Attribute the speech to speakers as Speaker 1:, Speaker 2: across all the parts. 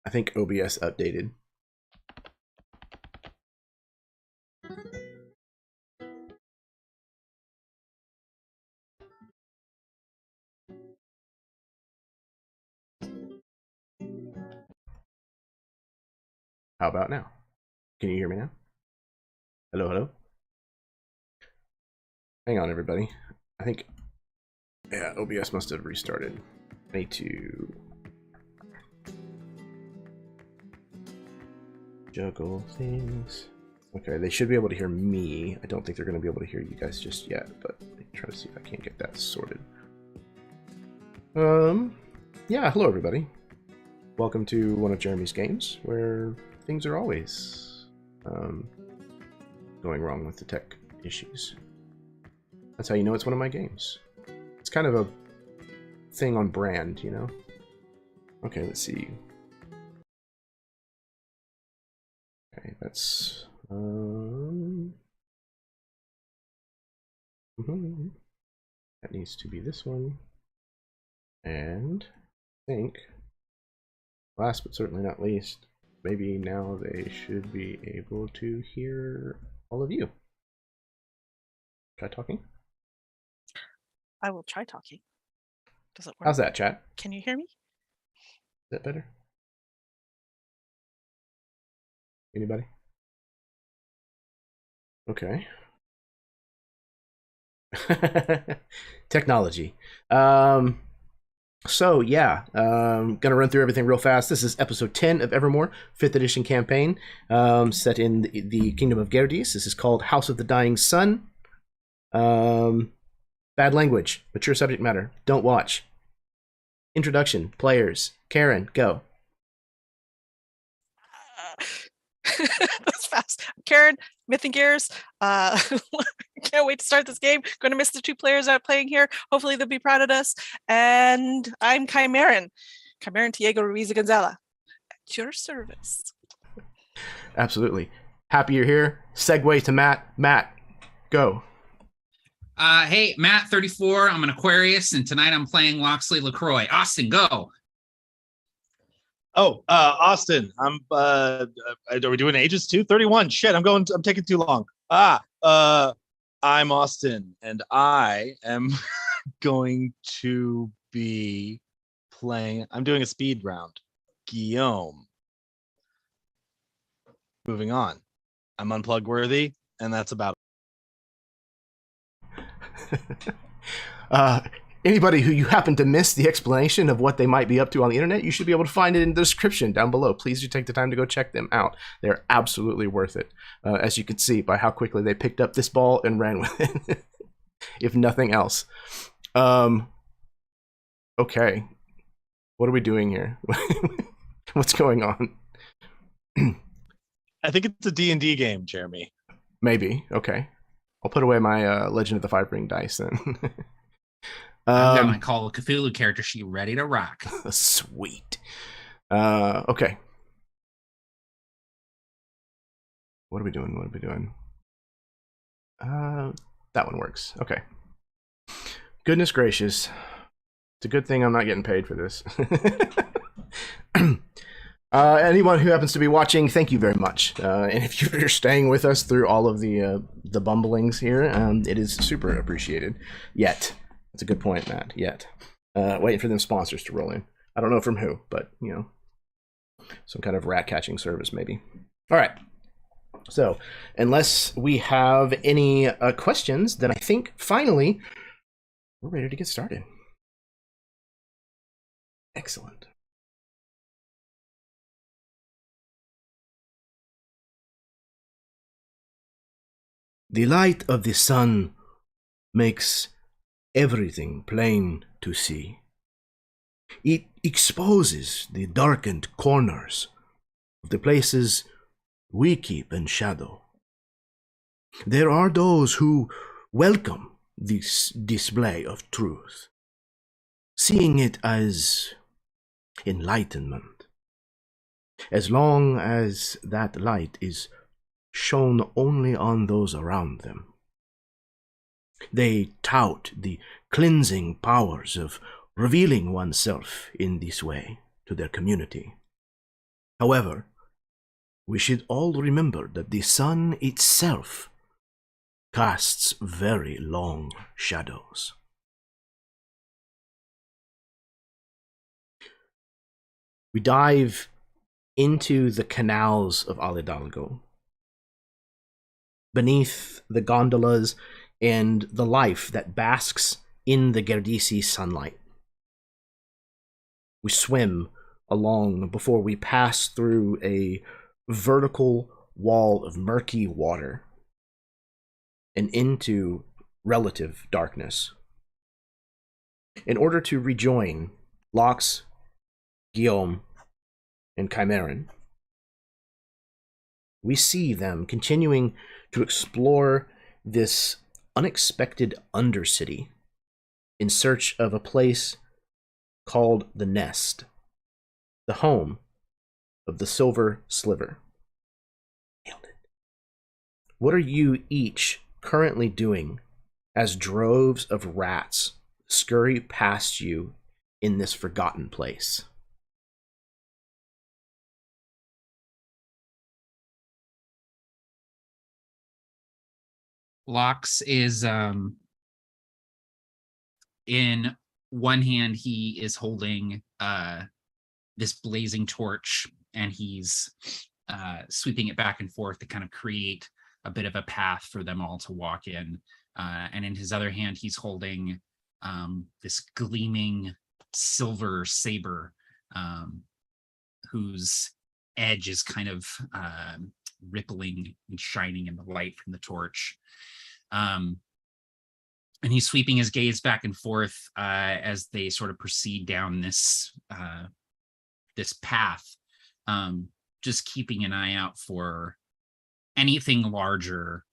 Speaker 1: I think OBS updated. How about now? Can you hear me now? Hello, hello? Hang on, everybody. I think, yeah, OBS must have restarted. I need to juggle things. Okay, they should be able to hear me. I don't think they're going to be able to hear you guys just yet, but I'm trying to see if I can't get that sorted. Yeah, hello everybody. Welcome to one of Jeremy's games, where things are always going wrong with the tech issues. That's how you know it's one of my games. It's kind of a thing on brand, you know? Okay, let's see. Okay, that's... that needs to be this one. And I think, last but certainly not least, maybe now they should be able to hear all of you. Try talking.
Speaker 2: I will try talking. Does it work?
Speaker 1: How's that, chat?
Speaker 2: Can you hear me?
Speaker 1: Is that better? Anybody? Okay. Technology. So yeah, gonna run through everything real fast. This is episode 10 of Evermore, 5th edition campaign, set in the kingdom of Gerdes. This is called House of the Dying Sun. Bad language, mature subject matter, don't watch. Introduction, players. Karen, go.
Speaker 2: That's fast. Karen, Myth and Gears. Can't wait to start this game. Going to miss the 2 players out playing here. Hopefully they'll be proud of us. And I'm Chimeran Diego Ruiz Gonzala. At your service.
Speaker 1: Absolutely. Happy you're here. Segue to Matt. Matt, go.
Speaker 3: Hey, Matt, 34. I'm an Aquarius, and tonight I'm playing Loxley LaCroix. Austin, go.
Speaker 4: Oh, Austin, I'm are we doing ages too? 31. Shit, I'm taking too long. I'm Austin, and I am going to be playing. I'm doing a speed round. Guillaume. Moving on. I'm unplug worthy, and that's about
Speaker 1: Anybody who you happen to miss the explanation of what they might be up to on the internet, you should be able to find it in the description down below. Please do take the time to go check them out. They're absolutely worth it, as you can see by how quickly they picked up this ball and ran with it, if nothing else. Okay, what are we doing here? What's going on?
Speaker 4: I think it's a D&D game, Jeremy.
Speaker 1: Maybe. Okay, I'll put away my Legend of the Five Ring dice then.
Speaker 3: I've got my Call of Cthulhu character sheet ready to rock.
Speaker 1: Sweet. Okay. What are we doing? What are we doing? That one works. Okay. Goodness gracious. It's a good thing I'm not getting paid for this. Anyone who happens to be watching, thank you very much. And if you're staying with us through all of the bumblings here, it is super appreciated. Yet. That's a good point, Matt. Yet. Waiting for them sponsors to roll in. I don't know from who, but, you know, some kind of rat-catching service, maybe. All right. So, unless we have any questions, then I think, finally, we're ready to get started. Excellent. The light of the sun makes everything plain to see. It exposes the darkened corners of the places we keep in shadow. There are those who welcome this display of truth, seeing it as enlightenment, as long as that light is shone only on those around them. They tout the cleansing powers of revealing oneself in this way to their community. However, we should all remember that the sun itself casts very long shadows. We dive into the canals of Alidalgo, beneath the gondolas and the life that basks in the Gerdessi sunlight. We swim along before we pass through a vertical wall of murky water and into relative darkness. In order to rejoin Locks, Guillaume, and Chimeran, we see them continuing to explore this unexpected undercity in search of a place called the Nest, the home of the Silver Sliver. Nailed it. What are you each currently doing as droves of rats scurry past you in this forgotten place?
Speaker 3: Lox is in one hand, he is holding this blazing torch, and he's sweeping it back and forth to kind of create a bit of a path for them all to walk in. And in his other hand, he's holding this gleaming silver saber, whose edge is kind of rippling and shining in the light from the torch. And he's sweeping his gaze back and forth as they sort of proceed down this this path, just keeping an eye out for anything larger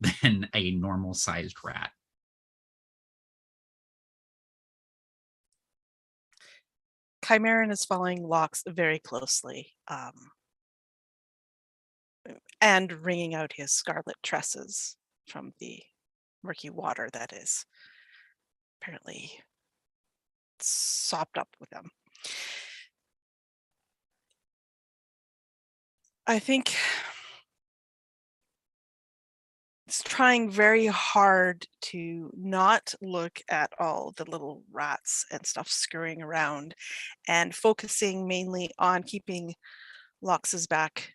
Speaker 3: than a normal-sized rat.
Speaker 2: Chimeran is following Locks very closely, and wringing out his scarlet tresses from the murky water that is apparently sopped up with them. I think it's trying very hard to not look at all the little rats and stuff scurrying around, and focusing mainly on keeping Lox's back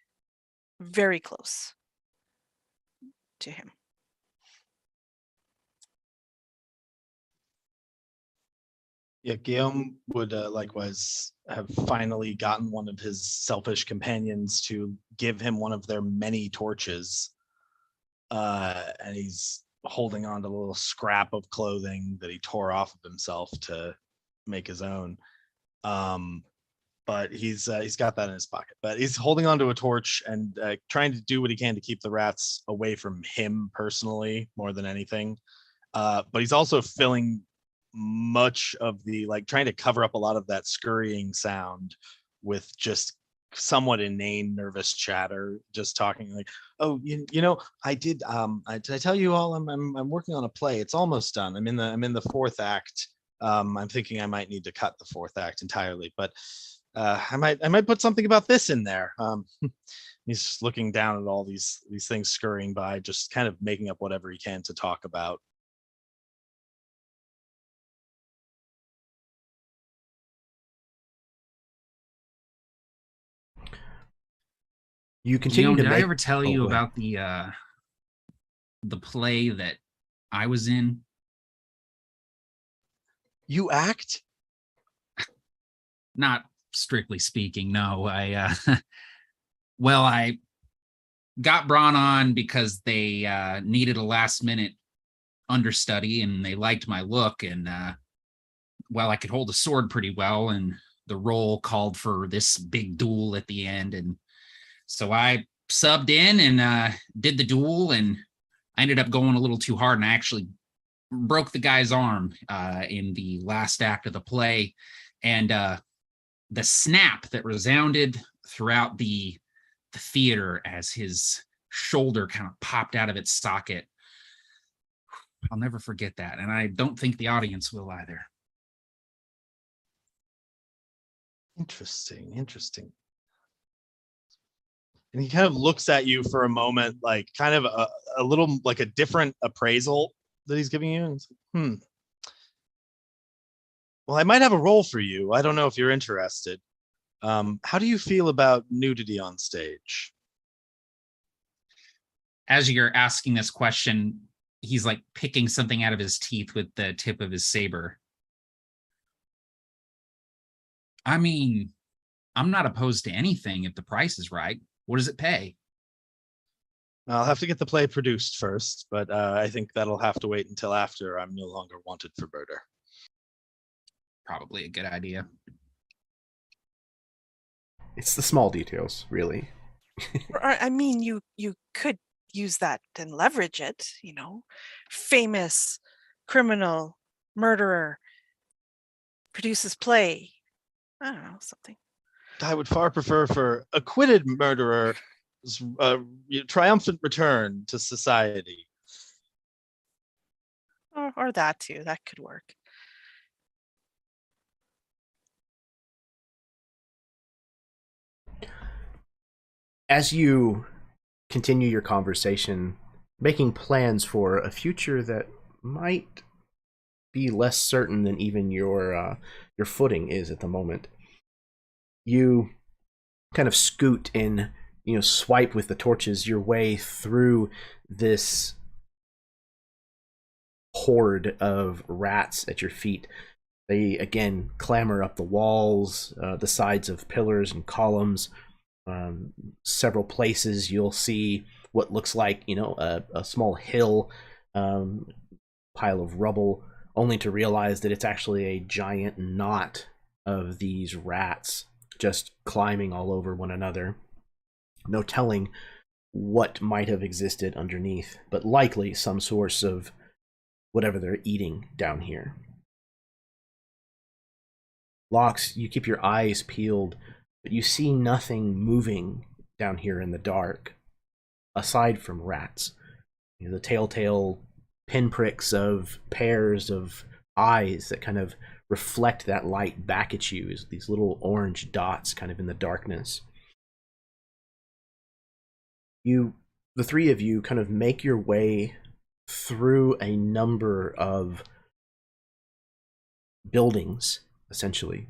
Speaker 2: very close to him.
Speaker 4: Yeah, Guillaume would likewise have finally gotten one of his selfish companions to give him one of their many torches. And he's holding on to a little scrap of clothing that he tore off of himself to make his own. But he's got that in his pocket. But he's holding on to a torch and trying to do what he can to keep the rats away from him personally more than anything. But he's also filling much of the, like, trying to cover up a lot of that scurrying sound with just somewhat inane nervous chatter, just talking like, oh, you know, did I tell you all I'm working on a play, it's almost done, I'm in the fourth act. I'm thinking I might need to cut the fourth act entirely, but I might put something about this in there. He's just looking down at all these things scurrying by, just kind of making up whatever he can to talk about.
Speaker 1: You continue to
Speaker 3: Did
Speaker 1: make...
Speaker 3: I ever tell you about the play that I was in?
Speaker 4: You act?
Speaker 3: Not strictly speaking, no. I I got brought on because they needed a last minute understudy, and they liked my look, and I could hold a sword pretty well, and the role called for this big duel at the end, and so I subbed in and did the duel, and I ended up going a little too hard, and I actually broke the guy's arm in the last act of the play. And the snap that resounded throughout the theater as his shoulder kind of popped out of its socket, I'll never forget that, and I don't think the audience will either.
Speaker 4: Interesting. And he kind of looks at you for a moment, like kind of a little like a different appraisal that he's giving you. And he's like, well, I might have a role for you. I don't know if you're interested. How do you feel about nudity on stage?
Speaker 3: As you're asking this question, he's like picking something out of his teeth with the tip of his saber. I mean, I'm not opposed to anything if the price is right. What does it pay?
Speaker 4: I'll have to get the play produced first, but I think that'll have to wait until after I'm no longer wanted for murder.
Speaker 3: Probably a good idea.
Speaker 1: It's the small details, really.
Speaker 2: I mean, you could use that and leverage it, famous criminal murderer produces play. I don't know, something.
Speaker 4: I would far prefer for acquitted murderer triumphant return to society.
Speaker 2: Or that too, that could work.
Speaker 1: As you continue your conversation, making plans for a future that might be less certain than even your footing is at the moment, you kind of scoot and swipe with the torches your way through this horde of rats at your feet. They again clamber up the walls, the sides of pillars and columns. Several places you'll see what looks like a small hill, pile of rubble, only to realize that it's actually a giant knot of these rats just climbing all over one another. No telling what might have existed underneath, but likely some source of whatever they're eating down here. Lox, you keep your eyes peeled, but you see nothing moving down here in the dark, aside from rats. The telltale pinpricks of pairs of eyes that kind of reflect that light back at you, as these little orange dots kind of in the darkness. The three of you kind of make your way through a number of buildings, essentially,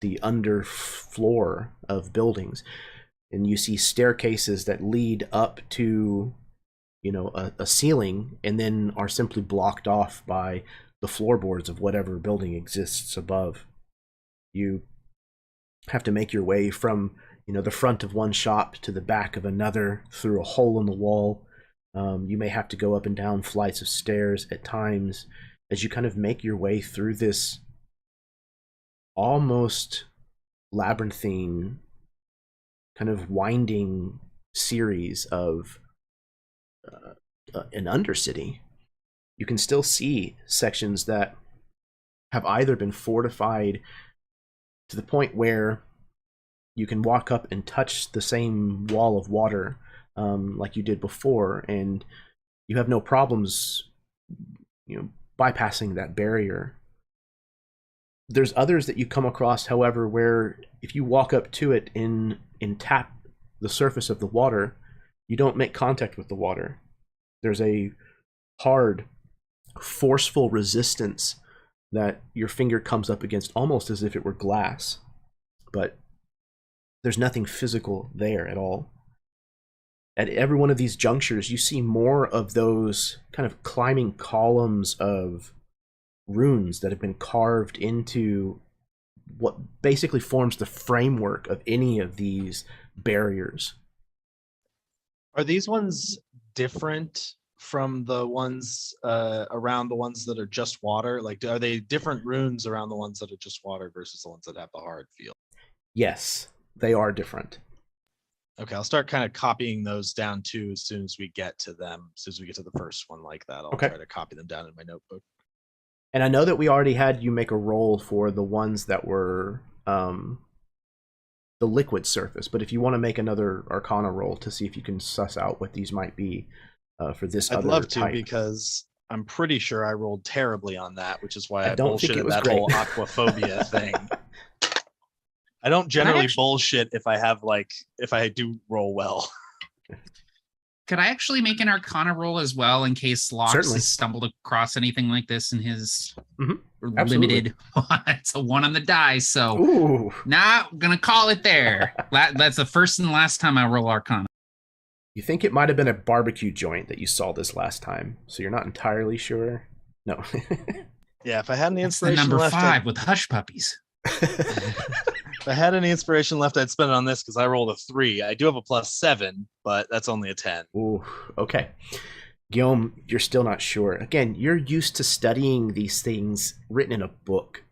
Speaker 1: the underfloor of buildings, and you see staircases that lead up to a ceiling and then are simply blocked off by the floorboards of whatever building exists above. You have to make your way from the front of one shop to the back of another through a hole in the wall. You may have to go up and down flights of stairs at times as you kind of make your way through this almost labyrinthine, kind of winding series of an undercity. You can still see sections that have either been fortified to the point where you can walk up and touch the same wall of water like you did before, and you have no problems bypassing that barrier. There's others that you come across, however, where if you walk up to it and tap the surface of the water, you don't make contact with the water. There's a hard, forceful resistance that your finger comes up against almost as if it were glass, but there's nothing physical there at all. At every one of these junctures, you see more of those kind of climbing columns of runes that have been carved into what basically forms the framework of any of these barriers.
Speaker 4: Are these ones different from the ones around the ones that are just water? Like, are they different runes around the ones that are just water versus the ones that have the hard feel?
Speaker 1: Yes, they are different.
Speaker 4: Okay, I'll start kind of copying those down too as soon as we get to them. As soon as we get to the first one like that, I'll try to copy them down in my notebook.
Speaker 1: And I know that we already had you make a roll for the ones that were the liquid surface, but if you want to make another Arcana roll to see if you can suss out what these might be for this
Speaker 4: I'd
Speaker 1: other
Speaker 4: love to
Speaker 1: type.
Speaker 4: because I'm pretty sure I rolled terribly on that, which is why I
Speaker 1: don't think it
Speaker 4: bullshitted
Speaker 1: was
Speaker 4: that
Speaker 1: great.
Speaker 4: whole aquaphobia thing. I don't generally
Speaker 3: actually-
Speaker 4: bullshit if I do roll well.
Speaker 3: Could I actually make an Arcana roll as well in case Locks
Speaker 1: Certainly.
Speaker 3: has stumbled across anything like this in his
Speaker 1: Mhm. Absolutely.
Speaker 3: limited? It's a 1 on the die, so
Speaker 1: Ooh.
Speaker 3: not gonna call it there. That's the first and last time I roll Arcana.
Speaker 1: You think it might have been a barbecue joint that you saw this last time, so you're not entirely sure? No.
Speaker 4: Yeah, if I had any
Speaker 3: That's the
Speaker 4: inspiration
Speaker 3: number
Speaker 4: left,
Speaker 3: 5 with Hush Puppies.
Speaker 4: if I had any inspiration left, I'd spend it on this because I rolled a 3. I do have a +7, but that's only a 10.
Speaker 1: Ooh, okay. Guillaume, you're still not sure. Again, you're used to studying these things written in a book.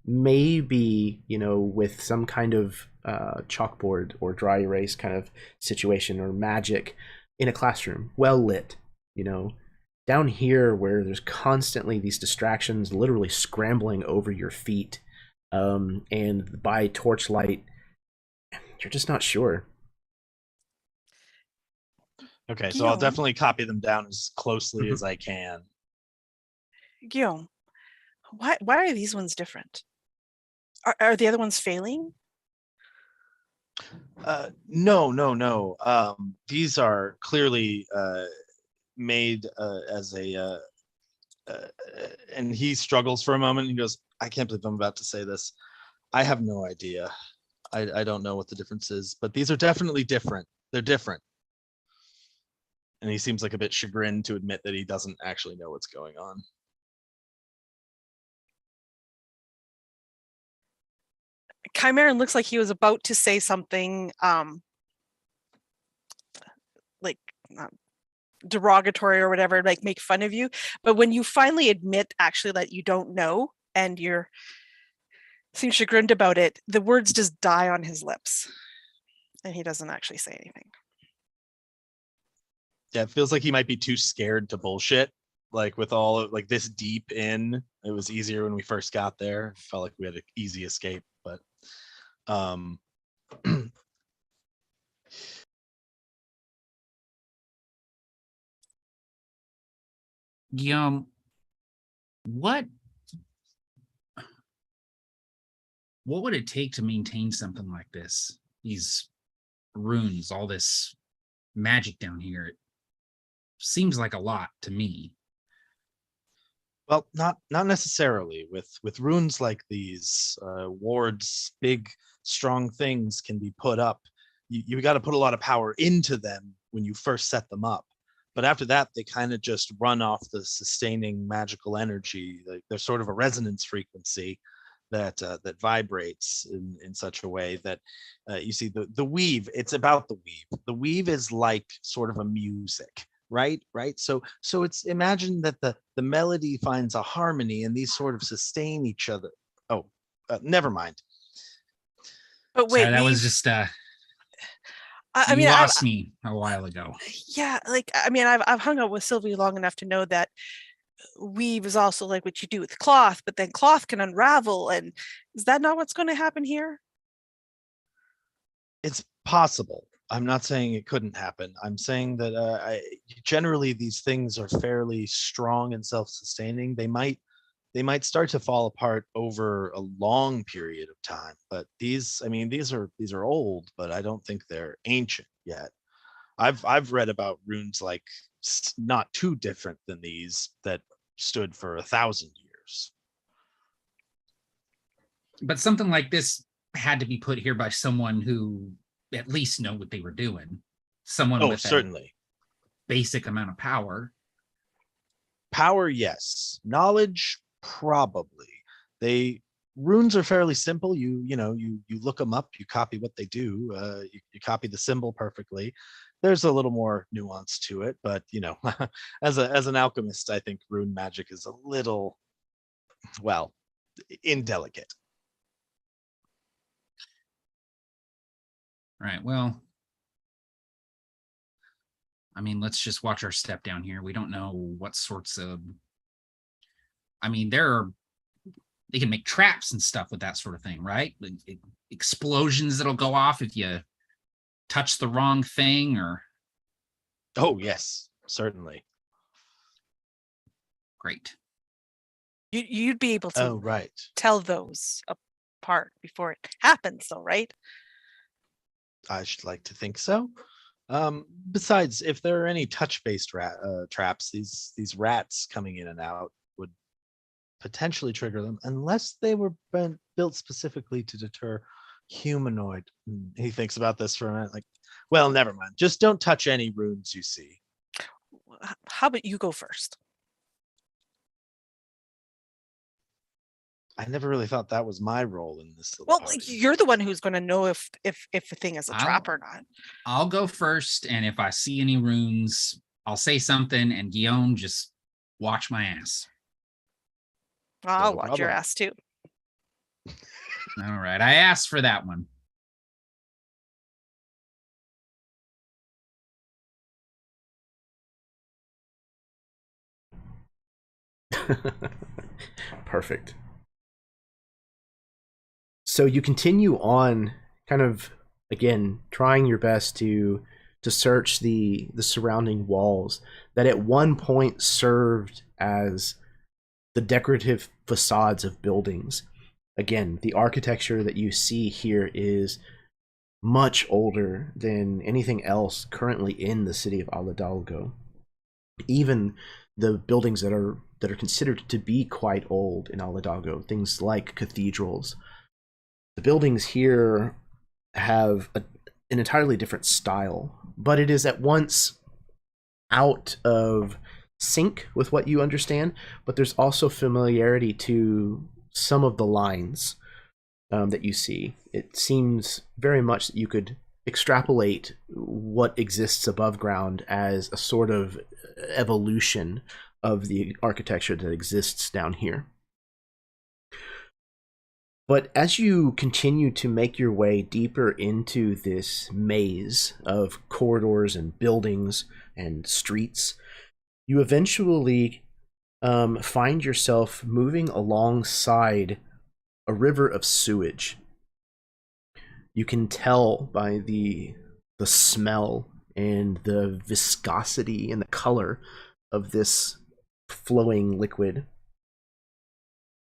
Speaker 1: Maybe, with some kind of chalkboard or dry erase kind of situation or magic in a classroom, well lit, Down here where there's constantly these distractions literally scrambling over your feet, and by torchlight, you're just not sure.
Speaker 4: Okay, so I'll
Speaker 2: Guillaume.
Speaker 4: definitely copy them down as closely
Speaker 1: Mhm.
Speaker 4: as I can.
Speaker 2: Guillaume, why are these ones different? Are the other ones failing?
Speaker 4: No. These are clearly made as a and he struggles for a moment. And he goes, I can't believe I'm about to say this. I have no idea. I don't know what the difference is, but these are definitely different. They're different. And he seems like a bit chagrined to admit that he doesn't actually know what's going on.
Speaker 2: Chimeran looks like he was about to say something like derogatory or whatever, like make fun of you. But when you finally admit actually that you don't know and you're seem chagrined about it, the words just die on his lips and he doesn't actually say anything.
Speaker 4: Yeah, it feels like he might be too scared to bullshit. Like with all like this deep in, it was easier when we first got there. It felt like we had an easy escape, but
Speaker 3: Guillaume, what would it take to maintain something like this? These runes, all this magic down here. It seems like a lot to me.
Speaker 4: well, not necessarily. With runes like these, wards, big strong things can be put up. You got to put a lot of power into them when you first set them up. But after that, they kind of just run off the sustaining magical energy. Like they're sort of a resonance frequency that vibrates in such a way that you see the weave. It's about the weave. The weave is like sort of a music, right? So it's imagine that the melody finds a harmony, and these sort of sustain each other. Oh, never mind.
Speaker 2: But wait,
Speaker 3: Sorry, that was just
Speaker 2: I
Speaker 3: you
Speaker 2: mean,
Speaker 3: lost me a while ago.
Speaker 2: yeah, like I mean, I've hung out with Sylvie long enough to know that weave is also like what you do with cloth, but then cloth can unravel, and is that not what's going to happen here?
Speaker 4: It's possible. I'm not saying it couldn't happen. I'm saying that generally these things are fairly strong and self-sustaining. They might start to fall apart over a long period of time, but these are old, but I don't think they're ancient yet. I've read about runes like not too different than these that stood for 1,000 years.
Speaker 3: But something like this had to be put here by someone who at least know what they were doing. Someone with
Speaker 4: certainly
Speaker 3: a basic amount of power.
Speaker 4: Power, yes. Knowledge, probably. Runes are fairly simple. You look them up, you copy what they do, you copy the symbol perfectly. There's a little more nuance to it, but as an alchemist, I think rune magic is a little, well, indelicate.
Speaker 3: Right. Well, I mean, let's just watch our step down here. We don't know what sorts of. I mean, they can make traps and stuff with that sort of thing, right? Explosions that'll go off if you touch the wrong thing, or.
Speaker 4: Oh yes, certainly.
Speaker 3: Great.
Speaker 2: You'd be able to
Speaker 4: Oh right.
Speaker 2: tell those apart before it happens, though, right?
Speaker 4: I should like to think so. Besides, if there are any touch-based traps, these rats coming in and out would potentially trigger them, unless they were built specifically to deter humanoid. He thinks about this for a minute, like, well, never mind. Just don't touch any runes you see.
Speaker 2: How about you go first?
Speaker 4: I never really thought that was my role in this.
Speaker 2: Well, you're the one who's going to know if a thing is a trap or not.
Speaker 3: I'll go first, and if I see any runes, I'll say something, and Guillaume, just watch my ass.
Speaker 2: I'll watch your ass too.
Speaker 3: All right, I asked for that one.
Speaker 1: Perfect. So you continue on, kind of, again, trying your best to search the surrounding walls that at one point served as the decorative facades of buildings. Again, the architecture that you see here is much older than anything else currently in the city of Aladalgo. Even the buildings that are considered to be quite old in Aladalgo, things like cathedrals. The buildings here have an entirely different style, but it is at once out of sync with what you understand, but there's also familiarity to some of the lines that you see. It seems very much that you could extrapolate what exists above ground as a sort of evolution of the architecture that exists down here. But as you continue to make your way deeper into this maze of corridors and buildings and streets, you eventually find yourself moving alongside a river of sewage. You can tell by the smell and the viscosity and the color of this flowing liquid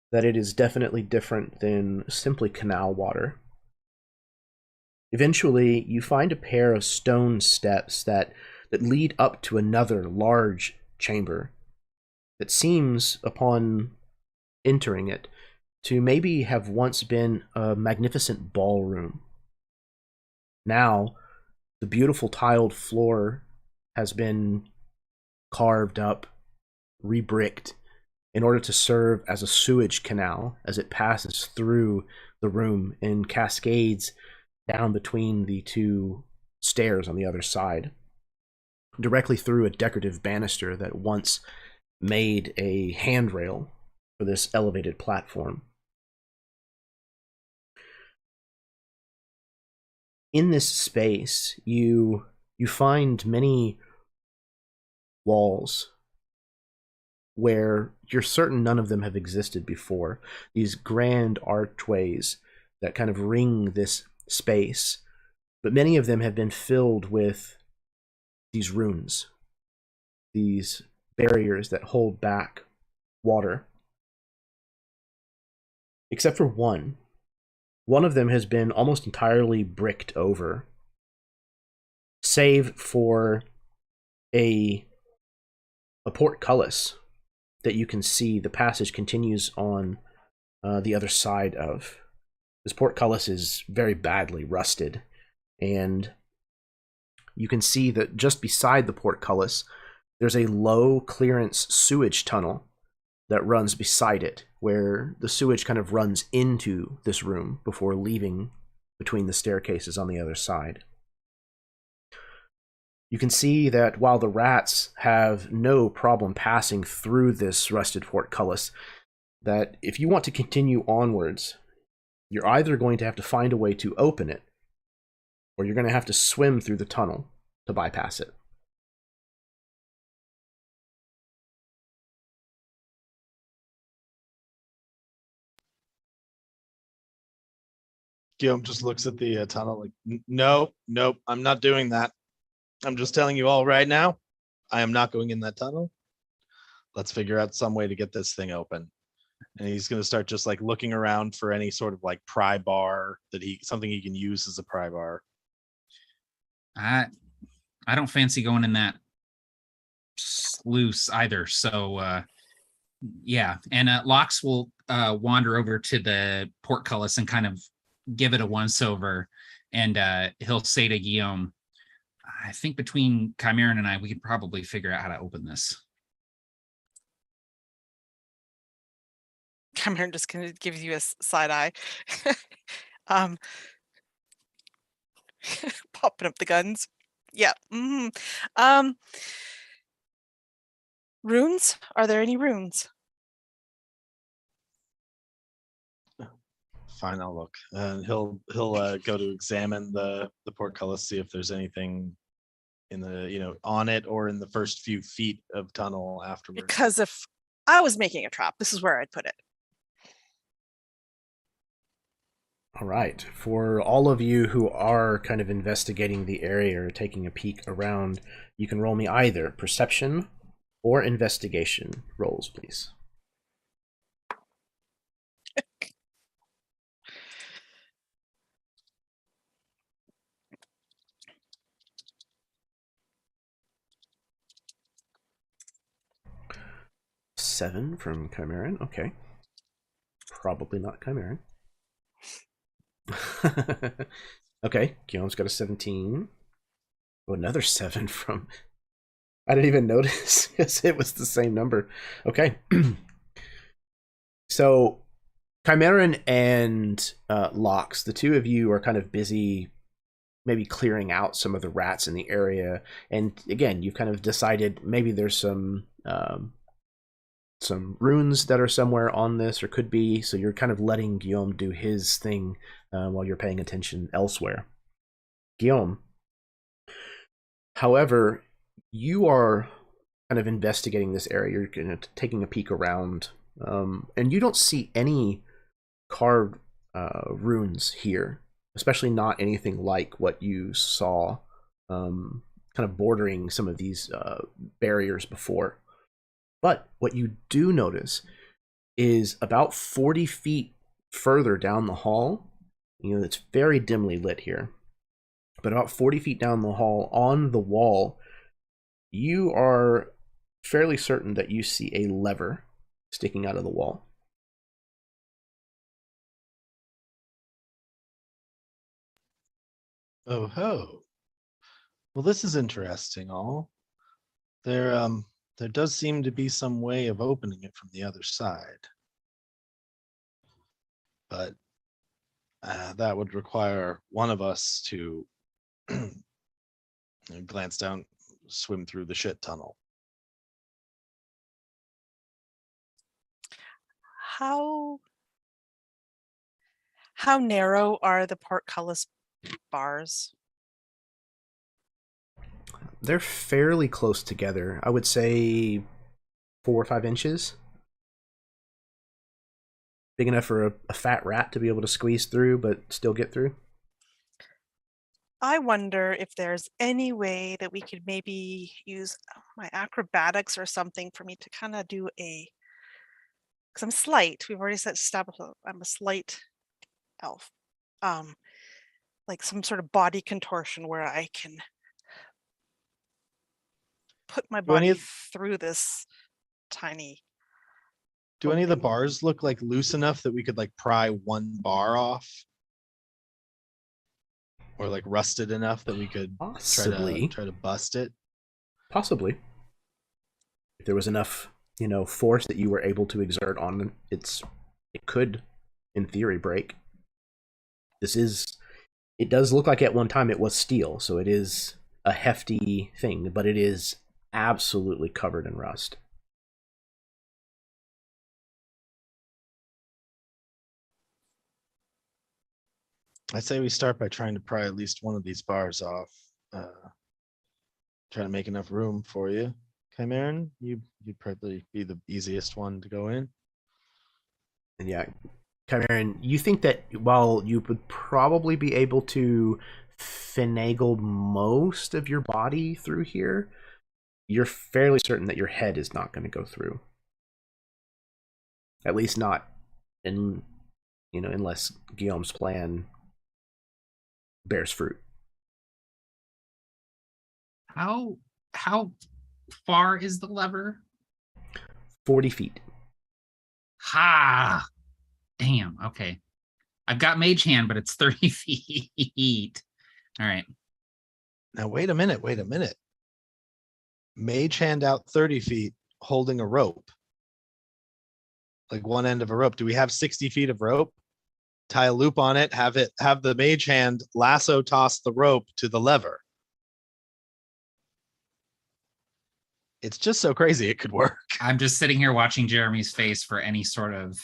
Speaker 1: that it is definitely different than simply canal water. Eventually, you find a pair of stone steps that lead up to another large chamber that seems, upon entering it, to maybe have once been a magnificent ballroom. Now, the beautiful tiled floor has been carved up, rebricked, in order to serve as a sewage canal as it passes through the room and cascades down between the two stairs on the other side, directly through a decorative banister that once made a handrail for this elevated platform. In this space, you find many walls where you're certain none of them have existed before. These grand archways that kind of ring this space, but many of them have been filled with these runes, these barriers that hold back water. Except for one. One of them has been almost entirely bricked over, save for a portcullis that you can see the passage continues on the other side of. This portcullis is very badly rusted, and you can see that just beside the portcullis there's a low clearance sewage tunnel that runs beside it, where the sewage kind of runs into this room before leaving between the staircases on the other side. You can see that while the rats have no problem passing through this rusted portcullis, that if you want to continue onwards, you're either going to have to find a way to open it, or you're going to have to swim through the tunnel to bypass it.
Speaker 4: Guillaume just looks at the tunnel like, nope, I'm not doing that. I'm just telling you all right now, I am not going in that tunnel. Let's figure out some way to get this thing open. and he's going to start just like looking around for any sort of like pry bar something he can use as a pry bar.
Speaker 3: I don't fancy going in that loose either. So yeah, and Lox will wander over to the portcullis and kind of give it a once over, and he'll say to Guillaume, I think between Chimeran and I, we could probably figure out how to open this.
Speaker 2: Chimeran just kind of gives you a side eye. Popping up the guns. Yeah. Runes? Are there any runes?
Speaker 4: Fine, I'll look. And he'll go to examine the portcullis, see if there's anything in the on it or in the first few feet of tunnel afterwards.
Speaker 2: Because if I was making a trap, this is where I'd put it.
Speaker 1: All right. For all of you who are kind of investigating the area or taking a peek around, you can roll me either perception or investigation rolls, please. Seven from Chimeran. Okay. Probably not Chimeran. Okay, Guillaume's got a 17. Oh, another 7 from... I didn't even notice. Yes, it was the same number. Okay. So, Chimeran and Lox, the two of you are kind of busy maybe clearing out some of the rats in the area. And again, you've kind of decided maybe there's some runes that are somewhere on this, or could be, so you're kind of letting Guillaume do his thing while you're paying attention elsewhere. Guillaume, however, you are kind of investigating this area. You're kind of taking a peek around, and you don't see any carved runes here, especially not anything like what you saw kind of bordering some of these barriers before. But what you do notice is about 40 feet further down the hall, it's very dimly lit here, but about 40 feet down the hall on the wall, you are fairly certain that you see a lever sticking out of the wall.
Speaker 4: Oh ho. Well, this is interesting, all. There does seem to be some way of opening it from the other side. But that would require one of us to glance down, swim through the shit tunnel.
Speaker 2: How narrow are the portcullis bars?
Speaker 1: They're fairly close together. I would say 4 or 5 inches. Big enough for a fat rat to be able to squeeze through, but still get through.
Speaker 2: I wonder if there's any way that we could maybe use my acrobatics or something for me to kind of do because I'm slight. We've already established I'm a slight elf. Like some sort of body contortion where I can put my body through this tiny.
Speaker 4: Do any of the bars look like loose enough that we could like pry one bar off? Or like rusted enough that we could
Speaker 1: Possibly
Speaker 4: try to bust it?
Speaker 1: Possibly. If there was enough, force that you were able to exert on it could, in theory, break. It does look like at one time it was steel, so it is a hefty thing, but it is absolutely covered in rust.
Speaker 4: I'd say we start by trying to pry at least one of these bars off. Try to make enough room for you. Chimeran, you'd probably be the easiest one to go in.
Speaker 1: And yeah, Chimeran, you think that while you would probably be able to finagle most of your body through here, you're fairly certain that your head is not going to go through. At least not and unless Guillaume's plan bears fruit.
Speaker 3: How far is the lever?
Speaker 1: 40 feet.
Speaker 3: Ha! Damn. Okay. I've got mage hand, but it's 30 feet. All right.
Speaker 4: Now wait a minute. Mage hand out 30 feet, holding a rope, like one end of a rope. Do we have 60 feet of rope? Tie a loop on it. Have the mage hand lasso toss the rope to the lever. It's just so crazy it could work.
Speaker 3: I'm just sitting here watching Jeremy's face for any sort of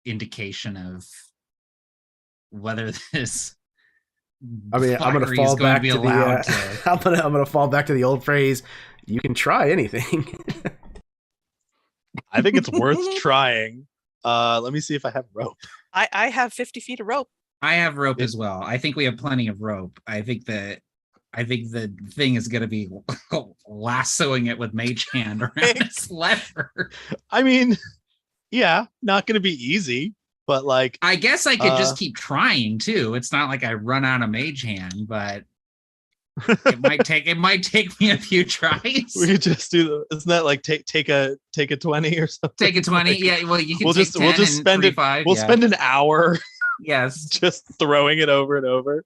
Speaker 3: indication of whether this.
Speaker 1: I mean, I'm going to fall back to the. I'm going to fall back to the old phrase. You can try anything.
Speaker 4: I think it's worth trying. Let me see if I have rope.
Speaker 2: I have 50 feet of rope.
Speaker 3: I have rope as well. I think we have plenty of rope. I think the thing is going to be lassoing it with mage hand around its lever.
Speaker 4: I mean, yeah, not going to be easy, but like,
Speaker 3: I guess I could just keep trying too. It's not like I run out of mage hand, but it might take me a few tries.
Speaker 4: We could just do isn't that like take a 20 or something?
Speaker 3: Take a 20.
Speaker 4: Like,
Speaker 3: yeah. Well, you can
Speaker 4: we'll
Speaker 3: take
Speaker 4: just
Speaker 3: 10
Speaker 4: we'll just
Speaker 3: and
Speaker 4: spend
Speaker 3: 35,
Speaker 4: it. We'll spend an hour.
Speaker 3: Yes.
Speaker 4: Just throwing it over and over.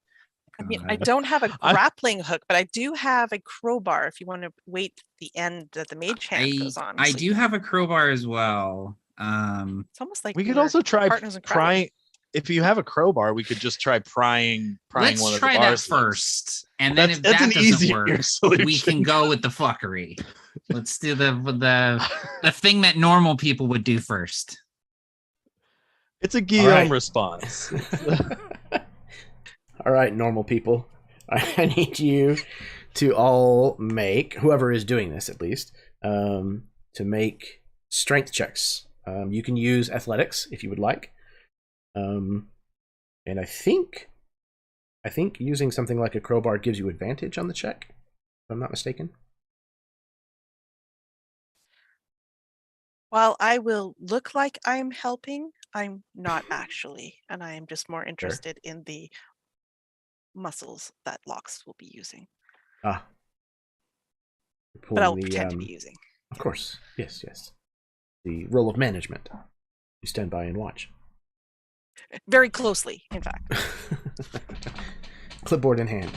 Speaker 2: I mean, I don't have a grappling hook, but I do have a crowbar if you want to wait the end that the mage hand goes on.
Speaker 3: I do have a crowbar as well.
Speaker 2: It's almost like
Speaker 4: We could also try
Speaker 2: partners in crime.
Speaker 4: prying. If you have a crowbar, we could just try prying
Speaker 3: Let's
Speaker 4: one of
Speaker 3: try
Speaker 4: the
Speaker 3: that
Speaker 4: bars.
Speaker 3: first, and then if
Speaker 4: That's
Speaker 3: that
Speaker 4: an
Speaker 3: doesn't
Speaker 4: easier
Speaker 3: work,
Speaker 4: solution.
Speaker 3: we can go with the fuckery. Let's do the thing that normal people would do first.
Speaker 4: It's a Guillaume response.
Speaker 1: All right, normal people. I need you to all make, whoever is doing this at least, to make strength checks. You can use athletics if you would like. And I think using something like a crowbar gives you advantage on the check, if I'm not mistaken.
Speaker 2: While I will look like I'm helping, I'm not actually, and I am just more interested in the muscles that Locks will be using.
Speaker 1: Ah.
Speaker 2: But I'll pretend to be using.
Speaker 1: Of course. Yes. The role of management. You stand by and watch.
Speaker 2: Very closely, in fact.
Speaker 1: Clipboard in hand.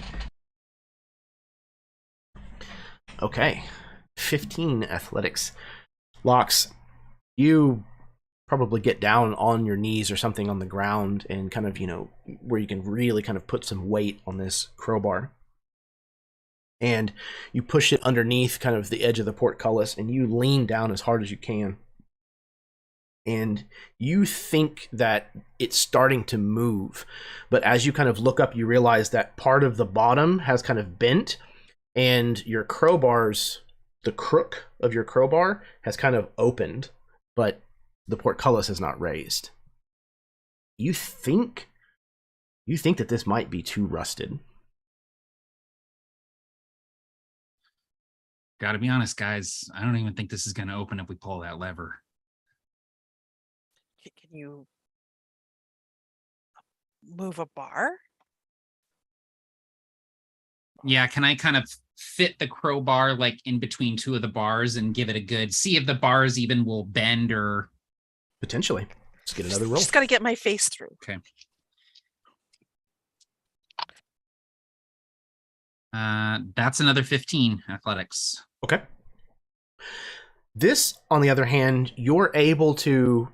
Speaker 1: Okay. 15 athletics. Locks, you probably get down on your knees or something on the ground and kind of, where you can really kind of put some weight on this crowbar. And you push it underneath kind of the edge of the portcullis and you lean down as hard as you can. And you think that it's starting to move. But as you kind of look up, you realize that part of the bottom has kind of bent and your crowbars, the crook of your crowbar has kind of opened, but the portcullis is not raised. You think that this might be too rusted.
Speaker 3: Gotta be honest, guys. I don't even think this is going to open if we pull that lever.
Speaker 2: Can you move a bar?
Speaker 3: Yeah, can I kind of fit the crowbar like in between two of the bars and give it a good, see if the bars even will bend or...
Speaker 1: Potentially. Let's get another roll.
Speaker 2: Just got to get my face through.
Speaker 3: Okay. That's another 15 athletics.
Speaker 1: Okay. This, on the other hand, you're able to,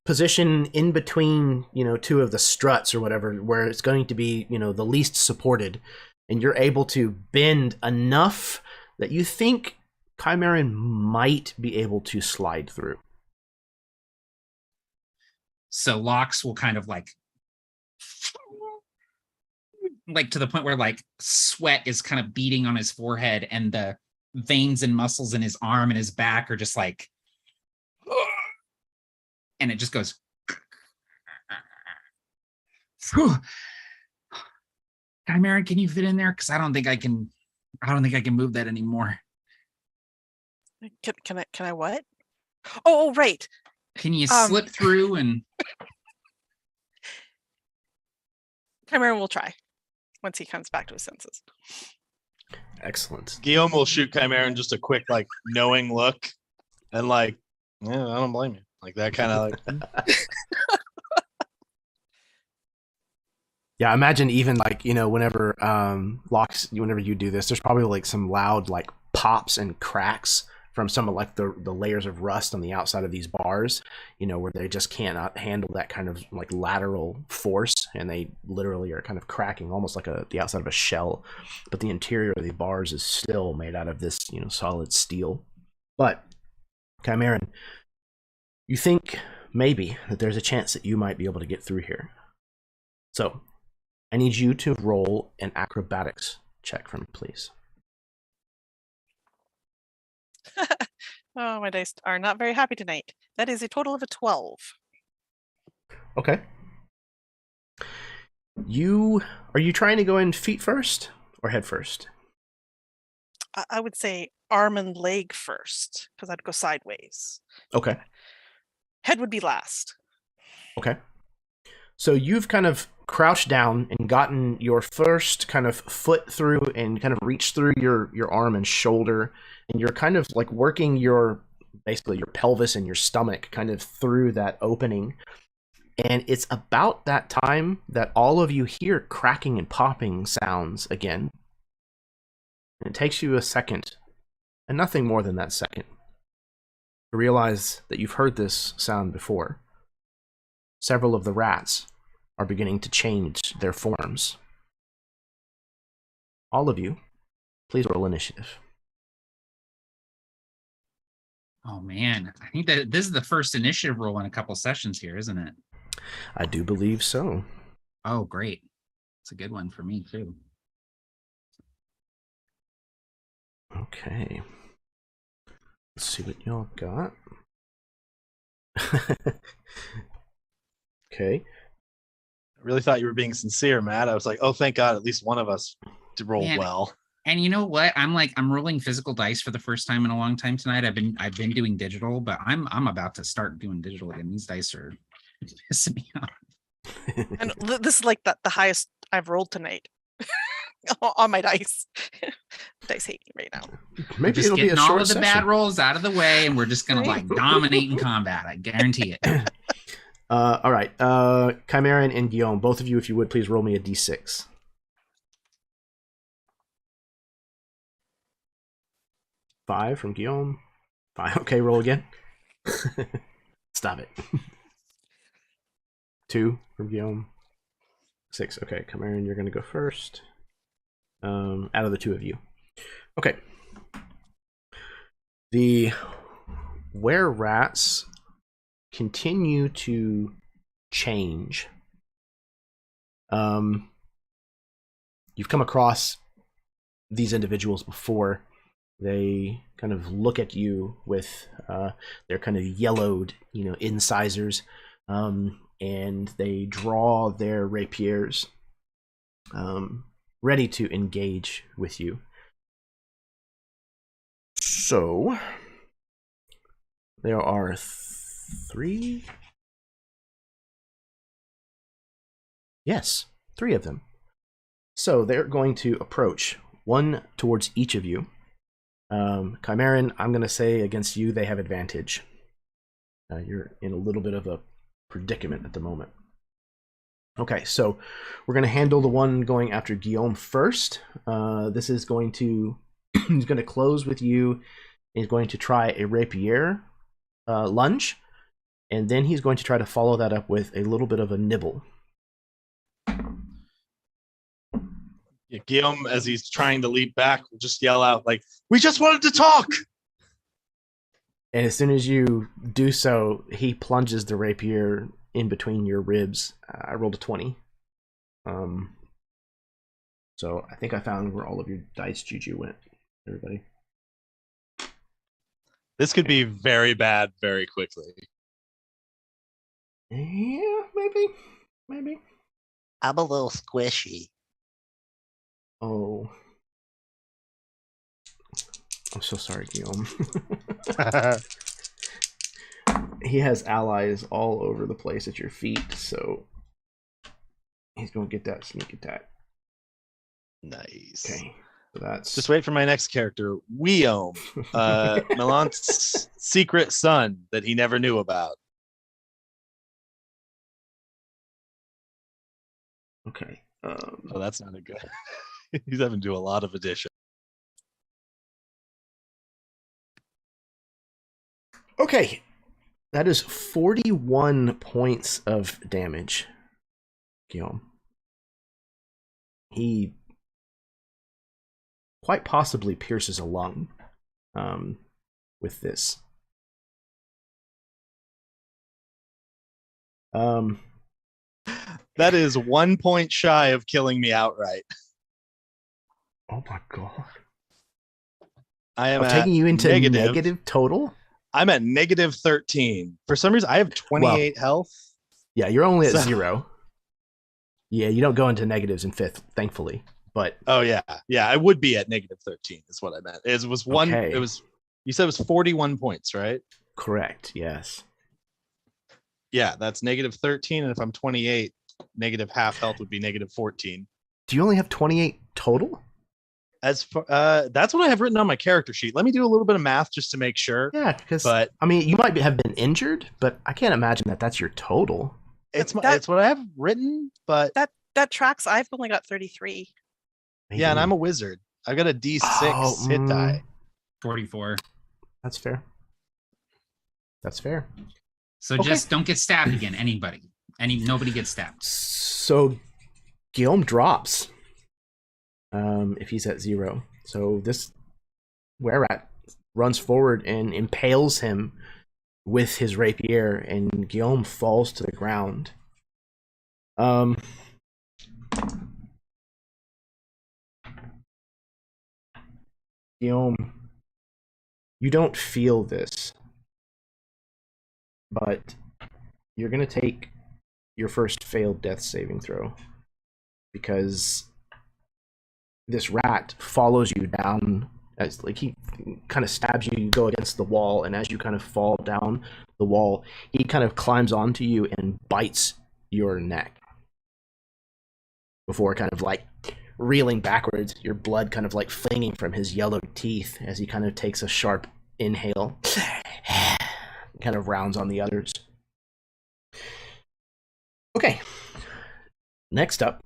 Speaker 1: position in between, two of the struts or whatever, where it's going to be, the least supported. And you're able to bend enough that you think Chimeran might be able to slide through.
Speaker 3: So Locks will kind of like to the point where like sweat is kind of beating on his forehead and the veins and muscles in his arm and his back are just like, and it just goes. Chimeran, can you fit in there? Because I don't think I can move that anymore.
Speaker 2: Can I what? Oh, right.
Speaker 3: Can you slip through and
Speaker 2: Chimera will try once he comes back to his senses.
Speaker 1: Excellent.
Speaker 4: Guillaume will shoot Chimeran just a quick, like, knowing look, and like, yeah, I don't blame you. Like that kind of like.
Speaker 1: Yeah, imagine even like, whenever whenever you do this, there's probably like some loud like pops and cracks from some of like the layers of rust on the outside of these bars, where they just cannot handle that kind of like lateral force, and they literally are kind of cracking almost like the outside of a shell, but the interior of the bars is still made out of this, solid steel. But Chimeran, you think maybe that there's a chance that you might be able to get through here. So I need you to roll an acrobatics check for me, please.
Speaker 2: Oh, my dice are not very happy tonight. That is a total of a 12.
Speaker 1: Okay. Are you trying to go in feet first or head first?
Speaker 2: I would say arm and leg first, because I'd go sideways.
Speaker 1: Okay.
Speaker 2: Head would be last.
Speaker 1: Okay. So you've kind of crouched down and gotten your first kind of foot through and kind of reached through your arm and shoulder, and you're kind of like working basically your pelvis and your stomach kind of through that opening. And it's about that time that all of you hear cracking and popping sounds again. And it takes you a second, and nothing more than that second, to realize that you've heard this sound before. Several of the rats are beginning to change their forms. All of you, please roll initiative.
Speaker 3: Oh man, I think that this is the first initiative roll in a couple sessions here, isn't it?
Speaker 1: I do believe so.
Speaker 3: Oh, great. It's a good one for me too.
Speaker 1: Okay. Let's see what y'all got. Okay.
Speaker 4: I really thought you were being sincere, Matt. I was like, oh, thank God, at least one of us rolled well.
Speaker 3: And you know what? I'm rolling physical dice for the first time in a long time tonight. I've been doing digital, but I'm about to start doing digital again. These dice are pissing me off.
Speaker 2: And this is like the highest I've rolled tonight on my dice. Dice hate me right now.
Speaker 1: Maybe
Speaker 3: just
Speaker 1: it'll be a
Speaker 3: getting all
Speaker 1: short
Speaker 3: of the
Speaker 1: session.
Speaker 3: bad rolls out of the way, and we're just gonna like dominate in combat. I guarantee it.
Speaker 1: All right. Chimeran and Guillaume, both of you, if you would, please roll me a d6. 5 from Guillaume. 5. Okay, roll again. Stop it. 2 from Guillaume. 6. Okay, Chimeran, you're going to go first. Out of the two of you. Okay. The were-rats continue to change. You've come across these individuals before. They kind of look at you with their kind of yellowed, incisors, and they draw their rapiers, ready to engage with you. So there are 3. Yes, 3 of them. So they're going to approach, one towards each of you. Chimeran, I'm going to say against you, they have advantage. You're in a little bit of a predicament at the moment. Okay, so we're going to handle the one going after Guillaume first. This is going to he's going to close with you. He's going to try a rapier lunge, and then he's going to try to follow that up with a little bit of a nibble.
Speaker 4: Yeah, Guillaume, as he's trying to leap back, will just yell out like, "We just wanted to talk!"
Speaker 1: And as soon as you do so, he plunges the rapier in between your ribs. I rolled a 20. So I think I found where all of your dice juju went, everybody.
Speaker 4: This could be very bad very quickly.
Speaker 1: Yeah, maybe.
Speaker 5: I'm a little squishy.
Speaker 1: Oh. I'm so sorry, Guillaume. He has allies all over the place at your feet, so He's going to get that sneak attack.
Speaker 4: Nice.
Speaker 1: Okay. So that's
Speaker 4: Just wait for my next character, Weom, Milant's secret son that he never knew about.
Speaker 1: okay.
Speaker 4: Oh, that's not a good. He's having to do a lot of addition.
Speaker 1: Okay. That is 41 points of damage, Guillaume. He quite possibly pierces a lung with this.
Speaker 4: That is 1 point shy of killing me outright.
Speaker 1: Oh my god.
Speaker 4: I am
Speaker 1: I'm taking you into negative total?
Speaker 4: I'm at negative 13. For some reason, I have 28 health.
Speaker 1: Yeah, you're only at 0. Yeah, you don't go into negatives in 5th, thankfully. But
Speaker 4: oh yeah, I would be at negative 13. Is what I meant. It was one.
Speaker 1: Okay.
Speaker 4: It was. You said it was 41 points, right?
Speaker 1: Correct. Yes.
Speaker 4: Yeah, that's negative 13, and if I'm 28, negative half health would be negative 14.
Speaker 1: Do you only have 28 total?
Speaker 4: As for that's what I have written on my character sheet. Let me do a little bit of math just to make sure.
Speaker 1: Yeah, because
Speaker 4: But
Speaker 1: I mean, you might have been injured, but I can't imagine that that's your total.
Speaker 4: it's
Speaker 2: That-
Speaker 4: it's what I have written. But
Speaker 2: That tracks. I've only got 33.
Speaker 4: yeah, and I'm a wizard. I've got a D6 hit die.
Speaker 3: 44.
Speaker 1: That's fair. That's fair.
Speaker 3: So
Speaker 1: Okay.
Speaker 3: just don't get stabbed again. Nobody gets stabbed.
Speaker 1: So Guillaume drops. If he's at 0. So this were-rat runs forward and impales him with his rapier, and Guillaume falls to the ground. Guillaume, you don't feel this, but you're going to take your first failed death saving throw because this rat follows you down as like he kind of stabs you. You go against the wall, and as you kind of fall down the wall, he kind of climbs onto you and bites your neck before kind of like reeling backwards, your blood kind of like flinging from his yellow teeth as he kind of takes a sharp inhale, kind of rounds on the others. Okay, next up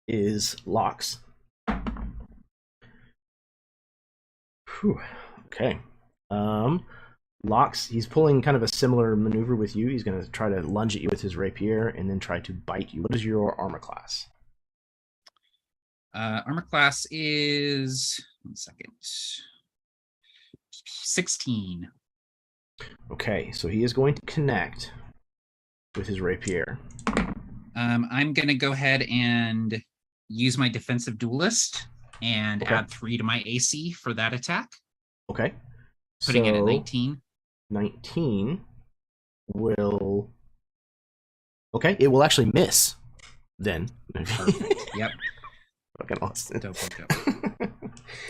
Speaker 1: is Lox. Whew. Okay. Lox, he's pulling kind of a similar maneuver with you. He's going to try to lunge at you with his rapier and then try to bite you. What is your armor class?
Speaker 3: Armor class is 16.
Speaker 1: Okay, so he is going to connect with his rapier.
Speaker 3: I'm gonna go ahead and use my defensive duelist and add 3 to my AC for that attack.
Speaker 1: Okay.
Speaker 3: Putting it at
Speaker 1: So
Speaker 3: 19.
Speaker 1: 19 will... Okay, it will actually miss then.
Speaker 3: Perfect. Yep.
Speaker 1: Fucking Austin.
Speaker 3: Dope.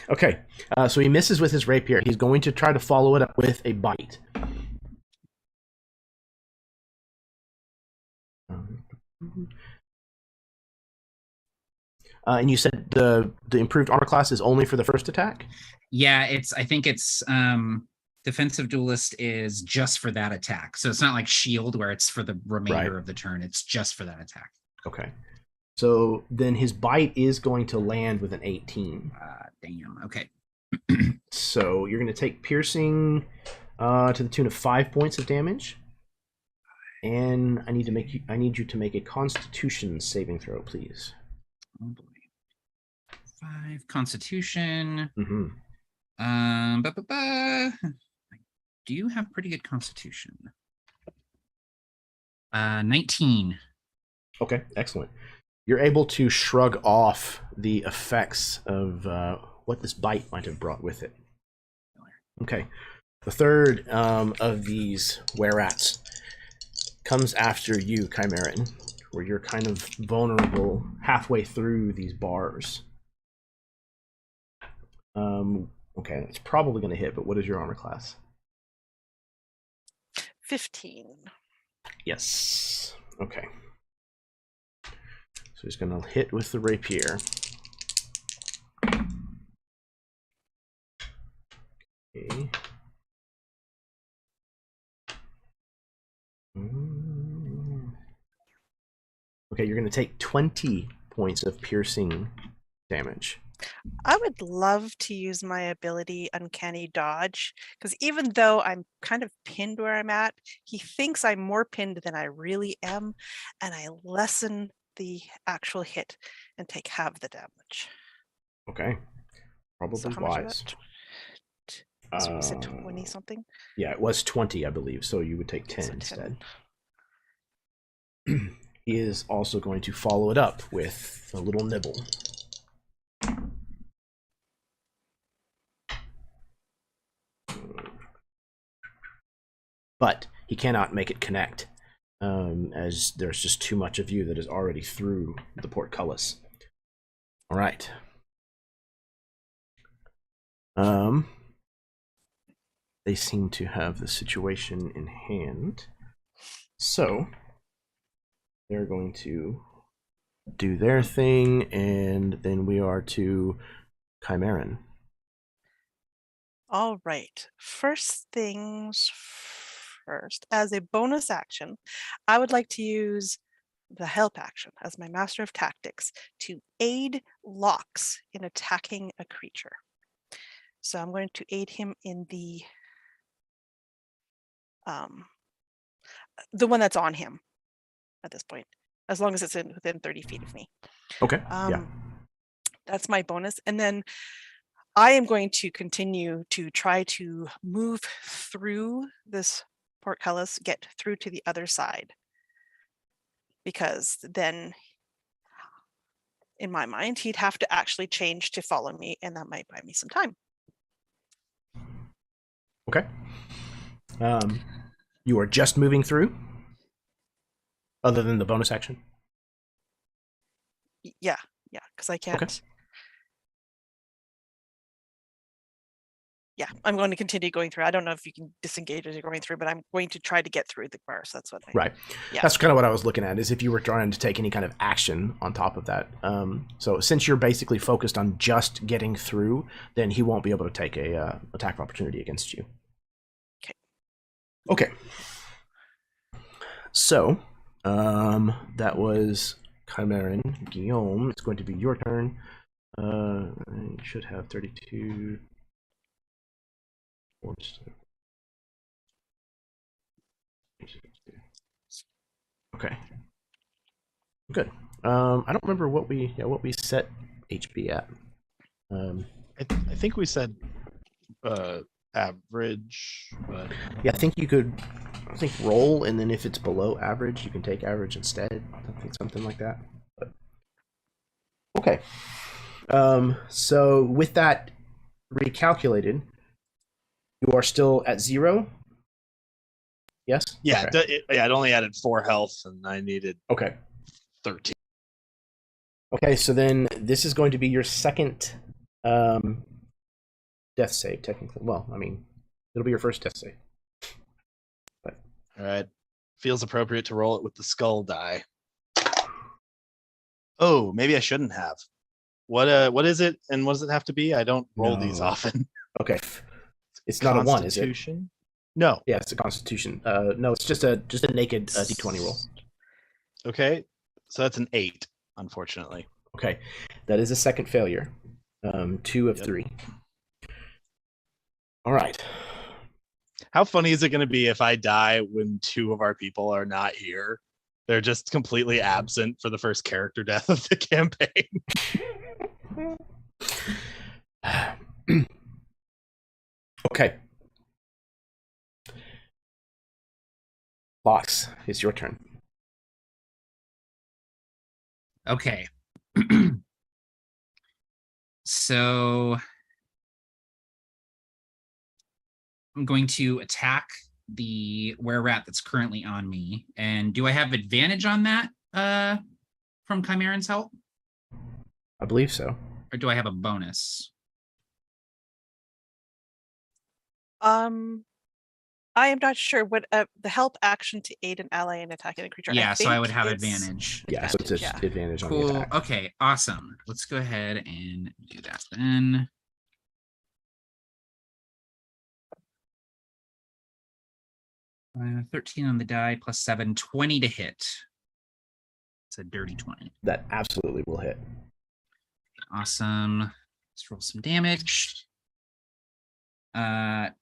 Speaker 1: Okay, so he misses with his rapier. He's going to try to follow it up with a bite. And you said the improved armor class is only for the first attack?
Speaker 3: Yeah, I think it's defensive duelist is just for that attack. So it's not like shield where it's for the remainder of the turn. It's just for that attack.
Speaker 1: Okay. So then his bite is going to land with an 18.
Speaker 3: Damn. Okay.
Speaker 1: So you're going to take piercing to the tune of 5 points of damage. And I need you to make a Constitution saving throw, please.
Speaker 3: Oh boy. 5 Constitution.
Speaker 1: Mm-hmm.
Speaker 3: I do have pretty good Constitution. 19.
Speaker 1: Okay, excellent. You're able to shrug off the effects of what this bite might have brought with it. Okay. The third of these were-rats comes after you, Chimeran, where you're kind of vulnerable halfway through these bars. Okay, it's probably going to hit, but what is your armor class?
Speaker 2: 15.
Speaker 1: Yes. Okay. he's going to hit with the rapier. Okay. Okay, you're going to take 20 points of piercing damage.
Speaker 2: I would love to use my ability Uncanny Dodge, because even though I'm kind of pinned where I'm at, he thinks I'm more pinned than I really am, and I lessen the actual hit and take half the damage.
Speaker 1: Okay, probably
Speaker 2: So how much is
Speaker 1: wise.
Speaker 2: that? So you said 20 something?
Speaker 1: Yeah, it was 20, I believe, so you would take 10
Speaker 2: So 10.
Speaker 1: instead. He is also going to follow it up with a little nibble. But he cannot make it connect, as there's just too much of you that is already through the portcullis. All right. They seem to have the situation in hand. So they're going to do their thing, and then we are to Chimeran.
Speaker 2: All right. First things first. As a bonus action, I would like to use the help action as my master of tactics to aid Lox in attacking a creature. So I'm going to aid him in the one that's on him at this point, as long as it's within 30 feet of me.
Speaker 1: Okay. Yeah.
Speaker 2: That's my bonus. And then I am going to continue to try to move through this portcullis, get through to the other side. Because then, in my mind, he'd have to actually change to follow me, and that might buy me some time.
Speaker 1: Okay. You are just moving through, other than the bonus action?
Speaker 2: Yeah, because I can't.
Speaker 1: Okay.
Speaker 2: Yeah, I'm going to continue going through. I don't know if you can disengage as you're going through, but I'm going to try to get through the bars. That's what
Speaker 1: Right.
Speaker 2: Yeah.
Speaker 1: That's kind of what I was looking at, is if you were trying to take any kind of action on top of that. So since you're basically focused on just getting through, then he won't be able to take a attack of opportunity against you. Okay. So, that was Chimeran. Guillaume, it's going to be your turn. You should have 32. Okay. Good. I don't remember what we set HB at.
Speaker 4: I think we said average, but
Speaker 1: Yeah, I think you could. I think roll, and then if it's below average, you can take average instead. I think something like that. But okay. So with that recalculated, you are still at 0. Yes.
Speaker 4: yeah,
Speaker 1: Okay.
Speaker 4: it only added 4 health, and I needed
Speaker 1: Okay.
Speaker 4: 13.
Speaker 1: Okay. So then this is going to be your second death save, technically. Well, I mean, it'll be your first death save. But
Speaker 4: All right, feels appropriate to roll it with the skull die. Oh, maybe I shouldn't have. What is it, and what does it have to be? I don't roll these
Speaker 1: No.
Speaker 4: often.
Speaker 1: okay, it's not a 1, is it?
Speaker 4: Constitution? No.
Speaker 1: Yeah, it's a Constitution. No, it's just a naked D20 roll.
Speaker 4: Okay, so that's an 8, unfortunately.
Speaker 1: Okay, that is a second failure. 2 of
Speaker 4: Yep.
Speaker 1: 3. All right.
Speaker 4: How funny is it going to be if I die when 2 of our people are not here? They're just completely absent for the first character death of the campaign.
Speaker 1: Okay. Lox, it's your turn.
Speaker 3: Okay. So I'm going to attack the were-rat that's currently on me. And do I have advantage on that from Chimeran's help?
Speaker 1: I believe so.
Speaker 3: Or do I have a bonus?
Speaker 2: I am not sure what the help action to aid an ally in attacking a creature.
Speaker 3: Yeah, so I would
Speaker 2: think
Speaker 3: have
Speaker 2: it's
Speaker 3: advantage.
Speaker 1: Yeah, so it's
Speaker 2: advantage,
Speaker 1: just advantage on the
Speaker 3: Cool.
Speaker 1: attack.
Speaker 3: Okay, awesome. Let's go ahead and do that then. Uh, 13 on the die plus 7, 20 to hit. It's a dirty 20.
Speaker 1: That absolutely will hit.
Speaker 3: Awesome. Let's roll some damage.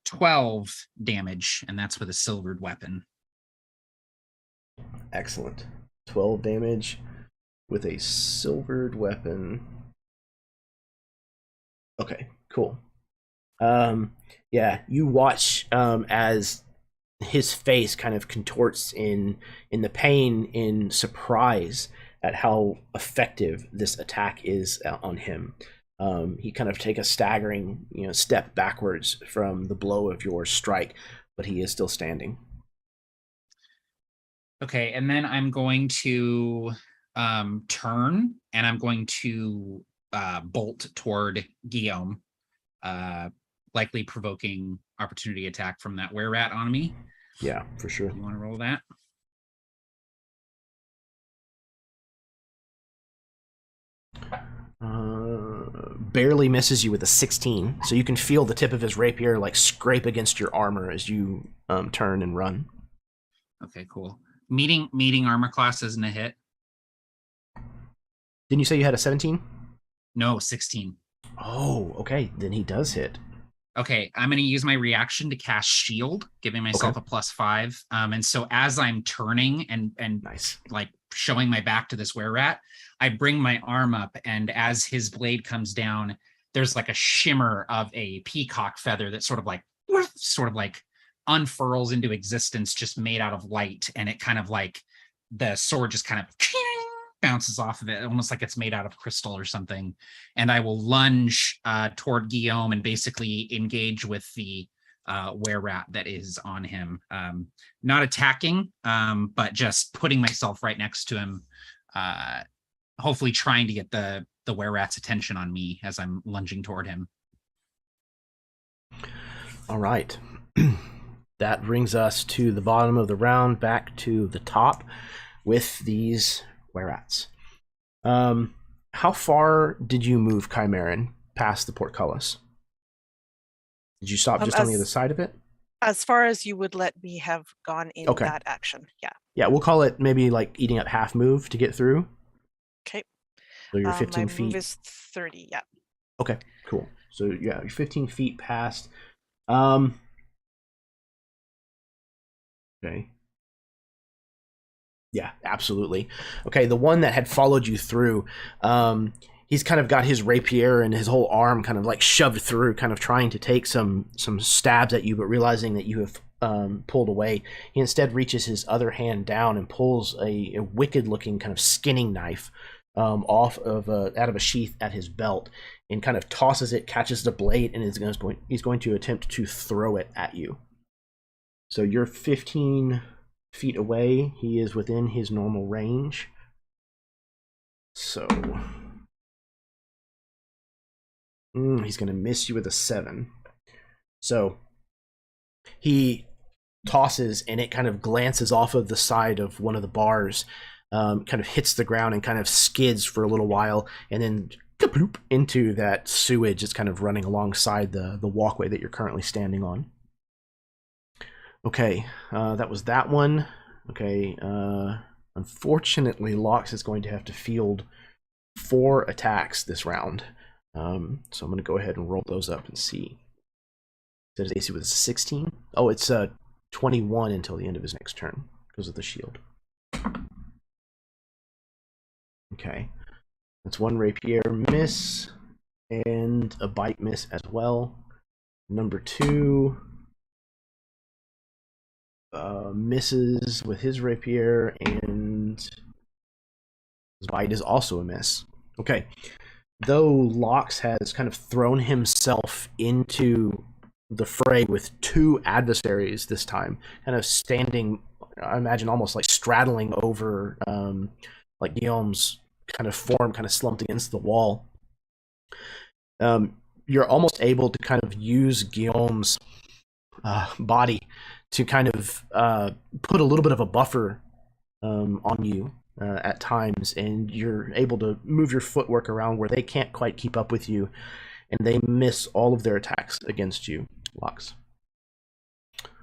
Speaker 3: 12 damage, and that's with a silvered weapon.
Speaker 1: Excellent. 12 damage with a silvered weapon. Okay, cool. Yeah, you watch as his face kind of contorts in the pain, in surprise at how effective this attack is on him. He kind of take a staggering, step backwards from the blow of your strike, but he is still standing.
Speaker 3: Okay, and then I'm going to turn, and I'm going to bolt toward Guillaume, likely provoking opportunity attack from that were-rat on me.
Speaker 1: Yeah, for sure.
Speaker 3: You want to roll that?
Speaker 1: Barely misses you with a 16, so you can feel the tip of his rapier like scrape against your armor as you turn and run.
Speaker 3: Okay, cool. Meeting armor class isn't a hit.
Speaker 1: Didn't you say you had a 17?
Speaker 3: No, 16.
Speaker 1: Oh, okay. Then he does hit.
Speaker 3: Okay, I'm going to use my reaction to cast shield, giving myself a +5. And so as I'm turning and
Speaker 1: Nice.
Speaker 3: like showing my back to this were-rat, I bring my arm up, and as his blade comes down, there's like a shimmer of a peacock feather that sort of like unfurls into existence, just made out of light, and it kind of like the sword just kind of bounces off of it, almost like it's made out of crystal or something. And I will lunge toward Guillaume and basically engage with the were-rat that is on him. Not attacking, but just putting myself right next to him, hopefully trying to get the were-rat's attention on me as I'm lunging toward him.
Speaker 1: All right. That brings us to the bottom of the round, back to the top with these were-rats. How far did you move Chimeran past the portcullis? Did you stop just on the other side of it?
Speaker 2: As far as you would let me have gone in that action, yeah.
Speaker 1: Yeah, we'll call it maybe like eating up half move to get through.
Speaker 2: Okay.
Speaker 1: So you're 15 feet.
Speaker 2: My move is 30, yeah.
Speaker 1: Okay, cool. So yeah, you're 15 feet past. Okay. Yeah, absolutely. Okay, the one that had followed you through, he's kind of got his rapier and his whole arm kind of like shoved through, kind of trying to take some stabs at you, but realizing that you have pulled away, he instead reaches his other hand down and pulls a wicked-looking kind of skinning knife out of a sheath at his belt, and kind of tosses it, catches the blade, and he's going to attempt to throw it at you. So you're 15 feet away. He is within his normal range. So he's going to miss you with a 7. So he tosses, and it kind of glances off of the side of one of the bars, kind of hits the ground and kind of skids for a little while, and then kaploop into that sewage that's kind of running alongside the walkway that you're currently standing on. Okay, that was that one. Okay, unfortunately, Lox is going to have to field 4 attacks this round. So I'm going to go ahead and roll those up and see. Does AC with a 16? Oh, it's 21 until the end of his next turn because of the shield. Okay, that's 1 rapier miss and a bite miss as well. Number 2 misses with his rapier, and his bite is also a miss. Okay, though Lox has kind of thrown himself into the fray with 2 adversaries this time, kind of standing, I imagine almost like straddling over like Guillaume's kind of form, kind of slumped against the wall. You're almost able to kind of use Guillaume's body to kind of put a little bit of a buffer on you at times, and you're able to move your footwork around where they can't quite keep up with you, and they miss all of their attacks against you, Locks.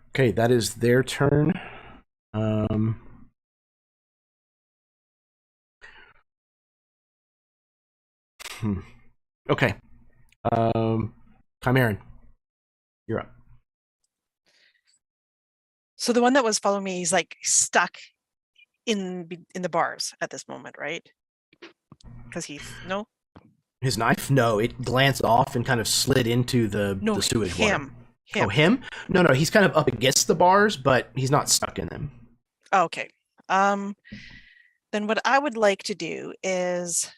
Speaker 1: Okay, that is their turn. Okay. Chimeran, you're up.
Speaker 2: So the one that was following me, he's like stuck in the bars at this moment, right? Because no.
Speaker 1: His knife? No, it glanced off and kind of slid into the sewage water.
Speaker 2: Him.
Speaker 1: Oh, him? No, he's kind of up against the bars, but he's not stuck in them.
Speaker 2: Oh, okay. Then what I would like to do is,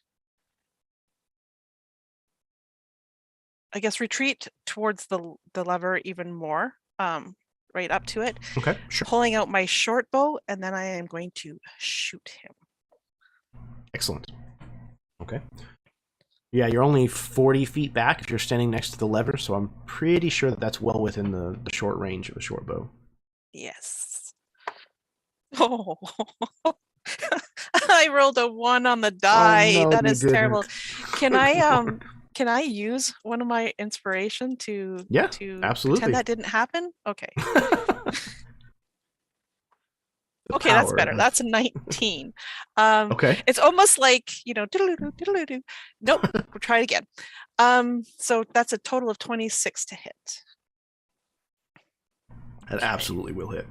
Speaker 2: I guess, retreat towards the lever even more, right up to it.
Speaker 1: Okay, sure.
Speaker 2: Pulling out my short bow, and then I am going to shoot him.
Speaker 1: Excellent. Okay. Yeah, you're only 40 feet back if you're standing next to the lever, so I'm pretty sure that that's well within the short range of a short bow.
Speaker 2: Yes. Oh, I rolled a 1 on the die.
Speaker 1: Oh, no,
Speaker 2: that
Speaker 1: you
Speaker 2: is
Speaker 1: didn't.
Speaker 2: terrible. Can I use one of my inspiration to
Speaker 1: absolutely.
Speaker 2: pretend that didn't happen? Okay.
Speaker 1: The
Speaker 2: Okay, that's
Speaker 1: power
Speaker 2: better.
Speaker 1: of-
Speaker 2: That's a 19.
Speaker 1: Okay.
Speaker 2: It's almost like, diddle-doo, diddle-doo. Nope, we'll try it again. So that's a total of 26 to hit.
Speaker 1: That absolutely will hit.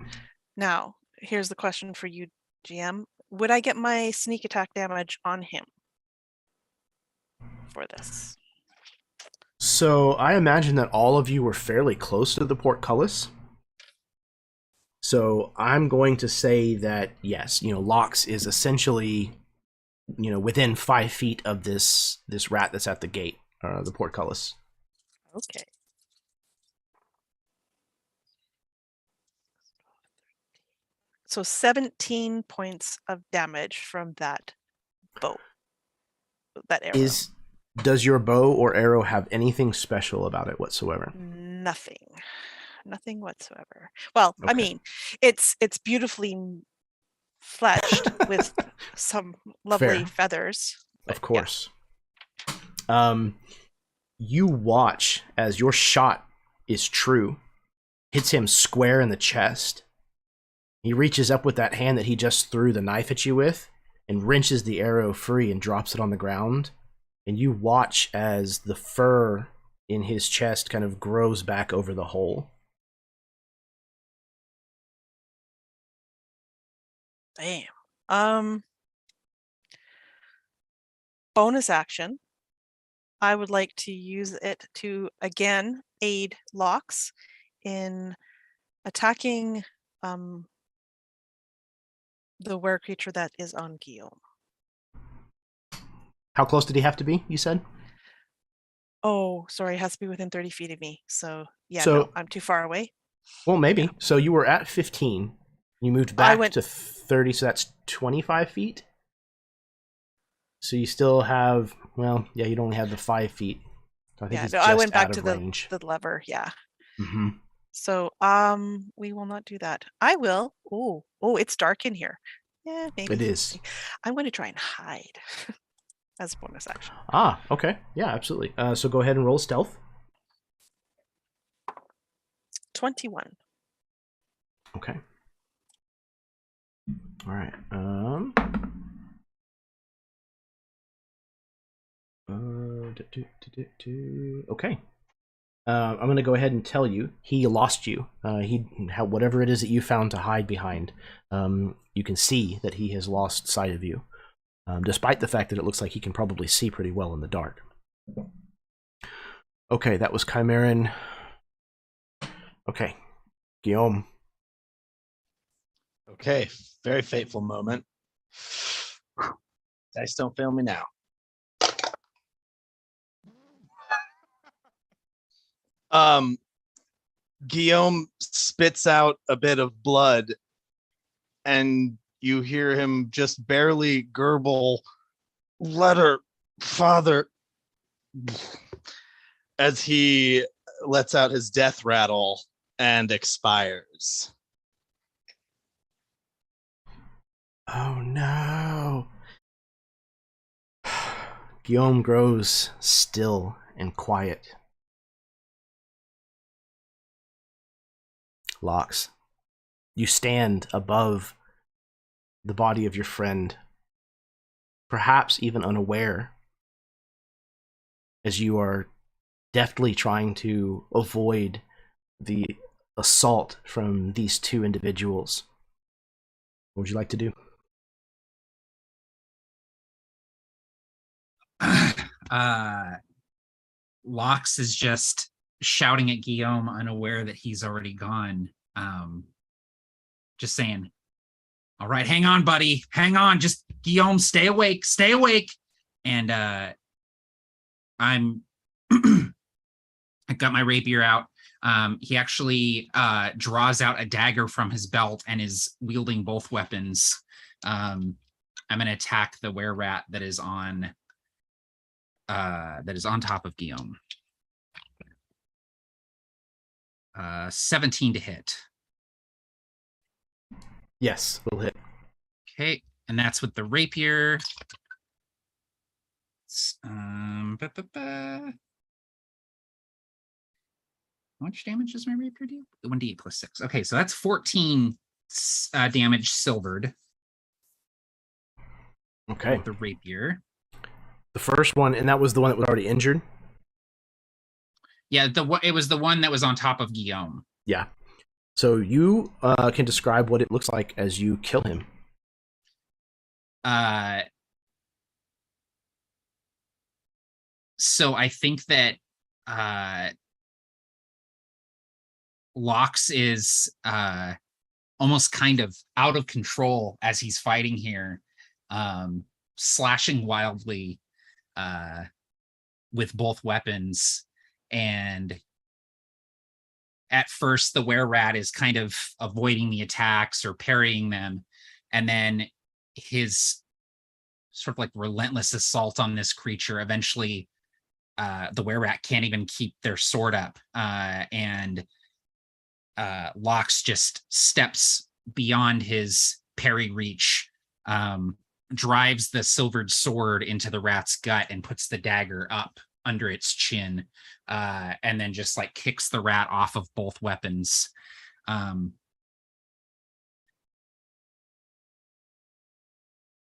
Speaker 2: Now, here's the question for you, GM. Would I get my sneak attack damage on him for this?
Speaker 1: So I imagine that all of you were fairly close to the portcullis. So I'm going to say that, yes, Lox is essentially, within 5 feet of this rat that's at the gate, the portcullis.
Speaker 2: Okay. So 17 points of damage from that bow, that arrow.
Speaker 1: Does your bow or arrow have anything special about it whatsoever?
Speaker 2: Nothing whatsoever. Well,
Speaker 1: Okay.
Speaker 2: I mean, it's beautifully fletched with some lovely
Speaker 1: Fair.
Speaker 2: feathers.
Speaker 1: Of course. Yeah. You watch as your shot is true, hits him square in the chest. He reaches up with that hand that he just threw the knife at you with and wrenches the arrow free and drops it on the ground. And you watch as the fur in his chest kind of grows back over the hole.
Speaker 2: Damn. Bonus action. I would like to use it to again aid Lox in attacking the were creature that is on Guillaume.
Speaker 1: How close did he have to be, you said?
Speaker 2: Oh, sorry, it has to be within 30 feet of me. So yeah,
Speaker 1: So-
Speaker 2: no, I'm too far away.
Speaker 1: Well, maybe. So you were at 15. You moved back to 30, so that's 25 feet. So you still have, you'd only have the 5 feet. So I think he's
Speaker 2: I
Speaker 1: just
Speaker 2: went back
Speaker 1: out
Speaker 2: to
Speaker 1: of range.
Speaker 2: the lever. Yeah.
Speaker 1: Mm-hmm.
Speaker 2: So we will not do that. I will. Oh, it's dark in here. Yeah, maybe.
Speaker 1: It is.
Speaker 2: I'm going to try and hide as a bonus action.
Speaker 1: Ah, okay. Yeah, absolutely. So go ahead and roll stealth.
Speaker 2: 21.
Speaker 1: Okay. All right. Okay. I'm going to go ahead and tell you he lost you. Whatever it is that you found to hide behind, you can see that he has lost sight of you, despite the fact that it looks like he can probably see pretty well in the dark. Okay, that was Chimeran. Okay, Guillaume.
Speaker 4: Okay, very fateful moment. Dice don't fail me now. Guillaume spits out a bit of blood, and you hear him just barely gurgle, "Letter, father," as he lets out his death rattle and expires.
Speaker 1: Oh no. Guillaume grows still and quiet. Locks, you stand above the body of your friend, perhaps even unaware, as you are deftly trying to avoid the assault from these two individuals. What would you like to do?
Speaker 3: Lox is just shouting at Guillaume, unaware that he's already gone. Just saying, all right, hang on, buddy. Hang on. Just Guillaume, stay awake. Stay awake. And I'm I got my rapier out. He actually draws out a dagger from his belt and is wielding both weapons. I'm gonna attack the were-rat that is on top of Guillaume. 17 to hit.
Speaker 1: Yes, will hit.
Speaker 3: Okay, and that's with the rapier. How much damage does my rapier do? 1d8 plus 6. Okay, so that's 14 damage silvered.
Speaker 1: Okay.
Speaker 3: With the rapier.
Speaker 1: The first one, and that was the one that was already injured?
Speaker 3: Yeah, it was the one that was on top of Guillaume.
Speaker 1: Yeah. So you can describe what it looks like as you kill him.
Speaker 3: So I think that Lox is almost kind of out of control as he's fighting here, slashing wildly with both weapons. And at first, the were-rat is kind of avoiding the attacks or parrying them. And then his sort of like relentless assault on this creature, eventually the were-rat can't even keep their sword up. And Lox just steps beyond his parry reach, drives the silvered sword into the rat's gut and puts the dagger up under its chin, and then just like kicks the rat off of both weapons.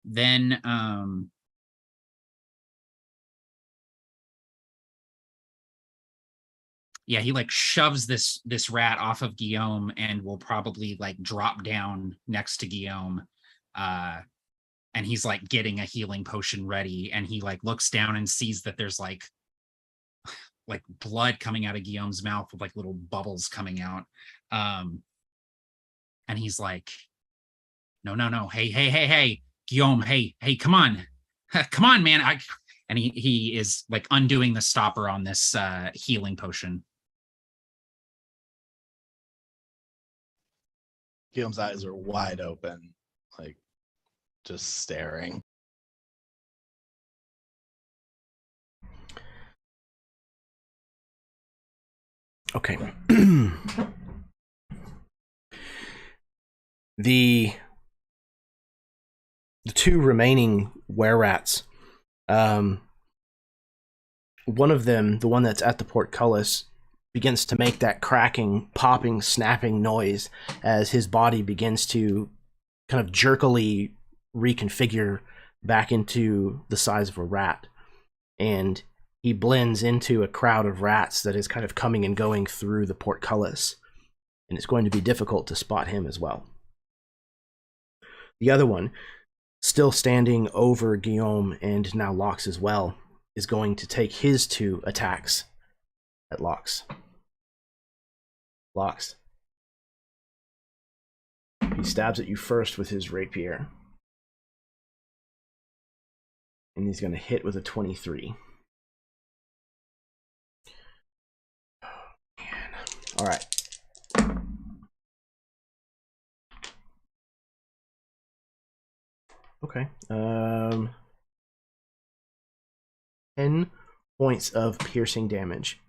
Speaker 3: Then yeah, he like shoves this rat off of Guillaume and will probably like drop down next to Guillaume. And he's like getting a healing potion ready, and he like looks down and sees that there's like blood coming out of Guillaume's mouth with like little bubbles coming out. And he's like, no, hey, Guillaume, hey, come on, come on, man. And he is like undoing the stopper on this healing potion.
Speaker 4: Guillaume's eyes are wide open, like just staring.
Speaker 1: Okay. The two remaining were-rats, one of them, the one that's at the portcullis, begins to make that cracking, popping, snapping noise as his body begins to kind of jerkily reconfigure back into the size of a rat. And he blends into a crowd of rats that is kind of coming and going through the portcullis. And it's going to be difficult to spot him as well. The other one, still standing over Guillaume and now Lox as well, is going to take his 2 attacks at Lox. Lox. He stabs at you first with his rapier. And he's going to hit with a 23. Oh, man. All right. Okay. 10 points of piercing damage.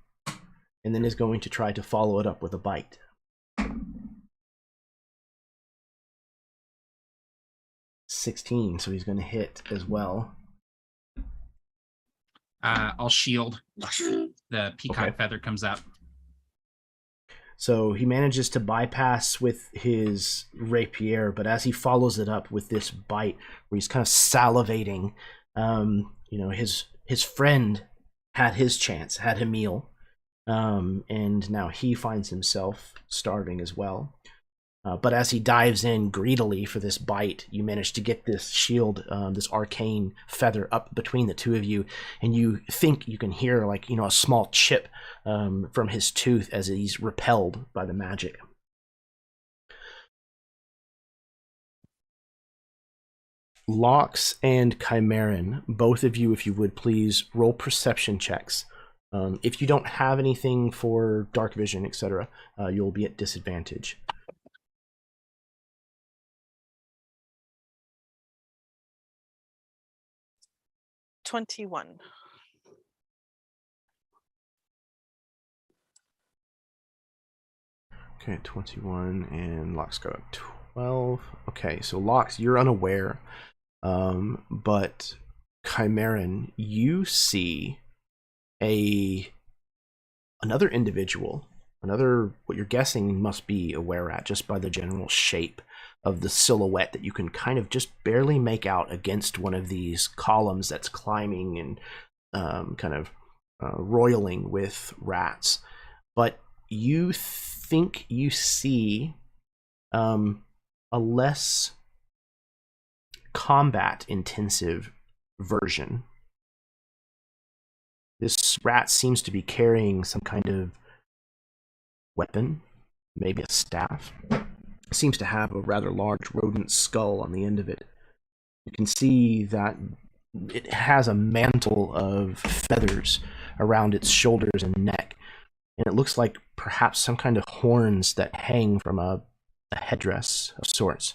Speaker 1: And then is going to try to follow it up with a bite. 16, so he's going to hit as well.
Speaker 3: I'll shield. The peacock
Speaker 1: Okay.
Speaker 3: feather comes up.
Speaker 1: So he manages to bypass with his rapier, but as he follows it up with this bite, where he's kind of salivating, his friend had his chance, had a meal, and now he finds himself starving as well. But as he dives in greedily for this bite, you manage to get this shield, this arcane feather up between the two of you, and you think you can hear a small chip from his tooth as he's repelled by the magic. Lox and Chimeran, both of you, if you would please roll perception checks. If you don't have anything for dark vision, etc., you'll be at disadvantage.
Speaker 2: 21.
Speaker 1: Okay, 21, and Lox got a 12. Okay, so Lox, you're unaware, but Chimeran, you see another individual, what you're guessing must be a were-rat just by the general shape of the silhouette that you can kind of just barely make out against one of these columns that's climbing and roiling with rats. But you think you see a less combat intensive version. This rat seems to be carrying some kind of weapon, maybe a staff. Seems to have a rather large rodent skull on the end of it. You can see that it has a mantle of feathers around its shoulders and neck, and it looks like perhaps some kind of horns that hang from a headdress of sorts.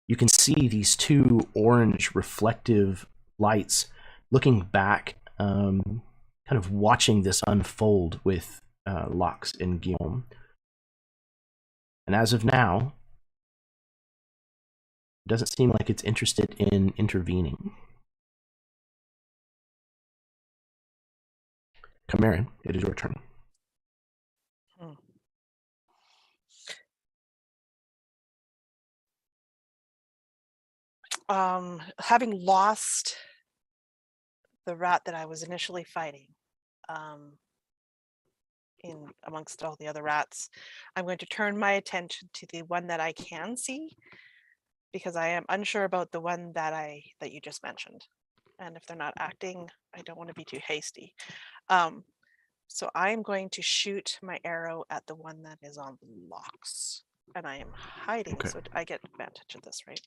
Speaker 1: You can see these two orange reflective lights looking back, kind of watching this unfold with Lox and Guillaume. And as of now, it doesn't seem like it's interested in intervening. Chimeran, it is your turn.
Speaker 2: Having lost the rat that I was initially fighting, in amongst all the other rats, I'm going to turn my attention to the one that I can see, because I am unsure about the one that you just mentioned. And if they're not acting, I don't want to be too hasty. So I am going to shoot my arrow at the one that is on Lox. And I am hiding, okay. So I get advantage of this, right?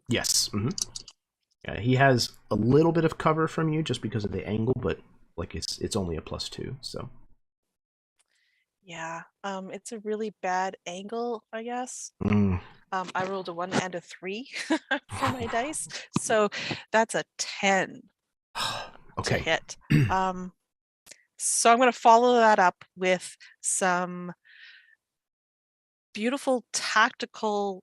Speaker 1: Yes. Mm-hmm. Yeah, he has a little bit of cover from you just because of the angle, but it's only a +2, so.
Speaker 2: Yeah, it's a really bad angle, I guess. I rolled a 1 and a 3 for my dice, so that's a 10
Speaker 1: okay.
Speaker 2: to hit. So I'm going to follow that up with some beautiful tactical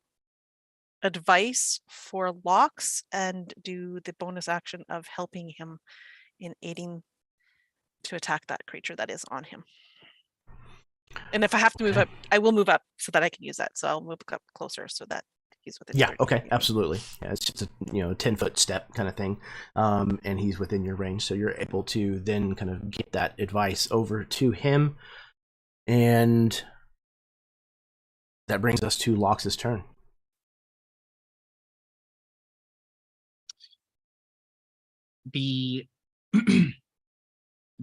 Speaker 2: advice for Lox and do the bonus action of helping him in aiding to attack that creature that is on him. And if I have to move up, I will move up so that I can use that. So I'll move up closer so that he's within.
Speaker 1: Yeah. Okay. Absolutely. Yeah. It's just a 10-foot step kind of thing, and he's within your range, so you're able to then kind of get that advice over to him, and that brings us to Lox's turn.
Speaker 3: The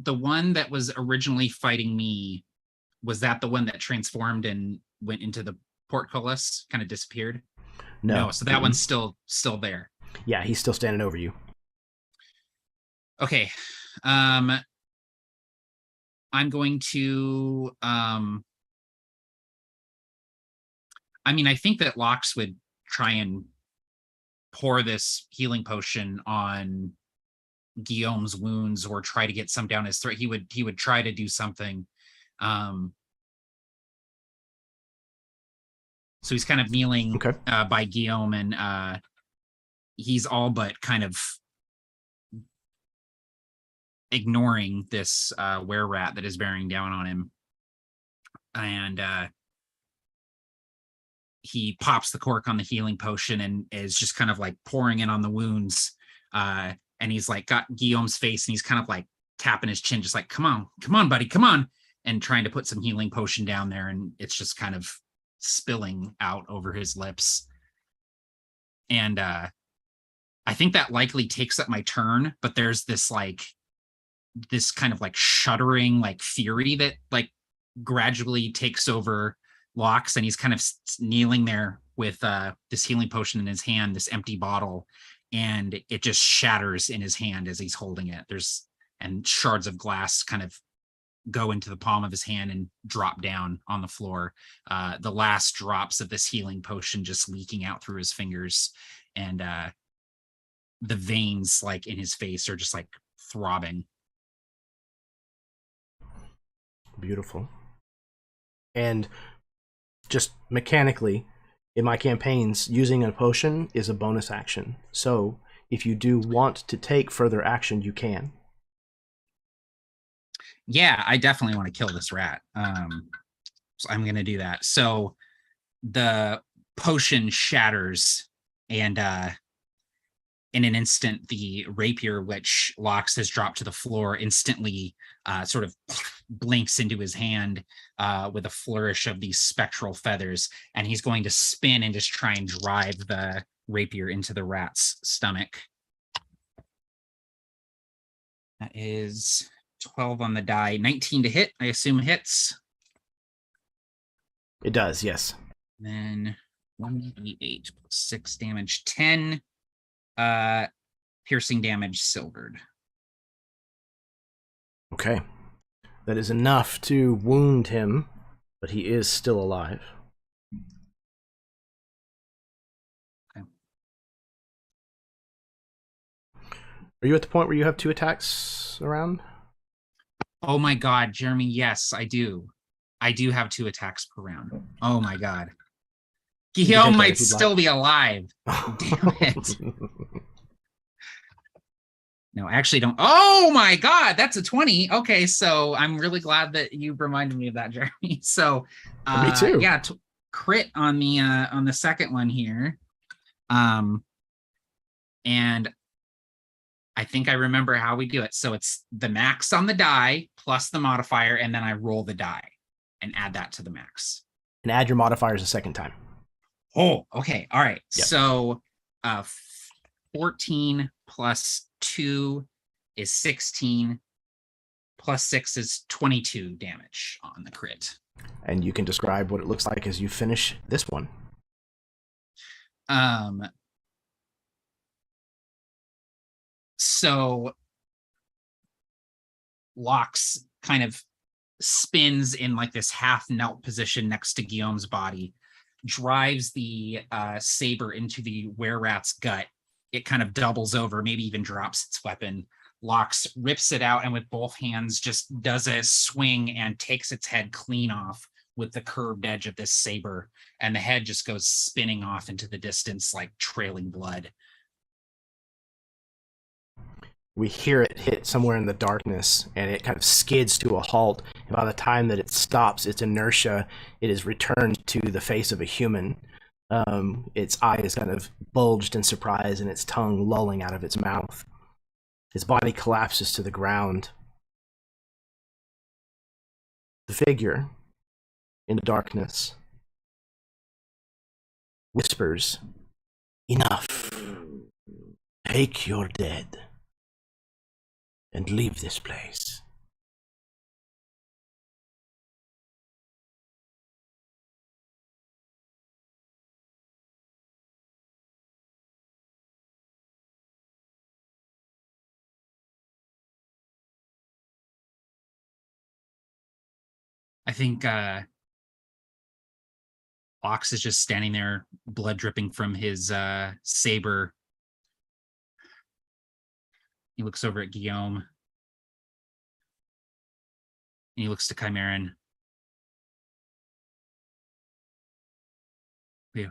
Speaker 3: one that was originally fighting me, was that the one that transformed and went into the portcullis, kind of disappeared? No, so that one's still there.
Speaker 1: Yeah, he's still standing over you.
Speaker 3: Okay. I'm going to I think that Lox would try and pour this healing potion on Guillaume's wounds or try to get some down his throat. He would try to do something. So he's kind of kneeling by Guillaume, and he's all but kind of ignoring this were-rat that is bearing down on him. And he pops the cork on the healing potion and is just kind of like pouring it on the wounds. And he's like got Guillaume's face and he's kind of like tapping his chin, just like, come on, buddy, come on. And trying to put some healing potion down there. And it's just kind of spilling out over his lips. And I think that likely takes up my turn, but there's this kind of like shuddering like fury that like gradually takes over Locks, and he's kind of kneeling there with this healing potion in his hand, this empty bottle, and it just shatters in his hand as he's holding it. And shards of glass kind of go into the palm of his hand and drop down on the floor. The last drops of this healing potion just leaking out through his fingers, and the veins like in his face are just like throbbing.
Speaker 1: Beautiful. And just mechanically, in my campaigns, using a potion is a bonus action. So if you do want to take further action, you can.
Speaker 3: Yeah, I definitely want to kill this rat. So I'm going to do that. So the potion shatters, and in an instant, the rapier, which Locks has dropped to the floor, instantly sort of blinks into his hand with a flourish of these spectral feathers, and he's going to spin and just try and drive the rapier into the rat's stomach. That is 12 on the die. 19 to hit, I assume hits.
Speaker 1: It does, yes.
Speaker 3: Then 1d8 plus 6 damage, 10 piercing damage silvered.
Speaker 1: Okay. That is enough to wound him, but he is still alive.
Speaker 3: Okay.
Speaker 1: Are you at the point where you have 2 attacks around?
Speaker 3: Oh my god, Jeremy, yes, I do. I do have 2 attacks per round. Oh my god. Guillaume might still be alive. Damn it. No, I actually don't. Oh my god, that's a 20. Okay, so I'm really glad that you reminded me of that, Jeremy. So
Speaker 1: me too.
Speaker 3: Yeah, crit on the second one here. And I think I remember how we do it. So it's the max on the die plus the modifier, and then I roll the die and add that to the max.
Speaker 1: And add your modifiers a second time.
Speaker 3: Oh, okay. All right.
Speaker 1: Yep.
Speaker 3: So 14 plus 2 is 16. Plus 6 is 22 damage on the crit.
Speaker 1: And you can describe what it looks like as you finish this one.
Speaker 3: So Locks kind of spins in like this half knelt position next to Guillaume's body, drives the saber into the were-rat's gut. It kind of doubles over, maybe even drops its weapon. Locks rips it out and with both hands just does a swing and takes its head clean off with the curved edge of this saber. And the head just goes spinning off into the distance like trailing blood.
Speaker 1: We hear it hit somewhere in the darkness, and it kind of skids to a halt. And by the time that it stops its inertia, it is returned to the face of a human. Its eyes kind of bulged in surprise, and its tongue lolling out of its mouth. Its body collapses to the ground. The figure, in the darkness, whispers, "Enough. Take your dead and leave this place."
Speaker 3: I think Ox is just standing there, blood dripping from his saber. He looks over at Guillaume. And he looks to Chimeran. We have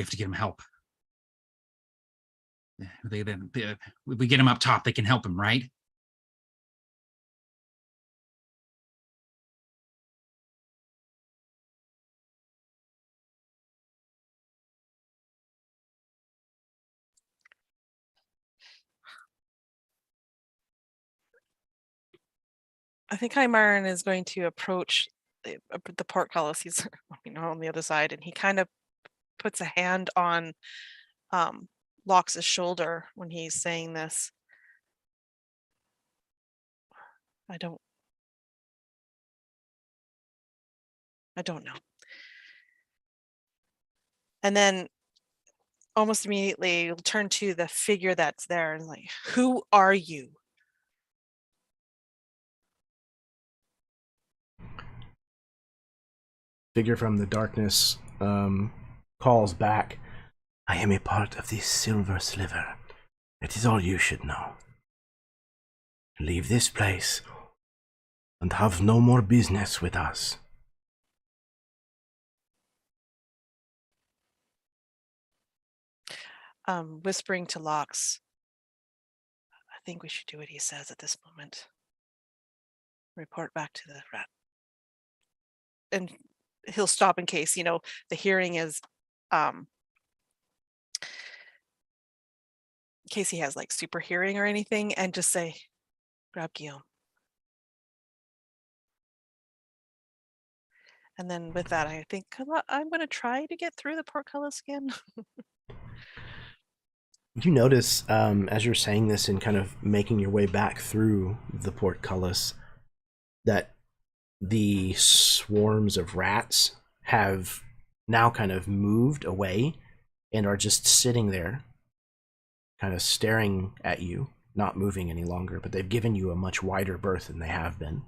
Speaker 3: to get him help. If we get him up top, they can help him, right?
Speaker 2: I think Heimarin is going to approach the portcullis. He's on the other side, and he kind of puts a hand on Locke's shoulder when he's saying this. I don't know. And then almost immediately we'll turn to the figure that's there and like, who are you?
Speaker 1: Figure from the darkness calls back, I am a part of the Silver Sliver. It is all you should know. Leave this place and have no more business with us.
Speaker 2: Whispering to Lox, I think we should do what he says at this moment. Report back to the rat. And he'll stop in case, the hearing is, in case he has like super hearing or anything, and just say, grab Guillaume. And then with that, I think I'm going to try to get through the portcullis again.
Speaker 1: You notice, as you're saying this and kind of making your way back through the portcullis, that the swarms of rats have now kind of moved away and are just sitting there, kind of staring at you, not moving any longer, but they've given you a much wider berth than they have been.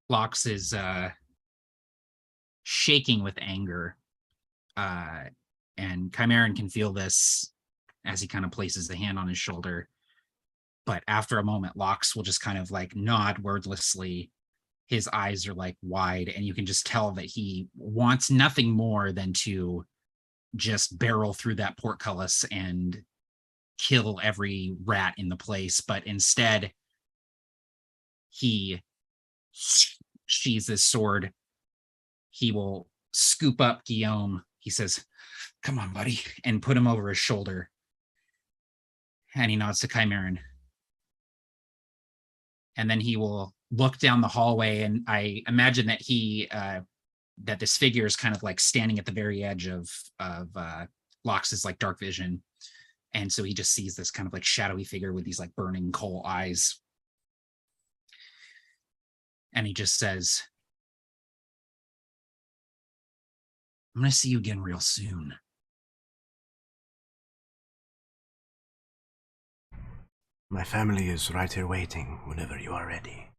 Speaker 3: Lox is shaking with anger, and Chimeran can feel this as he kind of places the hand on his shoulder. But after a moment, Lox will just kind of like nod wordlessly. His eyes are like wide, and you can just tell that he wants nothing more than to just barrel through that portcullis and kill every rat in the place. But instead, he sheathes his sword. He will scoop up Guillaume. He says, come on, buddy, and put him over his shoulder. And he nods to Chimeran. And then he will look down the hallway, and I imagine that that this figure is kind of like standing at the very edge of Lox's like dark vision. And so he just sees this kind of like shadowy figure with these like burning coal eyes. And he just says, I'm going to see you again real soon.
Speaker 1: My family is right here waiting whenever you are ready.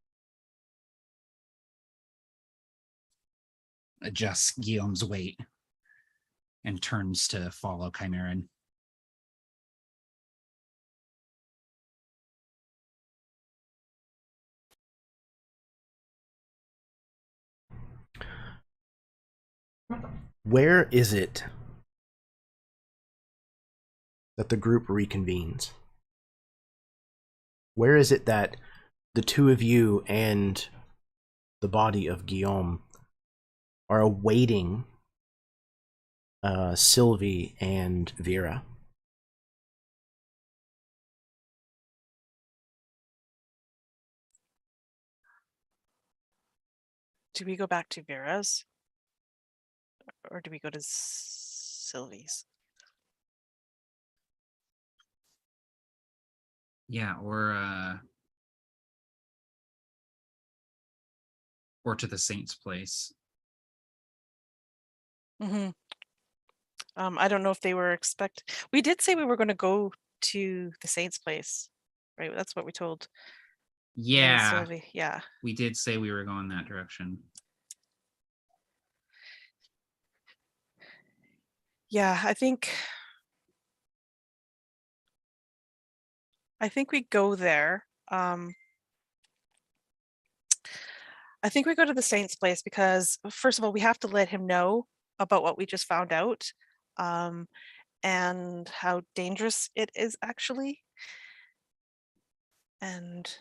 Speaker 3: Adjusts Guillaume's weight and turns to follow Chimeran.
Speaker 1: Where is it that the group reconvenes? Where is it that the two of you and the body of Guillaume are awaiting Sylvie and Vera?
Speaker 2: Do we go back to Vera's? Or do we go to Sylvie's?
Speaker 3: Yeah, or to the Saint's place.
Speaker 2: Mm-hmm. I don't know if they were we did say we were going to go to the Saint's place, right? That's what we told
Speaker 3: Yeah,
Speaker 2: Sylvie. Yeah.
Speaker 3: we did say we were going that direction.
Speaker 2: Yeah, I think we go there. I I think we go to the saint's place because, first of all, we have to let him know about what we just found out, and how dangerous it is actually. And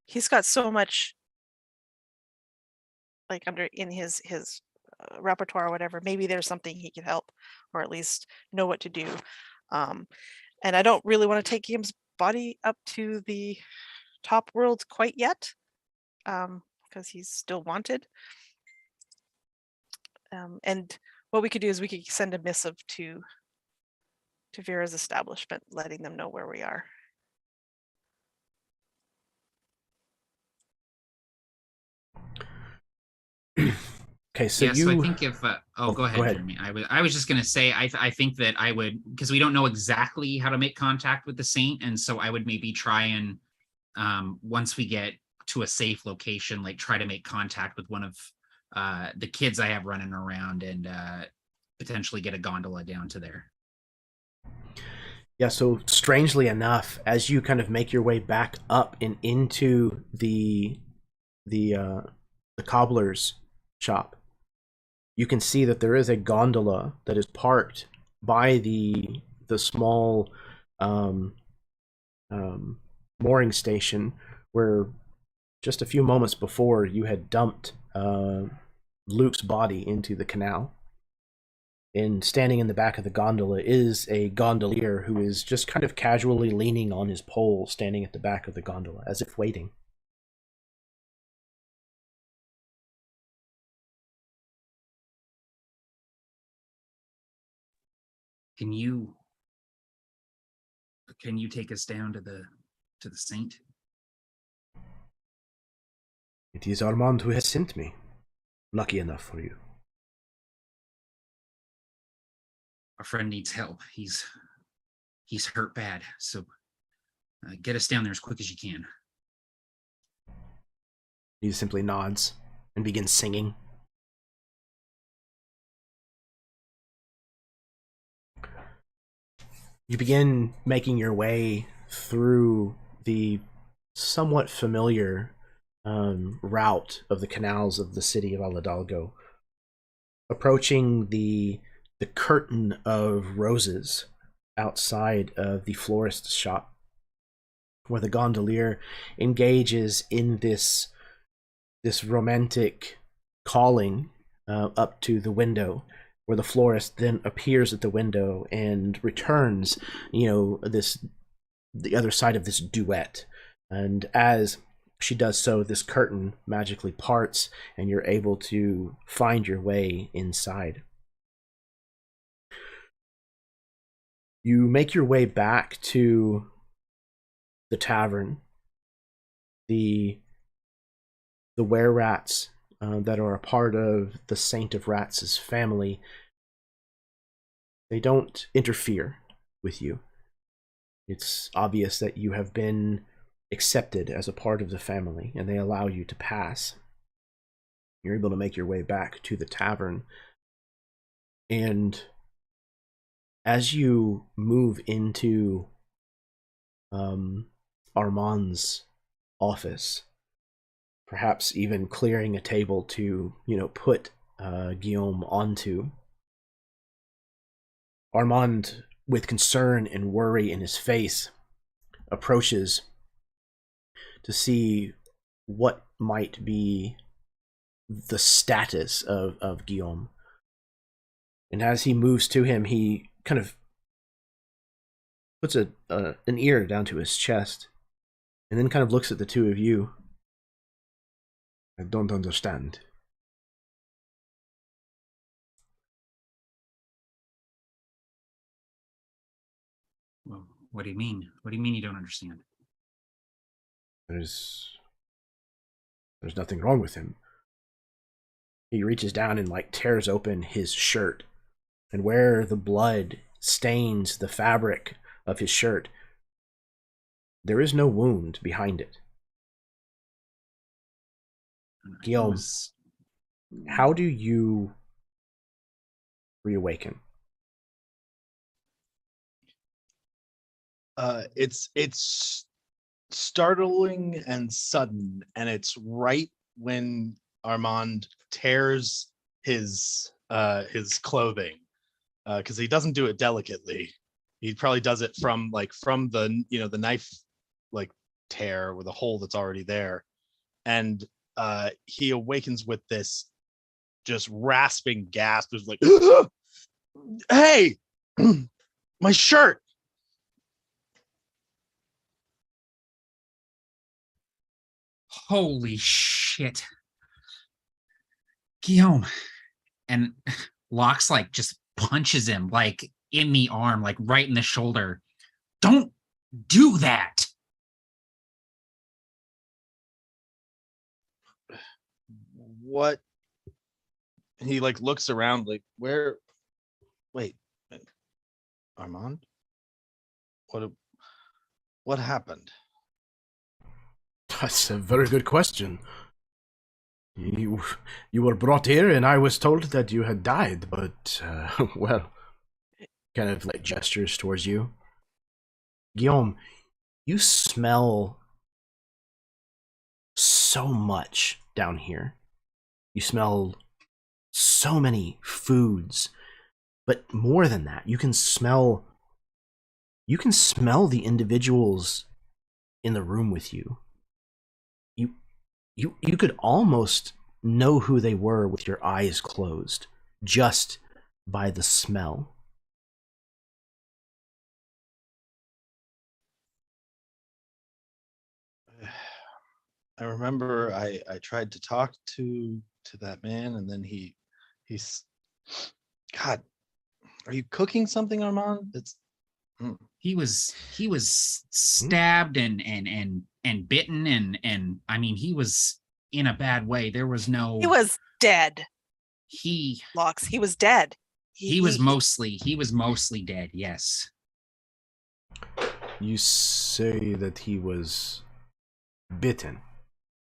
Speaker 2: he's got so much like under in his repertoire or whatever. Maybe there's something he could help, or at least know what to do. And I don't really want to take his body up to the top world quite yet, because he's still wanted. And what we could do is we could send a missive to Vera's establishment, letting them know where we are.
Speaker 1: Okay, so
Speaker 3: yeah,
Speaker 1: you.
Speaker 3: so I think if go ahead,
Speaker 1: go ahead.
Speaker 3: Jeremy. I was just gonna say I think that I would, because we don't know exactly how to make contact with the saint, and so I would maybe try and once we get to a safe location, like try to make contact with one of the kids I have running around and potentially get a gondola down to there.
Speaker 1: Yeah, so strangely enough, as you kind of make your way back up and into the cobbler's shop, you can see that there is a gondola that is parked by the small mooring station where just a few moments before you had dumped Luke's body into the canal. And standing in the back of the gondola is a gondolier who is just kind of casually leaning on his pole, standing at the back of the gondola, as if waiting.
Speaker 3: Can you take us down to the saint?
Speaker 1: It is Armand who has sent me. Lucky enough for you.
Speaker 3: Our friend needs help. He's hurt bad, so get us down there as quick as you can.
Speaker 1: He simply nods and begins singing. You begin making your way through the somewhat familiar route of the canals of the city of Aladalgo, approaching the curtain of roses outside of the florist's shop, where the gondolier engages in this romantic calling up to the window, where the florist then appears at the window and returns, the other side of this duet. And as she does so, this curtain magically parts and you're able to find your way inside. You make your way back to the tavern. The were-rats that are a part of the Saint of Rats' family, they don't interfere with you. It's obvious that you have been accepted as a part of the family, and they allow you to pass. You're able to make your way back to the tavern, and as you move into Armand's office, perhaps even clearing a table to, put Guillaume onto, Armand, with concern and worry in his face, approaches to see what might be the status of Guillaume. And as he moves to him, he kind of puts an ear down to his chest and then kind of looks at the two of you. I don't understand.
Speaker 3: Well, what do you mean? What do you mean you don't understand?
Speaker 1: There's nothing wrong with him. He reaches down and tears open his shirt, and where the blood stains the fabric of his shirt, there is no wound behind it. Guillaume, how do you reawaken?
Speaker 4: It's startling and sudden, and it's right when Armand tears his clothing, because he doesn't do it delicately. He probably does it from the the knife like tear with a hole that's already there, and he awakens with this just rasping gasp. It's like, hey, my shirt.
Speaker 3: Holy shit. Guillaume. And Locke's like just punches him like in the arm, like right in the shoulder. Don't do that.
Speaker 4: What? He like looks around like, where? Wait, Armand? What happened?
Speaker 1: That's a very good question. You were brought here, and I was told that you had died, but, well, kind of like gestures towards you. Guillaume, you smell so much down here. You smell so many foods, but more than that, you can smell the individuals in the room with you. You could almost know who they were with your eyes closed, just by the smell.
Speaker 4: I remember I tried to talk to that man, and then he's God, are you cooking something, Armand? It's
Speaker 3: He was stabbed and bitten and I mean he was in a bad way. There was no.
Speaker 2: He was dead.
Speaker 3: He
Speaker 2: Locks. He was dead.
Speaker 3: He was mostly dead. Yes.
Speaker 1: You say that he was bitten.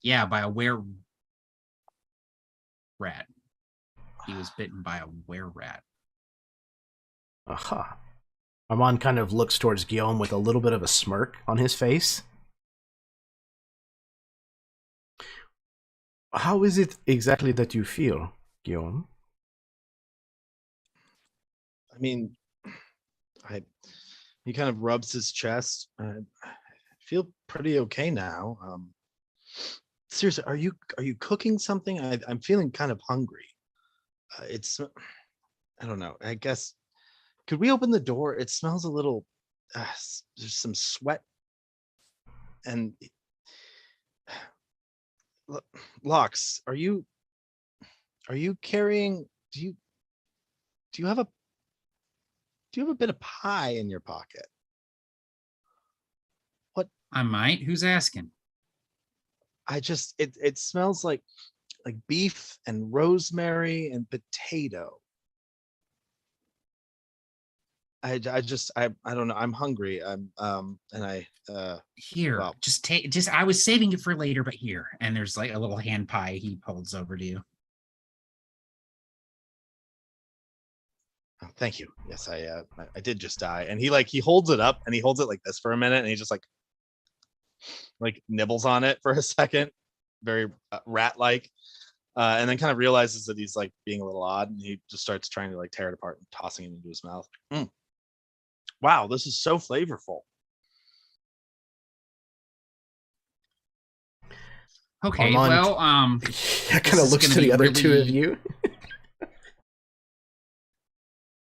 Speaker 3: Yeah, by a were rat. He was bitten by a were rat.
Speaker 1: Aha. Armand kind of looks towards Guillaume with a little bit of a smirk on his face. How is it exactly that you feel, Guillaume?
Speaker 4: I mean, he kind of rubs his chest. I feel pretty okay now. Seriously, are you cooking something? I'm feeling kind of hungry. I don't know. I guess, could we open the door? It smells a little. There's some sweat, and Locks, are you carrying? Do you have a bit of pie in your pocket? What?
Speaker 3: I might. Who's asking?
Speaker 4: It smells like beef and rosemary and potato. I don't know. I'm hungry.
Speaker 3: Here,
Speaker 4: well,
Speaker 3: just I was saving it for later, but here. And there's like a little hand pie he holds over to you.
Speaker 4: oh, thank you. Yes, I did just die. And he holds it up, and he holds it like this for a minute, and he just like nibbles on it for a second, very rat-like, and then kind of realizes that he's like being a little odd, and he just starts trying to like tear it apart and tossing it into his mouth. Wow, this is so flavorful.
Speaker 3: Okay,
Speaker 1: Armand,
Speaker 3: well,
Speaker 1: I kind of looks to the other two of you.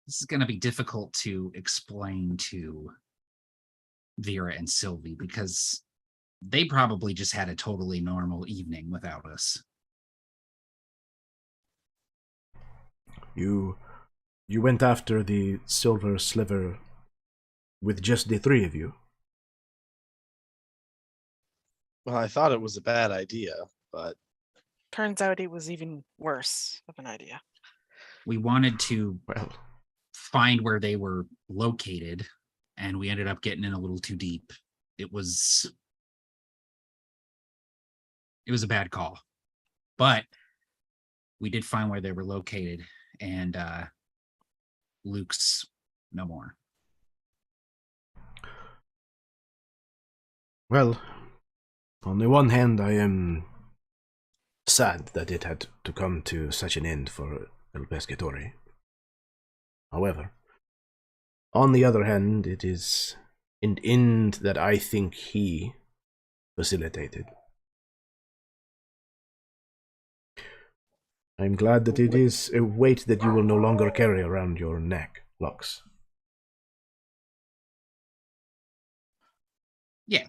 Speaker 3: This is going to be difficult to explain to Vera and Sylvie because they probably just had a totally normal evening without us.
Speaker 1: You went after the silver sliver with just the three of you.
Speaker 4: Well, I thought it was a bad idea, but
Speaker 2: Turns out it was even worse of an idea.
Speaker 3: We wanted to find where they were located, and we ended up getting in a little too deep. It was a bad call, but we did find where they were located, and Luke's no more.
Speaker 1: Well, On the one hand, I am sad that it had to come to such an end for El Pescatore. However, on the other hand, it is an end that I think he facilitated. I'm glad that it is a weight that you will no longer carry around your neck, Lux.
Speaker 3: Yeah,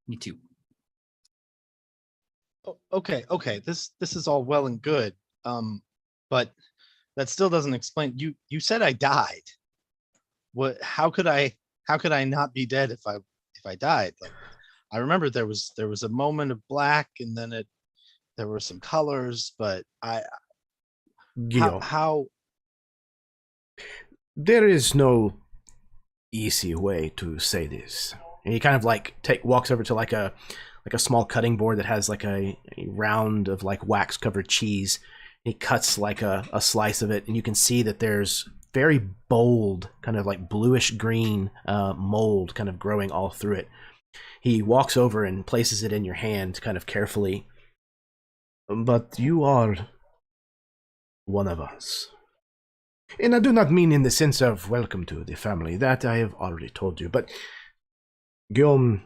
Speaker 3: me too.
Speaker 4: Okay. This is all well and good. But that still doesn't explain. You said I died. What? How could I not be dead if I died? Like, I remember there was a moment of black, and then there were some colors, but
Speaker 1: Guillaume,
Speaker 4: how
Speaker 1: there is no easy way to say this. And he kind of like walks over to like a small cutting board that has like a round of like wax covered cheese. He cuts like a slice of it, and you can see that there's very bold, kind of like bluish green mold kind of growing all through it. He walks over and places it in your hand kind of carefully. But you are one of us. And I do not mean in the sense of welcome to the family, that I have already told you, but Guillaume,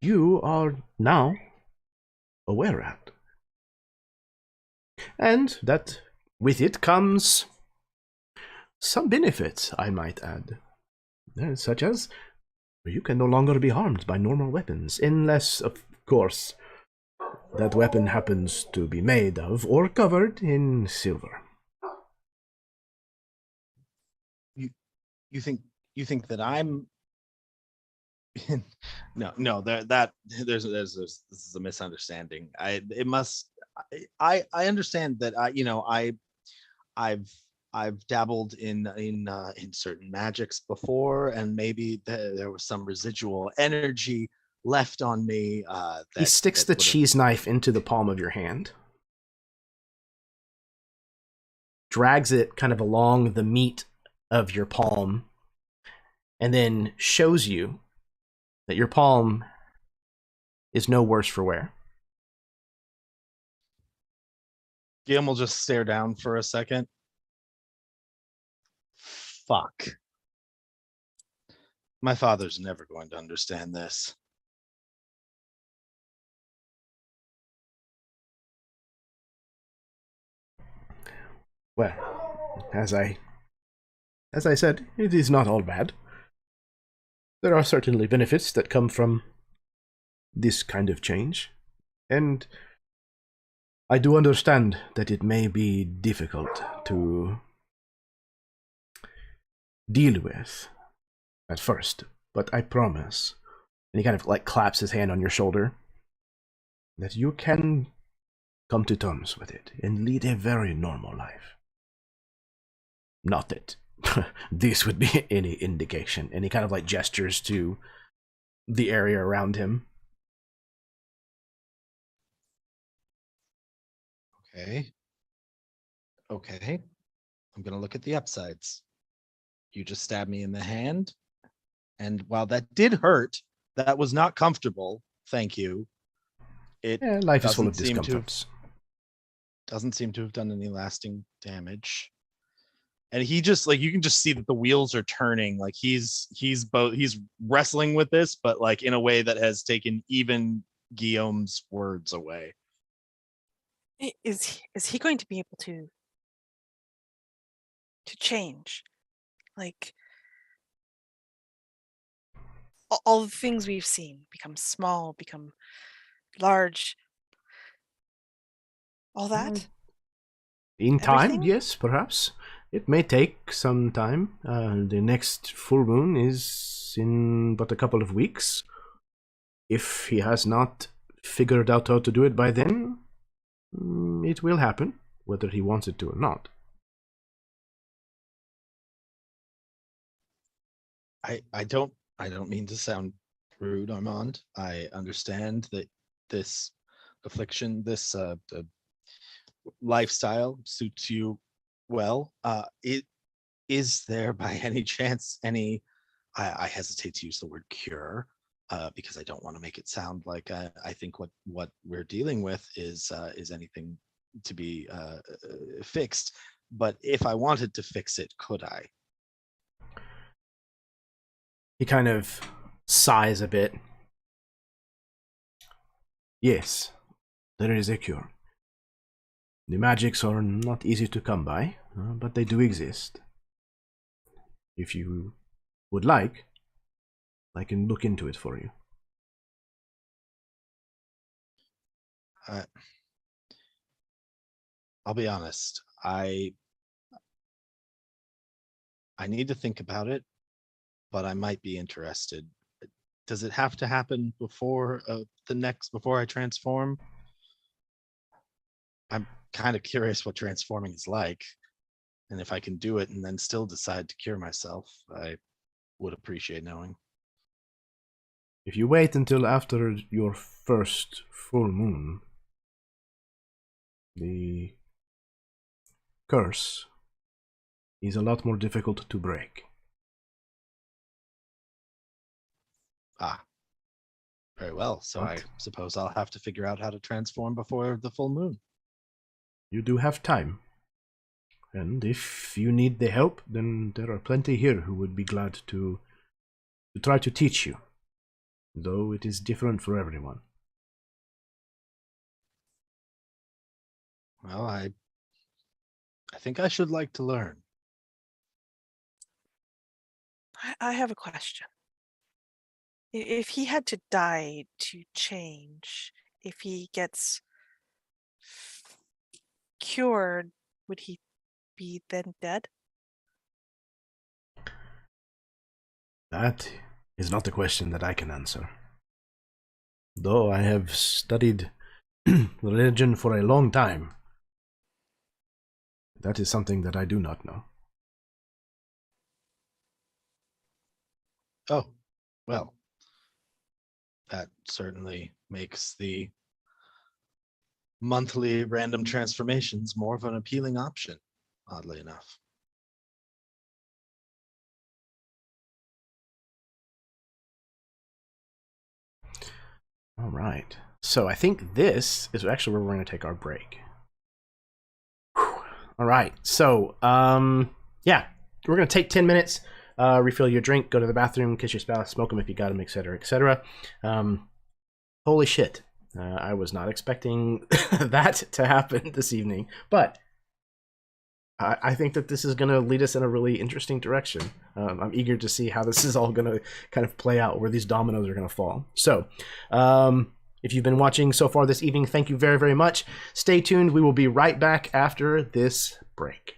Speaker 1: you are now a were-rat. And that with it comes some benefits, I might add, such as you can no longer be harmed by normal weapons, unless, of course, that weapon happens to be made of or covered in silver.
Speaker 4: you think that I'm no there's this is a misunderstanding. I understand that I've dabbled in certain magics before, and maybe there was some residual energy left on me.
Speaker 1: He sticks the cheese knife into the palm of your hand, drags it kind of along the meat of your palm, and then shows you that your palm is no worse for wear.
Speaker 4: Guillaume will just stare down for a second. Fuck. My father's never going to understand this.
Speaker 1: Well, as I said, it is not all bad. There are certainly benefits that come from this kind of change, and I do understand that it may be difficult to deal with at first, but I promise, and he kind of like claps his hand on your shoulder, that you can come to terms with it and lead a very normal life. Not that this would be any indication. And he kind of like gestures to the area around him.
Speaker 4: Okay. I'm gonna look at the upsides. You just stabbed me in the hand, and while that did hurt, that was not comfortable. Thank you.
Speaker 1: Life is full of
Speaker 4: doesn't seem to
Speaker 1: discomforts.
Speaker 4: Doesn't seem to have done any lasting damage. And he just like, you can just see that the wheels are turning. Like he's wrestling with this, but like in a way that has taken even Guillaume's words away.
Speaker 2: Is he going to be able to change? Like all the things we've seen become small, become large, all that?
Speaker 1: In time,
Speaker 2: Everything?
Speaker 1: yes, perhaps. It may take some time. The next full moon is in but a couple of weeks. If he has not figured out how to do it by then, it will happen, whether he wants it to or not.
Speaker 4: I don't mean to sound rude, Armand. I understand that this affliction, this lifestyle suits you well. Is there by any chance any, I hesitate to use the word cure, because I don't want to make it sound like I think what we're dealing with is anything to be fixed. But if I wanted to fix it, could I?
Speaker 1: He kind of sighs a bit. Yes, there is a cure. The magics are not easy to come by, but they do exist. If you would like, I can look into it for you.
Speaker 4: I'll be honest. I need to think about it, but I might be interested. Does it have to happen before before I transform? I'm kind of curious what transforming is like, and if I can do it and then still decide to cure myself, I would appreciate knowing.
Speaker 1: If you wait until after your first full moon, the curse is a lot more difficult to break.
Speaker 4: Ah, very well. So
Speaker 1: What?
Speaker 4: I suppose I'll have to figure out how to transform before the full moon.
Speaker 1: You do have time. And if you need the help, then there are plenty here who would be glad to try to teach you, though it is different for everyone.
Speaker 4: Well, I think I should like to learn.
Speaker 2: I have a question. If he had to die to change, if he gets cured, would he be then dead?
Speaker 1: That is not a question that I can answer. Though I have studied religion for a long time, that is something that I do not know.
Speaker 4: Oh, well, that certainly makes the monthly random transformations more of an appealing option, oddly enough.
Speaker 1: All right. So I think this is actually where we're going to take our break. Whew. All right. So, yeah, we're going to take 10 minutes, refill your drink, go to the bathroom, kiss your spouse, smoke them if you got them, etc., etc. Holy shit. I was not expecting that to happen this evening, but I think that this is going to lead us in a really interesting direction. I'm eager to see how this is all going to kind of play out, where these dominoes are going to fall. So, if you've been watching so far this evening, thank you very, very much. Stay tuned. We will be right back after this break.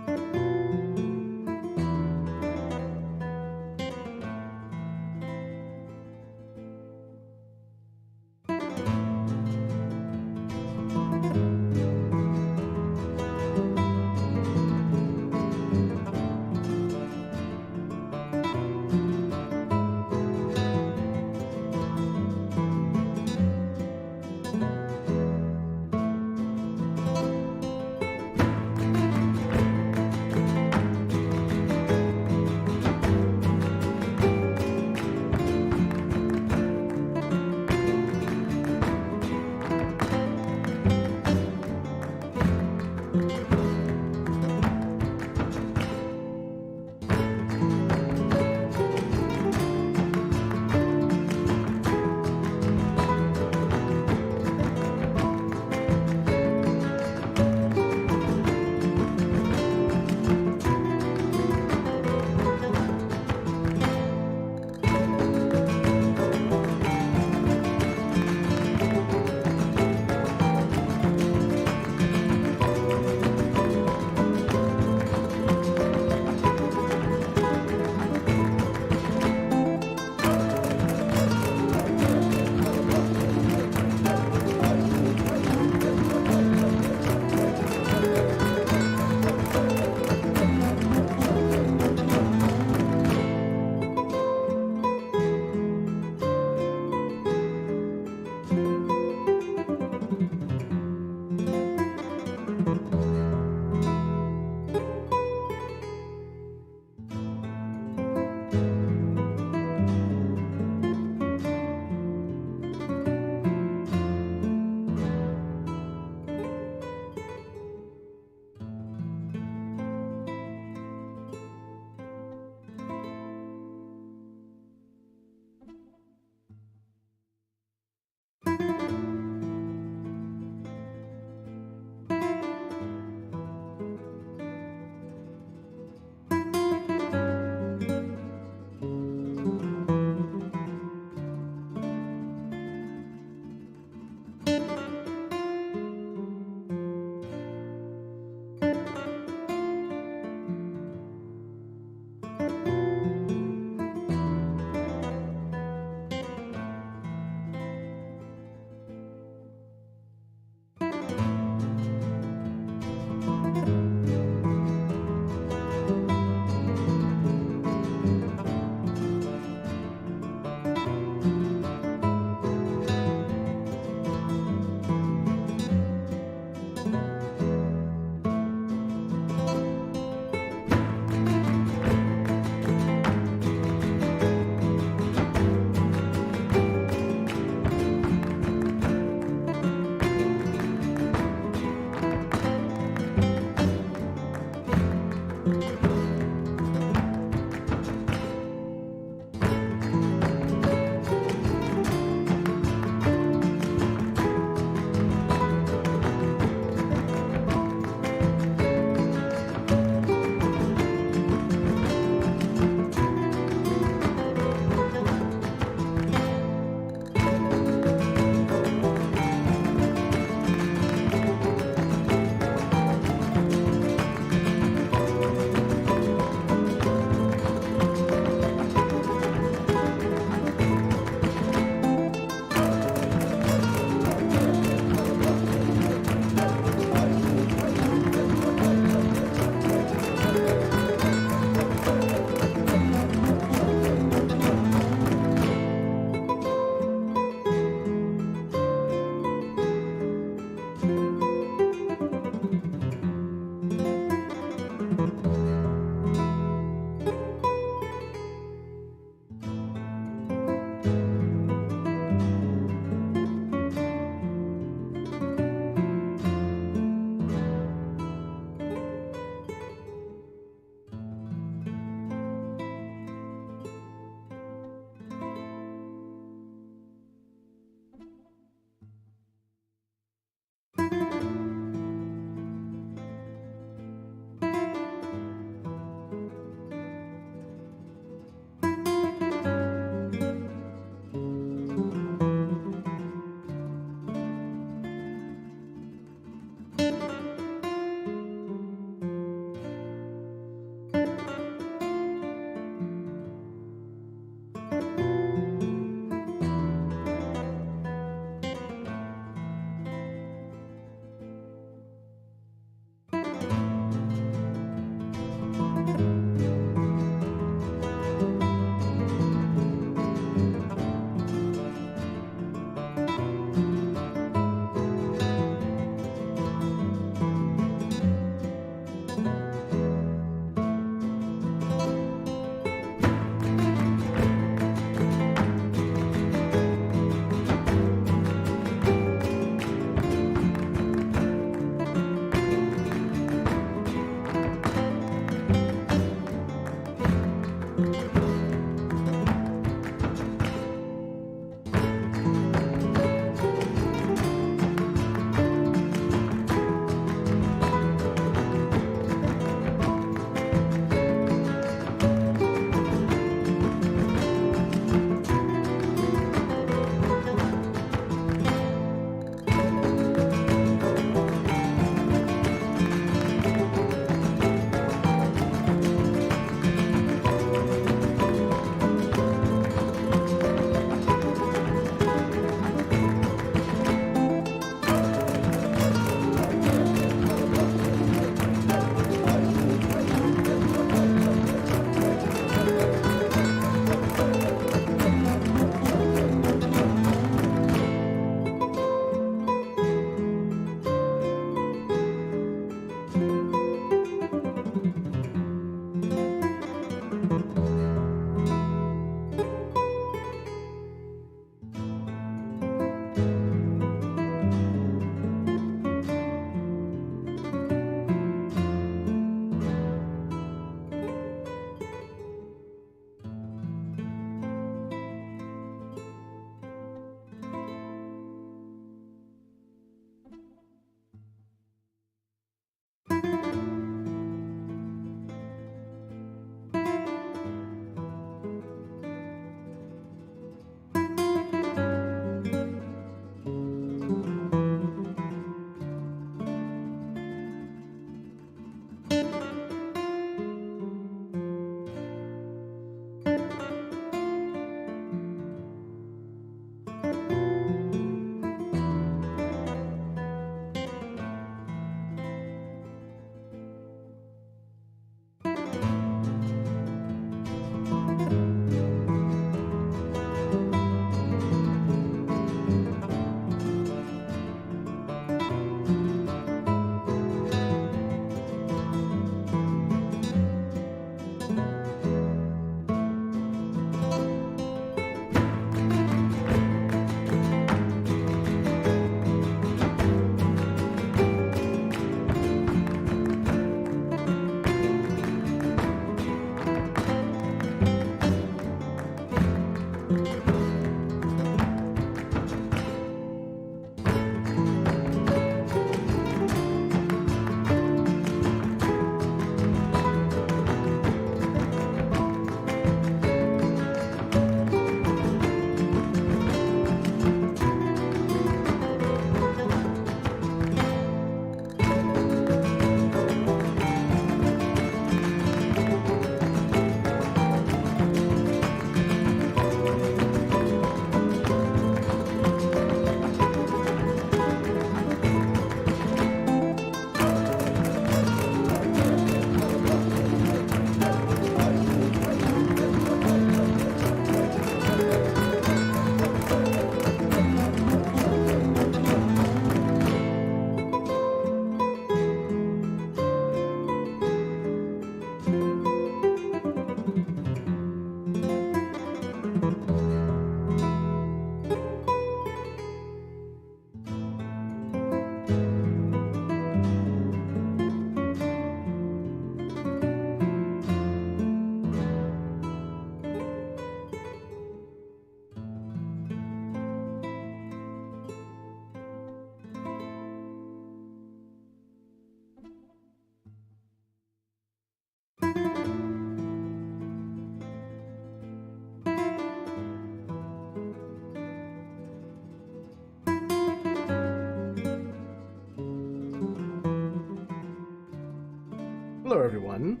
Speaker 1: Hello, everyone.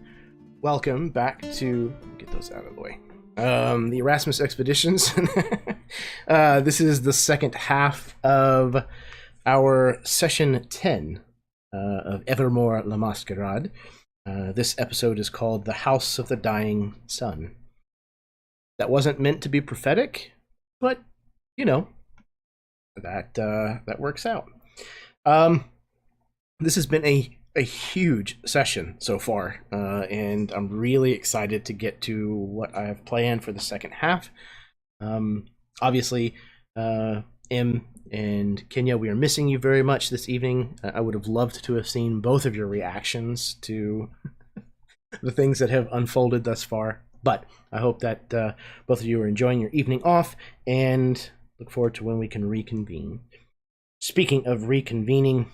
Speaker 1: Welcome back to get those out of the way. The Erasmus Expeditions. This is the second half of our session 10 of Evermore le Masquerade. This episode is called "The House of the Dying Sun." That wasn't meant to be prophetic, but you know that works out. This has been a huge session so far, and I'm really excited to get to what I have planned for the second half. Obviously, Em and Kenya, we are missing you very much this evening. I would have loved to have seen both of your reactions to the things that have unfolded thus far, but I hope that both of you are enjoying your evening off and look forward to when we can reconvene. Speaking of reconvening,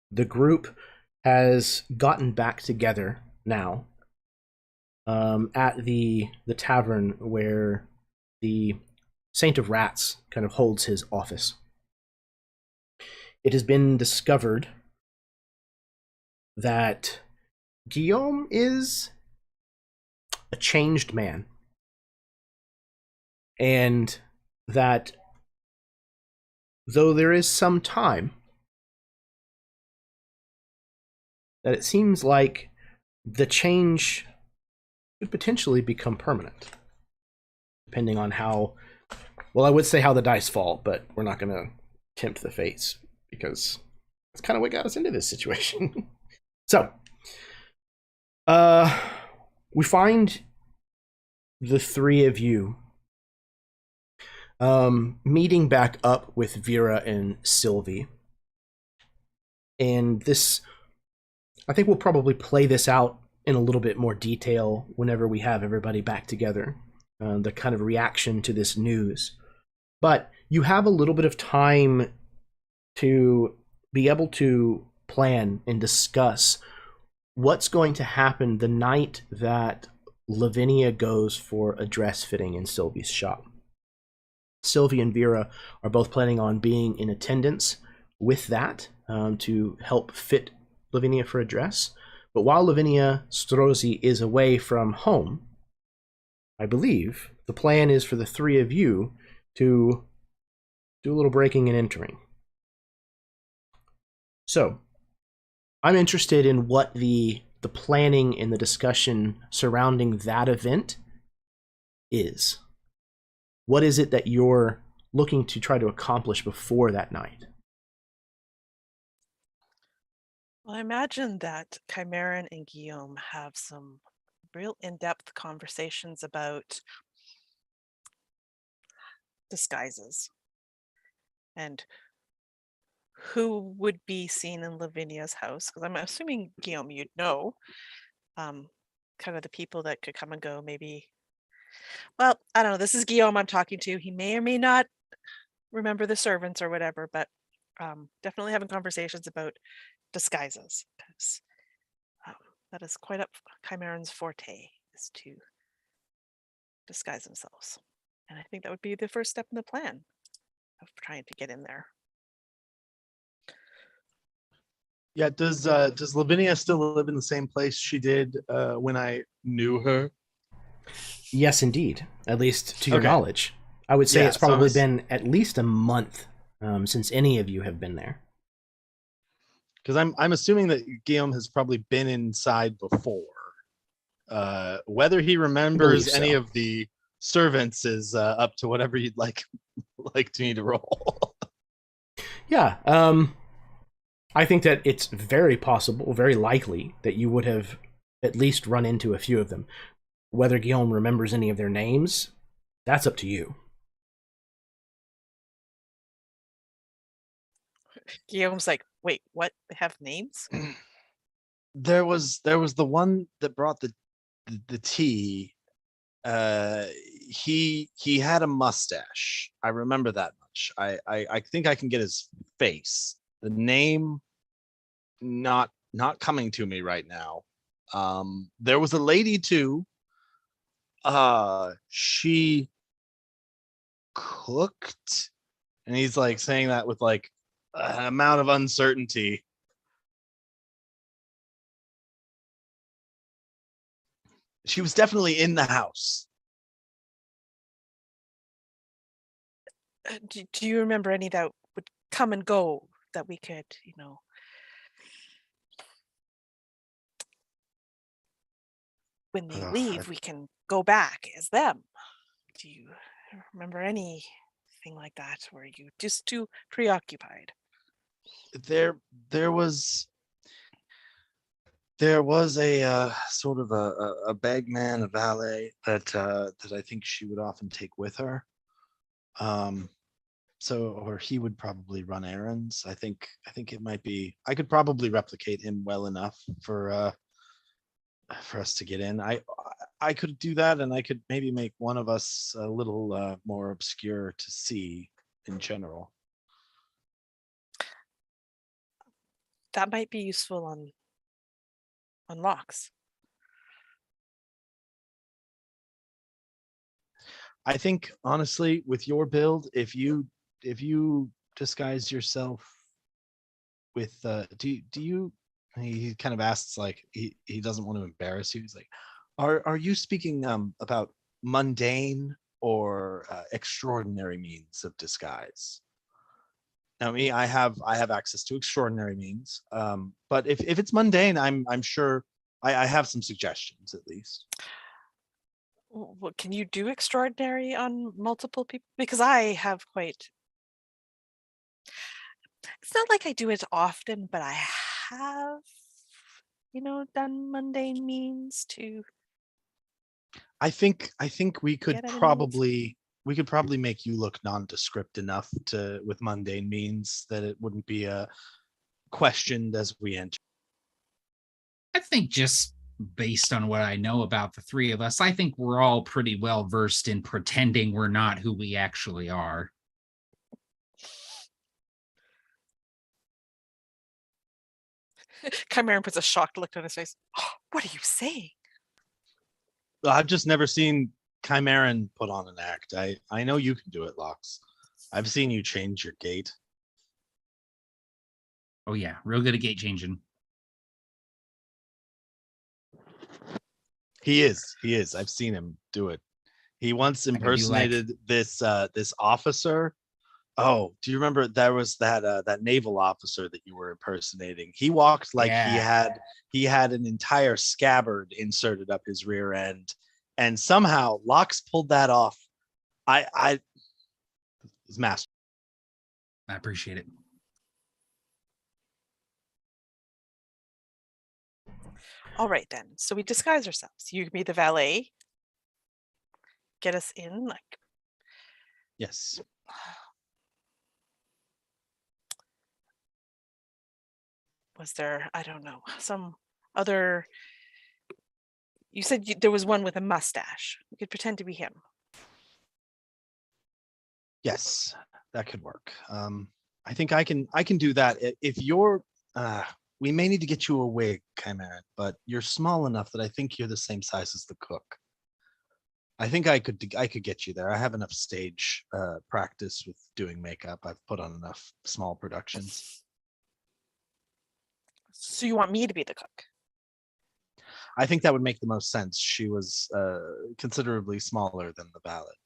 Speaker 1: the group has gotten back together now at the tavern where the Saint of Rats kind of holds his office. It has been discovered that Guillaume is a changed man, and that though there is some time, that it seems like the change could potentially become permanent, depending on how, well, I would say how the dice fall, but we're not going to tempt the fates, because that's kind of what got us into this situation. So, we find the three of you meeting back up with Vera and Sylvie. And this, I think we'll probably play this out in a little bit more detail whenever we have everybody back together, the kind of reaction to this news. But you have a little bit of time to be able to plan and discuss what's going to happen the night that Lavinia goes for a dress fitting in Sylvie's shop. Sylvie and Vera are both planning on being in attendance with that to help fit Lavinia for a dress. But while Lavinia Strozzi is away from home, I believe the plan is for the three of you to do a little breaking and entering. So, I'm interested in what the planning and the discussion surrounding that event is. What is it that you're looking to try to accomplish before that night?
Speaker 2: Well, I imagine that Chimeran and Guillaume have some real in-depth conversations about disguises and who would be seen in Lavinia's house. Because I'm assuming, Guillaume, you'd know kind of the people that could come and go, maybe. Well, I don't know. This is Guillaume I'm talking to. He may or may not remember the servants or whatever, but definitely having conversations about disguises, because that is quite up Chimeran's forte, is to disguise themselves. And I think that would be the first step in the plan of trying to get in there.
Speaker 4: Yeah, does Lavinia still live in the same place she did when I knew her?
Speaker 1: Yes, indeed. At least to your
Speaker 4: Okay.
Speaker 1: knowledge. I would say
Speaker 4: Yeah,
Speaker 1: it's
Speaker 4: so
Speaker 1: probably
Speaker 4: I'm
Speaker 1: been at least a month since any of you have been there.
Speaker 4: Because I'm assuming that Guillaume has probably been inside before. Whether he remembers any
Speaker 1: so.
Speaker 4: of the servants is up to whatever you'd like me to roll.
Speaker 1: Yeah, I think that it's very possible, very likely, that you would have at least run into a few of them. Whether Guillaume remembers any of their names, that's up to you.
Speaker 2: Guillaume's like, wait, what? They have names?
Speaker 4: There was the one that brought the tea. He had a mustache. I remember that much. I think I can get his face. The name not coming to me right now. There was a lady too. She cooked, and he's like saying that with like an amount of uncertainty. She was definitely in the house.
Speaker 2: Do you remember any that would come and go that we could, when they
Speaker 4: Ugh,
Speaker 2: leave, we can go back as them? Do you remember anything like that? Or are you just too preoccupied?
Speaker 4: there was a sort of a bagman, a valet that I think she would often take with her. Or he would probably run errands. I think it might be. I could probably replicate him well enough for us to get in. I could do that, and I could maybe make one of us a little more obscure to see in general.
Speaker 2: That might be useful on locks.
Speaker 4: I think honestly, with your build, if you disguise yourself with do you he kind of asks, like he doesn't want to embarrass you. He's like, are you speaking about mundane or extraordinary means of disguise? Now me, I have access to extraordinary means. But if it's mundane, I'm sure I have some suggestions at least.
Speaker 2: What can you do extraordinary on multiple people? Because I have quite. It's not like I do it often, but I have, done mundane means to
Speaker 4: I think we could
Speaker 2: get enemies.
Speaker 4: probably make you look nondescript enough with mundane means that it wouldn't be questioned as we enter.
Speaker 3: I think just based on what I know about the three of us, I think we're all pretty well versed in pretending we're not who we actually are.
Speaker 2: Chimaran puts a shocked look on his face. Oh, what are you saying?
Speaker 4: I've just never seen Chimaran put on an act. I know you can do it, Lox. I've seen you change your gait.
Speaker 3: Oh yeah, real good at gate changing.
Speaker 4: He is. I've seen him do it. He once impersonated this officer. Oh, do you remember there was that naval officer that you were impersonating? He walked like he had an entire scabbard inserted up his rear end, and somehow Lox pulled that off. I was master.
Speaker 3: I appreciate it.
Speaker 2: All right then. So we disguise ourselves. You can be the valet. Get us in, like.
Speaker 4: Yes.
Speaker 2: Was there, I don't know, some other. You said there was one with a mustache. We could pretend to be him.
Speaker 4: Yes, that could work. I think I can do that. If you're we may need to get you a wig, Chimera, but you're small enough that I think you're the same size as the cook. I think I could get you there. I have enough stage practice with doing makeup. I've put on enough small productions.
Speaker 2: So you want me to be the cook?
Speaker 4: I think that would make the most sense. She was considerably smaller than the valet.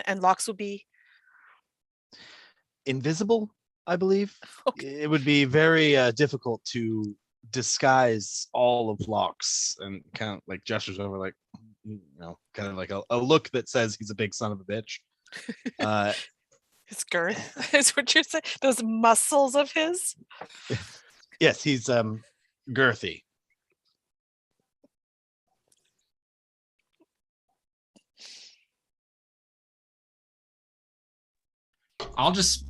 Speaker 2: And Lox will be
Speaker 4: invisible, I believe.
Speaker 2: Okay.
Speaker 4: It would be very difficult to disguise all of Lox, and kind of like gestures over, like, kind of like a look that says he's a big son of a bitch.
Speaker 2: His girth is what you're saying. Those muscles of his.
Speaker 4: Yes, he's girthy.
Speaker 3: I'll just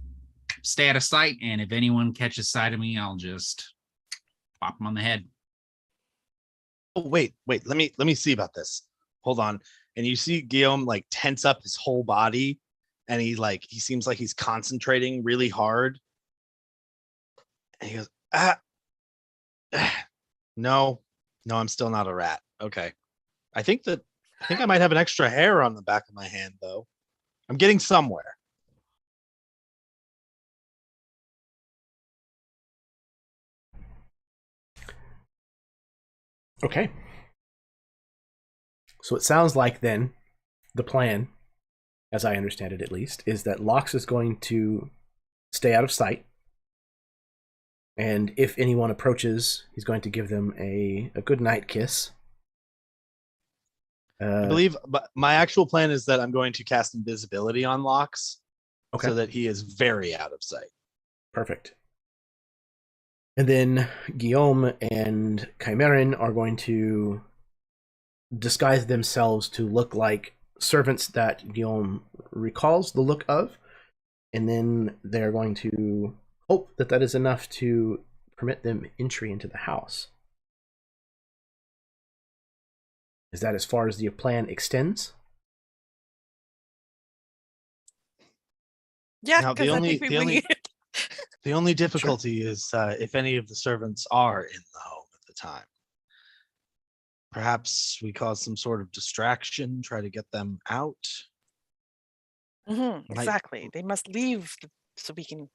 Speaker 3: stay out of sight, and if anyone catches sight of me, I'll just pop them on the head.
Speaker 4: Oh, wait, let me see about this. Hold on. And you see Guillaume like tense up his whole body, and he seems like he's concentrating really hard. And he goes, no, I'm still not a rat. Okay. I think I might have an extra hair on the back of my hand, though. I'm getting somewhere.
Speaker 1: Okay. So it sounds like then the plan, as I understand it at least, is that Lox is going to stay out of sight. And if anyone approaches, he's going to give them a good night kiss.
Speaker 4: I believe, but my actual plan is that I'm going to cast invisibility on Lox,
Speaker 1: Okay.
Speaker 4: so that he is very out of sight.
Speaker 1: Perfect. And then Guillaume and Chimerin are going to disguise themselves to look like servants that Guillaume recalls the look of. And then they're going to hope that that is enough to permit them entry into the house. Is that as far as the plan extends?
Speaker 2: Yeah,
Speaker 4: Now,
Speaker 2: because I think we wing it.
Speaker 4: The only difficulty is if any of the servants are in the home at the time. Perhaps we cause some sort of distraction, try to get them out. Might-
Speaker 2: Exactly. They must leave so we can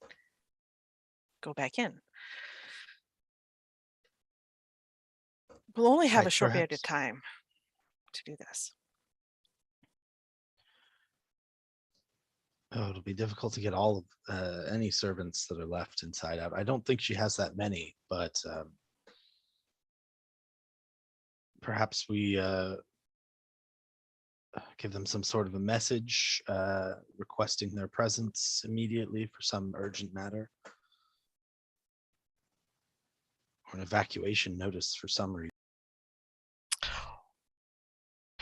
Speaker 2: go back in. We'll only have
Speaker 4: Right,
Speaker 2: a short period of
Speaker 4: perhaps.
Speaker 2: time to do this.
Speaker 4: Oh, it'll be difficult to get all of any servants that are left inside out. I don't think she has that many, but perhaps we give them some sort of a message requesting their presence immediately for some urgent matter, or an evacuation notice for some reason.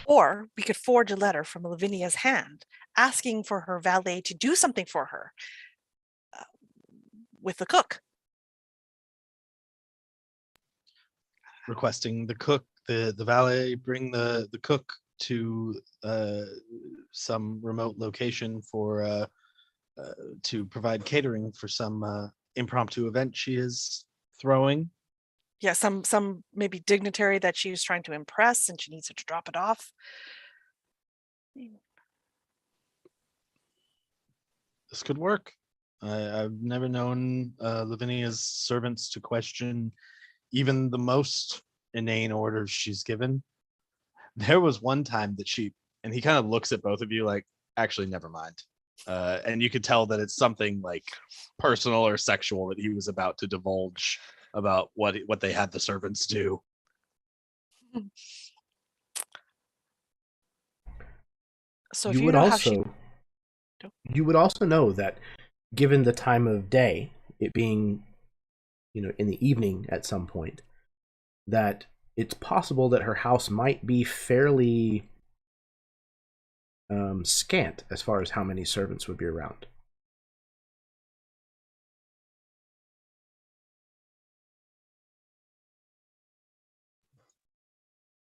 Speaker 2: Or we could forge a letter from Lavinia's hand asking for her valet to do something for her with the cook.
Speaker 4: Requesting the cook, the valet bring the cook to some remote location for to provide catering for some impromptu event she is throwing.
Speaker 2: Yeah, some maybe dignitary that she was trying to impress and she needs her to drop it off.
Speaker 4: This could work. I've never known Lavinia's servants to question even the most inane orders she's given. There was one time that and he kind of looks at both of you like, actually, never mind. And you could tell that it's something like personal or sexual that he was about to divulge about what they had the servants do.
Speaker 2: So if you know how she...
Speaker 1: You would also know that given the time of day, it being, in the evening at some point, that it's possible that her house might be fairly scant as far as how many servants would be around.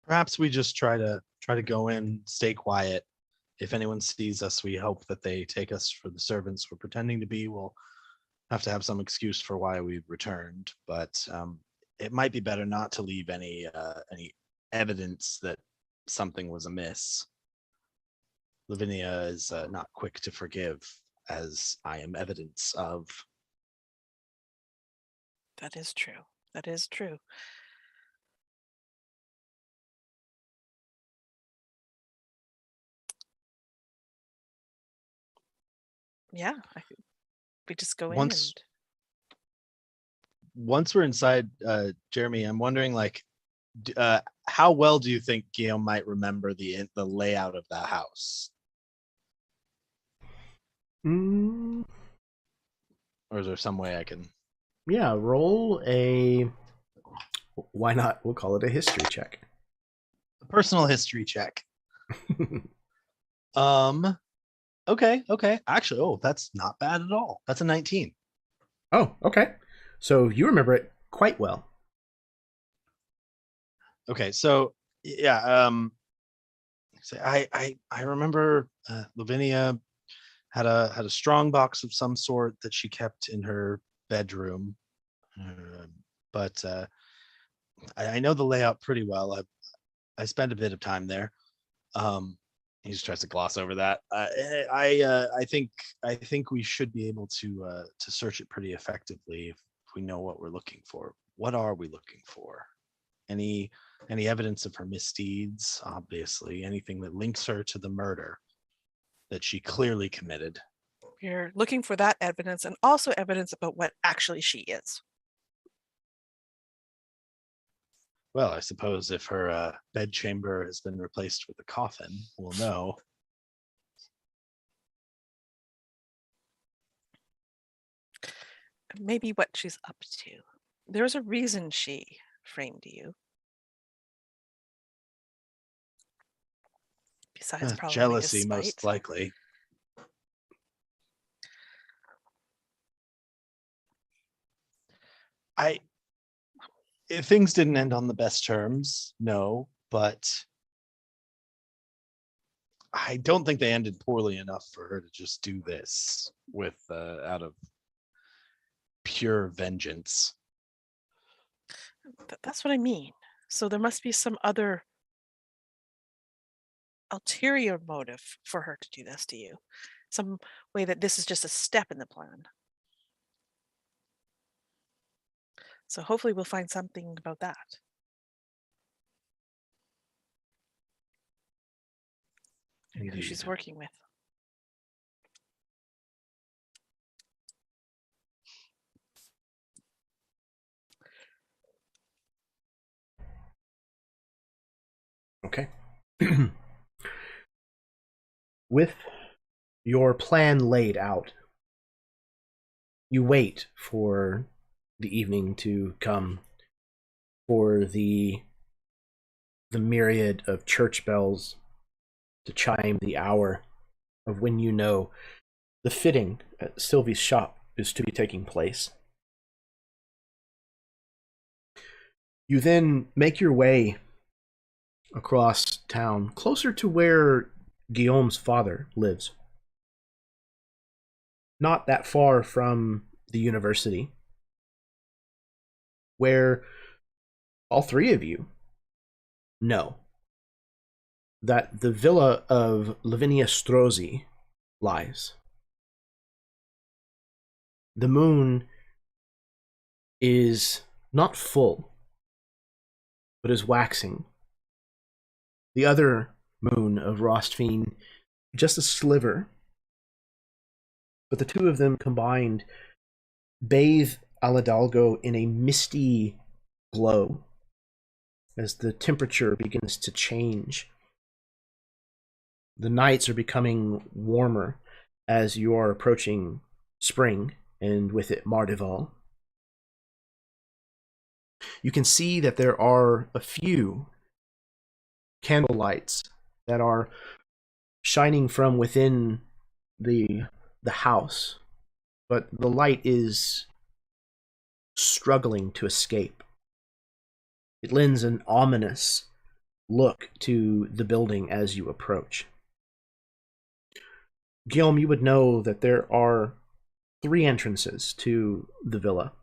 Speaker 4: Perhaps we just try to go in, stay quiet. If anyone sees us, we hope that they take us for the servants we're pretending to be. We'll have to have some excuse for why we've returned, but it might be better not to leave any evidence that something was amiss. Lavinia is not quick to forgive, as I am evidence of.
Speaker 2: That is true. That is true. Yeah, we just go in and...
Speaker 4: Once we're inside, Jeremy, I'm wondering, like, how well do you think Guillaume might remember the layout of the house?
Speaker 1: Mm.
Speaker 4: Or is there some way I can?
Speaker 1: Yeah, roll a... Why not? We'll call it a history check.
Speaker 4: A personal history check. Okay. Actually, that's not bad at all. That's a 19.
Speaker 1: Oh, okay. So you remember it quite well.
Speaker 4: Okay, so yeah, I remember Lavinia had a strong box of some sort that she kept in her bedroom, but I know the layout pretty well. I spent a bit of time there. He just tries to gloss over that. I think we should be able to search it pretty effectively if we know what we're looking for. What are we looking for? Any evidence of her misdeeds? Obviously, anything that links her to the murder that she clearly committed.
Speaker 2: We're looking for that evidence and also evidence about what actually she is.
Speaker 4: Well, I suppose if her bedchamber has been replaced with a coffin, we'll know.
Speaker 2: Maybe what she's up to. There's a reason she framed you. Besides probably
Speaker 4: Jealousy,
Speaker 2: his
Speaker 4: most
Speaker 2: spite.
Speaker 4: likely. Things didn't end on the best terms, no, but I don't think they ended poorly enough for her to just do this with out of pure vengeance.
Speaker 2: That's what I mean. So there must be some other ulterior motive for her to do this to you. Some way that this is just a step in the plan. So hopefully we'll find something about that. Who she's
Speaker 4: Indeed.
Speaker 2: working with.
Speaker 1: Okay. With your plan laid out, you wait for the evening to come, for the myriad of church bells to chime the hour of when you know the fitting at Sylvie's shop is to be taking place. You then make your way across town, closer to where Guillaume's father lives. Not that far from the university, where all three of you know that the villa of Lavinia Strozzi lies. The moon is not full, but is waxing. The other moon of Rostfien, just a sliver. But the two of them combined bathe Aladalgo in a misty glow as the temperature begins to change. The nights are becoming warmer as you are approaching spring, and with it Mardival. You can see that there are a few candle lights that are shining from within the house, but the light is struggling to escape. It lends an ominous look to the building as you approach. Guillaume, you would know that there are 3 entrances to the villa.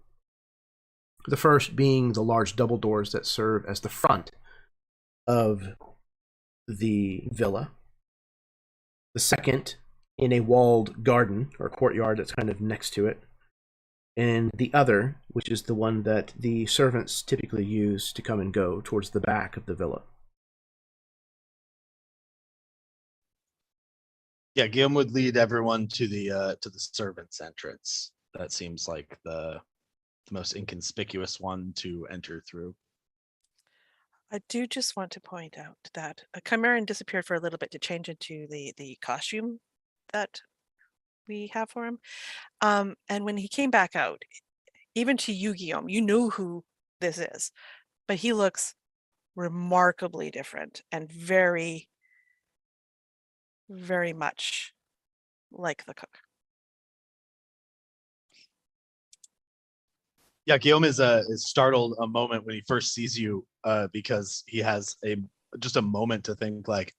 Speaker 1: The first being the large double doors that serve as the front of the villa. The second in a walled garden or courtyard that's kind of next to it. And the other, which is the one that the servants typically use to come and go, towards the back of the villa.
Speaker 4: Yeah, Guillaume would lead everyone to the servants' entrance. That seems like the most inconspicuous one to enter through.
Speaker 2: I do just want to point out that Chimeran disappeared for a little bit to change into the costume that we have for him. And when he came back out, even to you, Guillaume, you knew who this is, but he looks remarkably different and very, very much like the cook.
Speaker 4: Yeah, Guillaume is startled a moment when he first sees you, because he has just a moment to think like,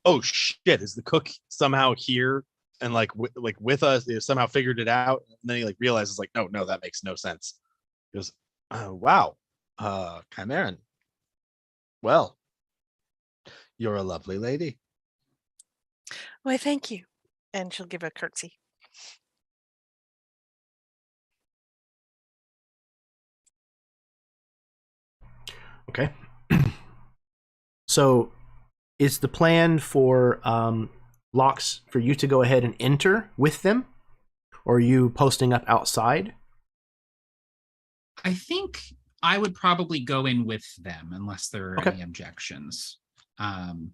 Speaker 4: oh shit, is the cook somehow here and like with us? They somehow figured it out, and then he like realizes like, no, that makes no sense. He goes, oh, wow, Chimeran. Well, you're a lovely lady.
Speaker 2: Why, thank you. And she'll give a curtsy.
Speaker 1: Okay. So, is the plan for Locks for you to go ahead and enter with them, or are you posting up outside?
Speaker 3: I think I would probably go in with them unless there are
Speaker 1: Okay.
Speaker 3: any objections. And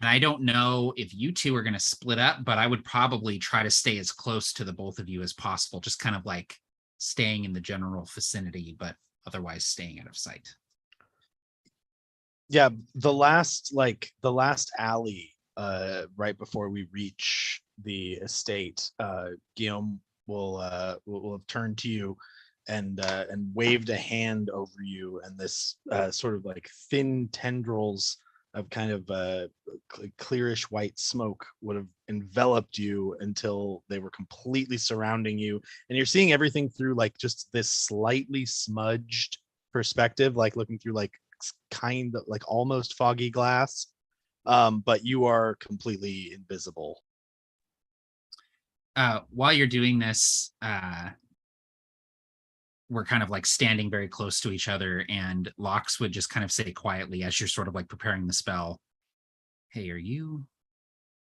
Speaker 3: I don't know if you two are going to split up, but I would probably try to stay as close to the both of you as possible, just kind of like staying in the general vicinity, but otherwise staying out of sight.
Speaker 4: Yeah, the last alley right before we reach the estate, Guillaume will have turned to you and waved a hand over you, and this sort of like thin tendrils of kind of clearish white smoke would have enveloped you until they were completely surrounding you, and you're seeing everything through like just this slightly smudged perspective, like looking through like kind of like almost foggy glass, but you are completely invisible.
Speaker 3: While you're doing this, we're kind of like standing very close to each other, and Locks would just kind of say quietly as you're sort of like preparing the spell, "Hey, are you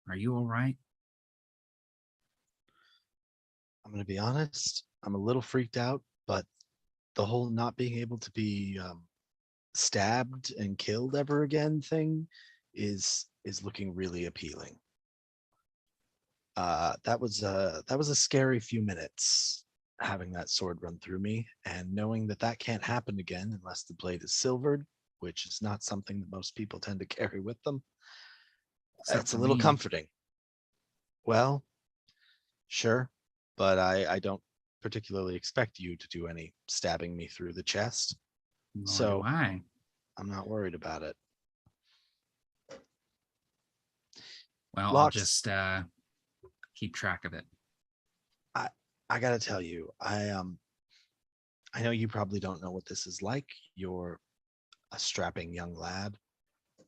Speaker 3: all right?"
Speaker 4: I'm going to be honest, I'm a little freaked out, but the whole not being able to be stabbed and killed ever again thing is looking really appealing. That was a scary few minutes, having that sword run through me and knowing that can't happen again unless the blade is silvered, which is not something that most people tend to carry with them. That's a little comforting. Well, sure, but I don't particularly expect you to do any stabbing me through the chest, so I'm not worried about it.
Speaker 3: Well,
Speaker 4: Locks,
Speaker 3: I'll just keep track of it.
Speaker 4: I gotta tell you, I know you probably don't know what this is like. You're a strapping young lad,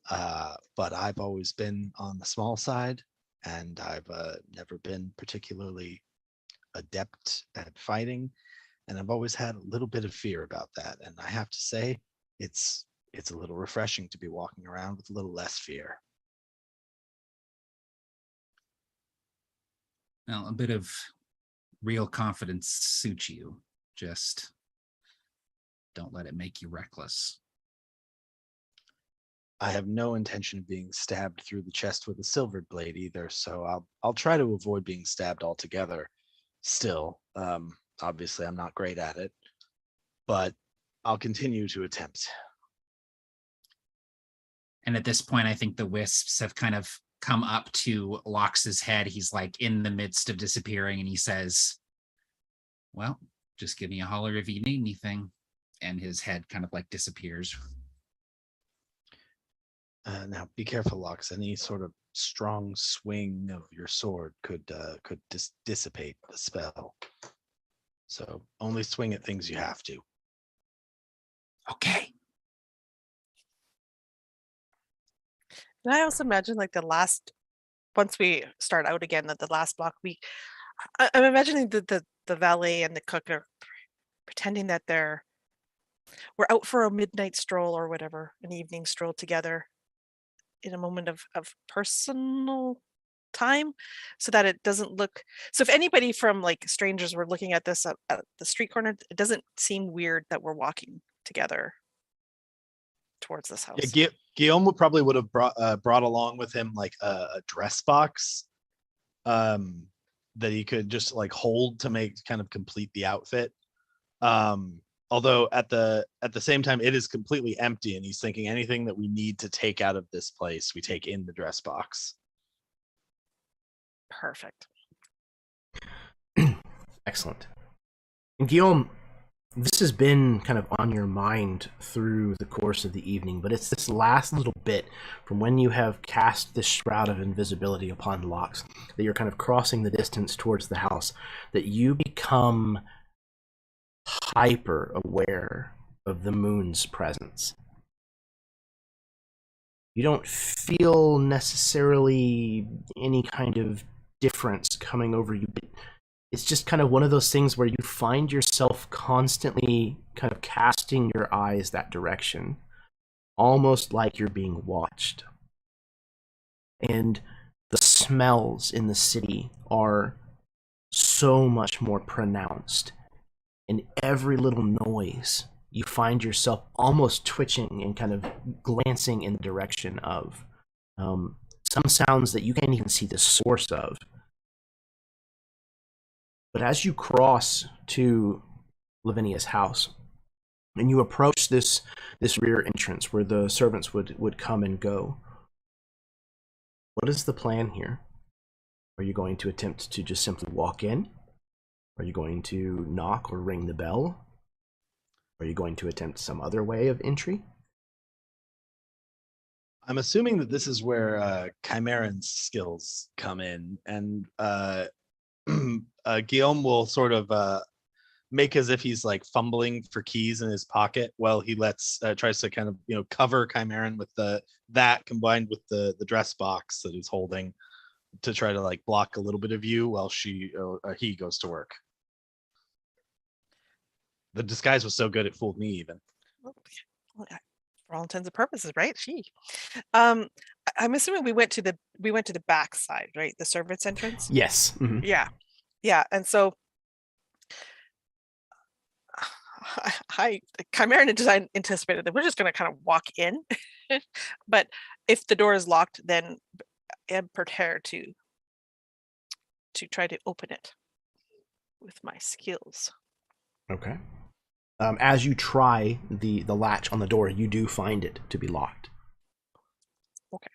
Speaker 4: but I've always been on the small side, and I've never been particularly adept at fighting, and I've always had a little bit of fear about that. And I have to say, it's a little refreshing to be walking around with a little less fear.
Speaker 3: Well, a bit of real confidence suits you. Just don't let it make you reckless.
Speaker 4: I have no intention of being stabbed through the chest with a silvered blade either, so I'll try to avoid being stabbed altogether. Still, obviously I'm not great at it, but I'll continue to attempt.
Speaker 3: And at this point, I think the wisps have kind of come up to Lox's head. He's like in the midst of disappearing, and he says, "Well, just give me a holler if you need anything." And his head kind of like disappears.
Speaker 4: Now, be careful, Lox. Any sort of strong swing of your sword could dissipate the spell. So only swing at things you have to.
Speaker 3: Okay.
Speaker 2: And I also imagine like once we start out again, that the last block I'm imagining the valet and the cook are pretending that we're out for a midnight stroll or whatever, an evening stroll together in a moment of personal time, so that it doesn't look, so if anybody from like strangers were looking at this at the street corner, it doesn't seem weird that we're walking together towards this house.
Speaker 4: Yeah, Guillaume would have brought along with him like a dress box that he could just like hold to make kind of complete the outfit. Although at the same time, it is completely empty, and he's thinking anything that we need to take out of this place, we take in the dress box.
Speaker 2: Perfect.
Speaker 1: Excellent. And Guillaume, this has been kind of on your mind through the course of the evening, but it's this last little bit from when you have cast this shroud of invisibility upon Locks, that you're kind of crossing the distance towards the house, that you become hyper aware of the moon's presence. You don't feel necessarily any kind of difference coming over you, but it's just kind of one of those things where you find yourself constantly kind of casting your eyes that direction. almost like you're being watched. And the smells in the city are so much more pronounced. And every little noise, you find yourself almost twitching and kind of glancing in the direction of some sounds that you can't even see the source of. But as you cross to Lavinia's house, and you approach this rear entrance where the servants would come and go, what is the plan here? Are you going to attempt to just simply walk in? Are you going to knock or ring the bell? Are you going to attempt some other way of entry?
Speaker 4: I'm assuming that this is where Chimeran's skills come in, and Guillaume will sort of make as if he's like fumbling for keys in his pocket while he tries to kind of cover Chimeran with that combined with the dress box that he's holding to try to like block a little bit of view while he goes to work. The disguise was so good it fooled me even.
Speaker 2: Well, for all intents and purposes, right? I'm assuming we went to the back side, right? The servants' entrance.
Speaker 1: Yes. Mm-hmm.
Speaker 2: Yeah, and so Chimeran and Design anticipated that we're just going to kind of walk in, but if the door is locked, then I'm prepared to try to open it with my skills.
Speaker 1: Okay. As you try the latch on the door, you do find it to be locked.
Speaker 2: Okay.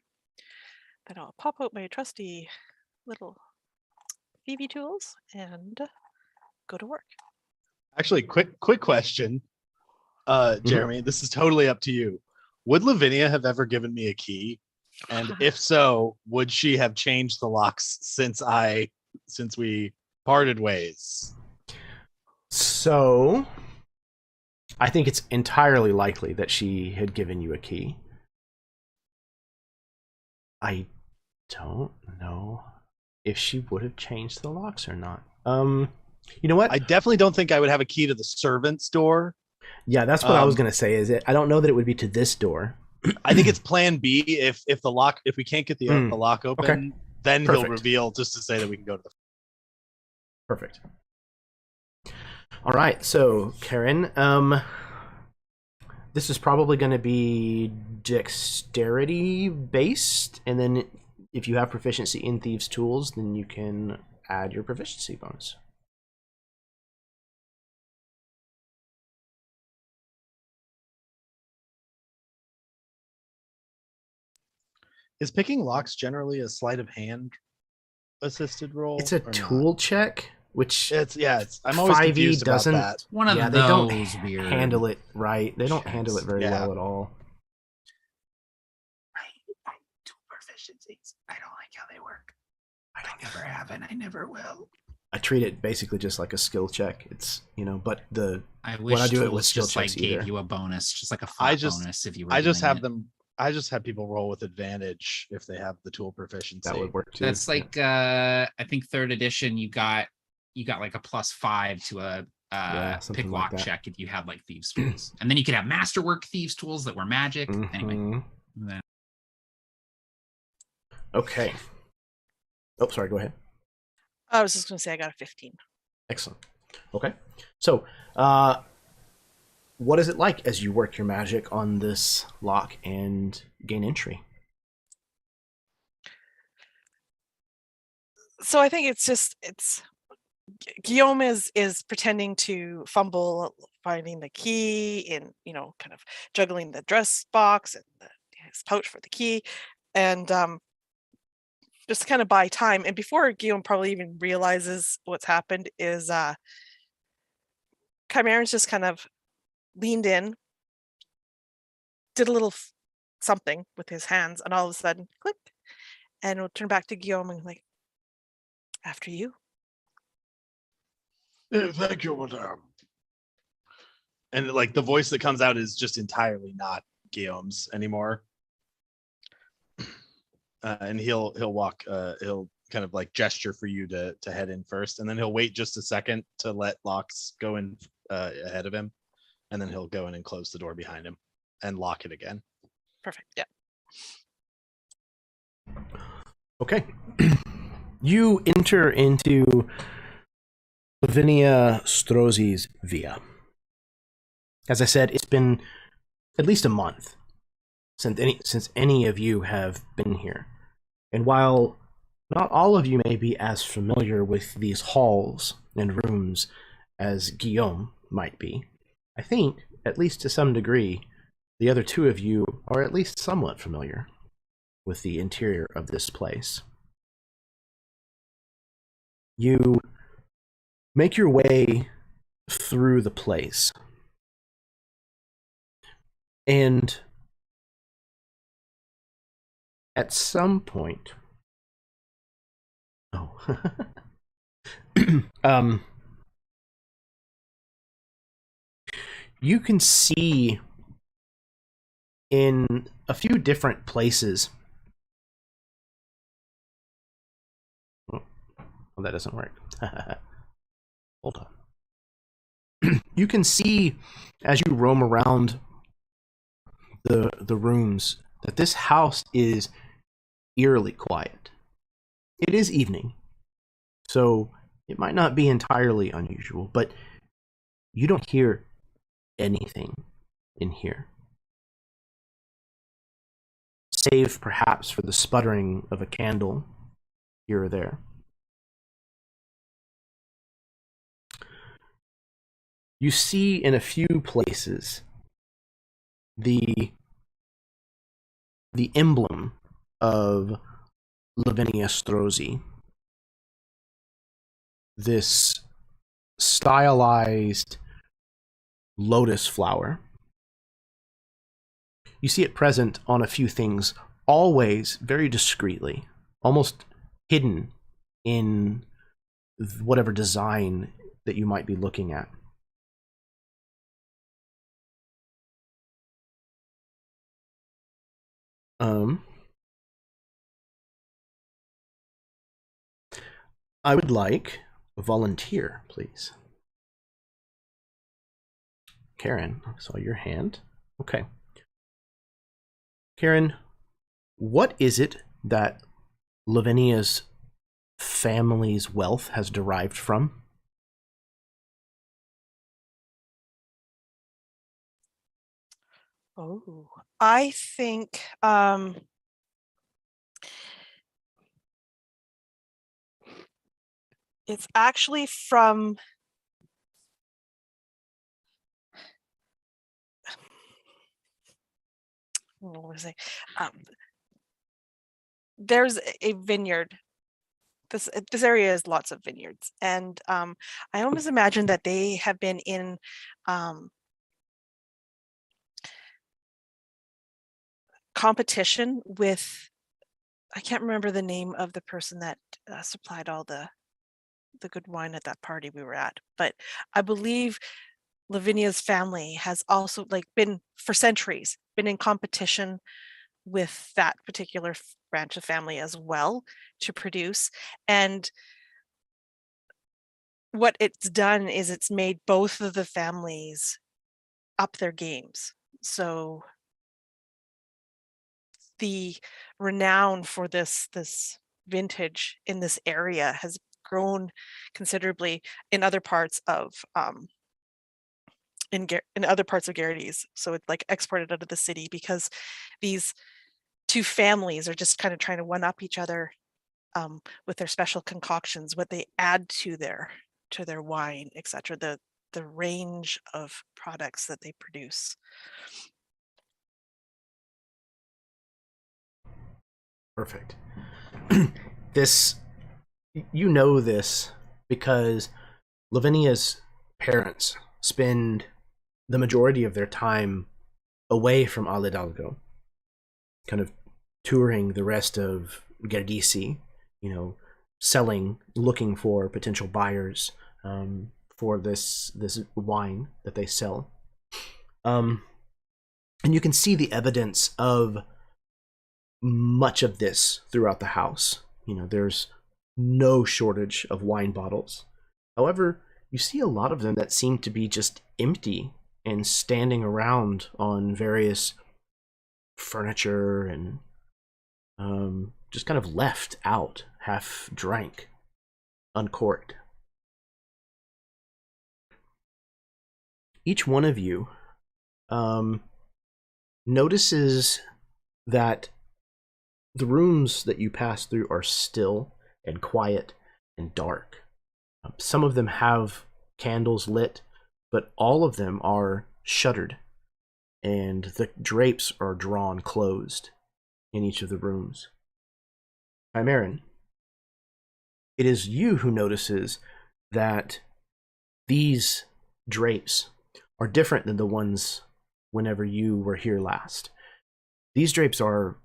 Speaker 2: Then I'll pop out my trusty little thievery tools and go to work.
Speaker 4: Actually, quick question, Jeremy. This is totally up to you. Would Lavinia have ever given me a key? And if so, would she have changed the locks since we parted ways?
Speaker 1: So, I think it's entirely likely that she had given you a key. I don't know if she would have changed the locks or not. You know what?
Speaker 4: I definitely don't think I would have a key to the servant's door.
Speaker 1: Yeah, that's what I was gonna say. I don't know that it would be to this door.
Speaker 4: I think it's plan B. If we can't get the lock open,
Speaker 1: okay.
Speaker 4: Then
Speaker 1: Perfect.
Speaker 4: He'll reveal just to say that we can go to the.
Speaker 1: Perfect. All right, so Karen, this is probably going to be dexterity based, and then if you have proficiency in thieves' tools, then you can add your proficiency bonus.
Speaker 4: Is picking locks generally a sleight of hand assisted roll?
Speaker 1: It's a tool check, which
Speaker 4: I'm always
Speaker 1: 5e
Speaker 4: confused about
Speaker 1: doesn't.
Speaker 4: that.
Speaker 3: One of
Speaker 1: they
Speaker 3: those
Speaker 1: don't
Speaker 3: weird
Speaker 1: handle it right. They don't handle it very
Speaker 4: Yeah.
Speaker 1: well at all.
Speaker 3: I do proficiencies. I don't like how they work. I never have, and I never will.
Speaker 1: I treat it basically just like a skill check. It's but
Speaker 3: I wish
Speaker 1: when I do it with
Speaker 3: tools
Speaker 1: skill
Speaker 3: just like
Speaker 1: checks
Speaker 3: gave
Speaker 1: either.
Speaker 3: you a bonus, just like a flat bonus if you were.
Speaker 4: I just
Speaker 3: doing
Speaker 4: have
Speaker 3: it.
Speaker 4: them. I just have people roll with advantage if they have the tool proficiency.
Speaker 1: That would work too.
Speaker 3: That's like I think 3rd edition. You got like a +5 to a
Speaker 1: something
Speaker 3: pick
Speaker 1: like
Speaker 3: lock
Speaker 1: that.
Speaker 3: check if you had like thieves tools, and then you could have masterwork thieves tools that were magic. Anyway,
Speaker 1: Mhm.
Speaker 3: then
Speaker 1: Okay. Oh, sorry. Go ahead.
Speaker 2: I was just going to say I got a 15.
Speaker 1: Excellent. Okay. So, what is it like as you work your magic on this lock and gain entry?
Speaker 2: So I think it's Guillaume is pretending to fumble finding the key and kind of juggling the dress box and his pouch for the key, and just to kind of buy time. And before Guillaume probably even realizes what's happened is Chimeran's just kind of leaned in, did a little something with his hands, and all of a sudden, click, and we'll turn back to Guillaume and like, after you.
Speaker 4: Thank you, madame. And like the voice that comes out is just entirely not Guillaume's anymore. And he'll walk. He'll kind of like gesture for you to head in first, and then he'll wait just a second to let Locks go in ahead of him, and then he'll go in and close the door behind him and lock it again.
Speaker 2: Perfect. Yeah.
Speaker 1: Okay. You enter into Lavinia Strozzi's villa. As I said, it's been at least a month since any of you have been here. And while not all of you may be as familiar with these halls and rooms as Guillaume might be, I think, at least to some degree, the other two of you are at least somewhat familiar with the interior of this place. You make your way through the place, and at some point, you can see in a few different places. Oh, that doesn't work. Hold on. You can see as you roam around the rooms that this house is eerily quiet. It is evening, so it might not be entirely unusual, but you don't hear anything in here, save perhaps for the sputtering of a candle here or there. You see in a few places the emblem of Lavinia Strozzi, this stylized lotus flower. You see it present on a few things, always very discreetly, almost hidden in whatever design that you might be looking at. I would like a volunteer, please. Karen, I saw your hand. Okay. Karen, what is it that Lavinia's family's wealth has derived from?
Speaker 2: Oh, I think it's actually from what was I? There's a vineyard. This area has lots of vineyards, and I almost imagine that they have been in competition with, I can't remember the name of the person that supplied all the good wine at that party we were at, but I believe Lavinia's family has also been for centuries been in competition with that particular branch of family as well to produce. And what it's done is it's made both of the families up their games. So the renown for this vintage in this area has grown considerably in other parts of in other parts of Gerdes. So it's exported out of the city because these two families are just kind of trying to one up each other with their special concoctions, what they add to their wine, etc. The range of products that they produce.
Speaker 1: Perfect. This, you know this because Lavinia's parents spend the majority of their time away from Hidalgo, kind of touring the rest of Gerdessi, selling, looking for potential buyers for this wine that they sell. And you can see the evidence of much of this throughout the house. There's no shortage of wine bottles. However, you see a lot of them that seem to be just empty and standing around on various furniture and just kind of left out, half drank, uncorked. Each one of you notices that the rooms that you pass through are still and quiet and dark. Some of them have candles lit, but all of them are shuttered, and the drapes are drawn closed in each of the rooms. Chimeran, it is you who notices that these drapes are different than the ones whenever you were here last. These drapes are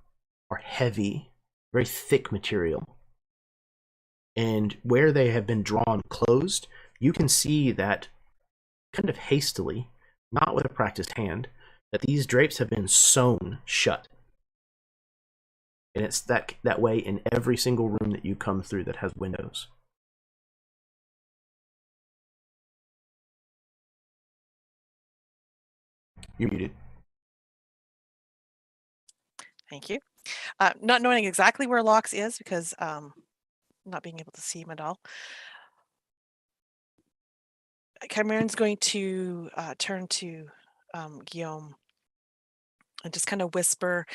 Speaker 1: heavy, very thick material. And where they have been drawn closed, you can see that kind of hastily, not with a practiced hand, that these drapes have been sewn shut. And it's that way in every single room that you come through that has windows. You're muted.
Speaker 2: Thank you. Not knowing exactly where Lox is because not being able to see him at all, Chimeran's going to turn to Guillaume and just kind of whisper,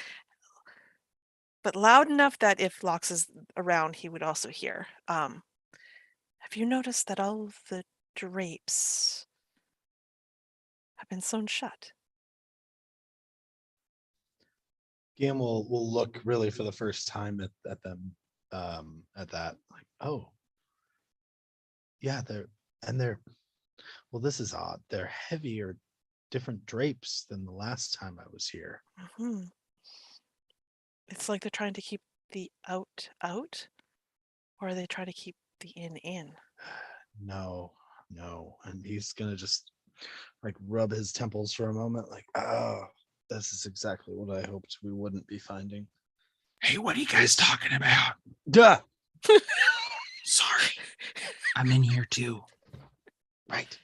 Speaker 2: but loud enough that if Lox is around, he would also hear. Have you noticed that all of the drapes have been sewn shut?
Speaker 4: Guillaume will look really for the first time at them, at that, like, oh, yeah, well, this is odd. They're heavier, different drapes than the last time I was here.
Speaker 2: Mm-hmm. It's like they're trying to keep the out, or are they trying to keep the in?
Speaker 4: No. And he's gonna just like rub his temples for a moment, like, oh, this is exactly what I hoped we wouldn't be finding.
Speaker 3: Hey, what are you guys talking about?
Speaker 4: Duh.
Speaker 3: Sorry. I'm in here too.
Speaker 4: Right.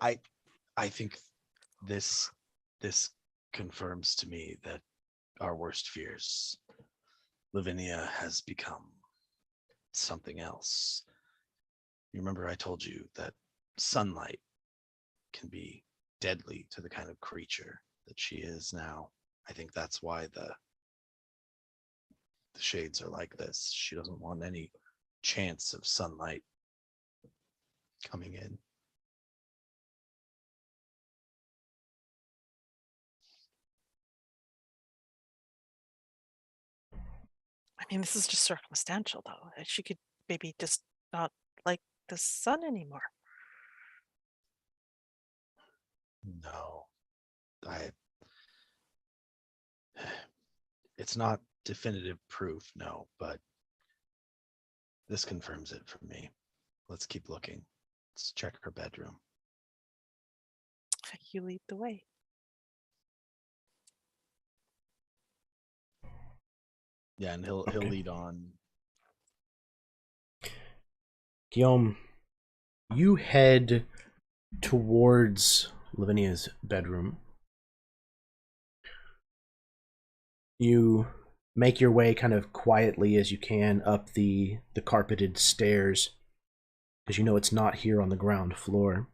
Speaker 4: I think this confirms to me that our worst fears, Lavinia has become something else. You remember I told you that sunlight can be deadly to the kind of creature that she is now. I think that's why the shades are like this. She doesn't want any chance of sunlight coming in.
Speaker 2: I mean, this is just circumstantial, though. She could maybe just not like the sun anymore.
Speaker 4: No, it's not definitive proof, no, but this confirms it for me. Let's keep looking. Let's check her bedroom.
Speaker 2: You lead the way.
Speaker 4: Yeah, and he'll lead on.
Speaker 1: Guillaume, you head towards Lavinia's bedroom. You make your way kind of quietly as you can up the carpeted stairs, because you know it's not here on the ground floor.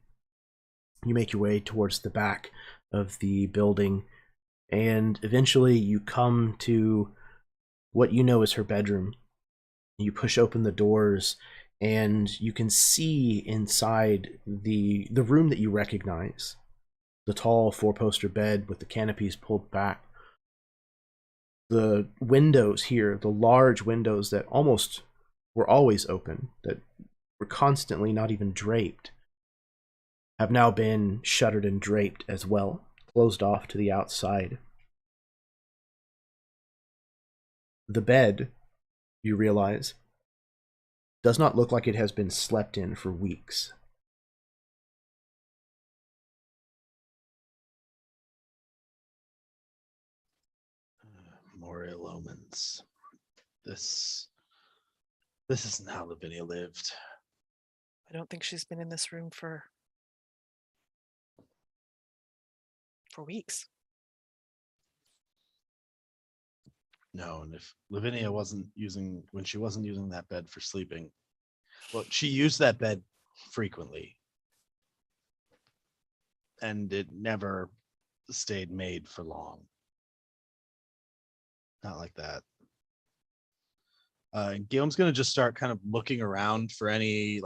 Speaker 1: You make your way towards the back of the building, and eventually you come to what you know is her bedroom. You push open the doors, and you can see inside the room that you recognize. The tall four-poster bed with the canopies pulled back. The windows here, the large windows that almost were always open, that were constantly not even draped, have now been shuttered and draped as well, closed off to the outside. The bed, you realize, does not look like it has been slept in for weeks.
Speaker 4: More ill omens. This isn't how Lavinia lived.
Speaker 2: I don't think she's been in this room for weeks.
Speaker 4: No, and if Lavinia wasn't using when she wasn't using that bed for sleeping, well, she used that bed frequently, and it never stayed made for long. Not like that. And Guillaume's gonna just start kind of looking around for any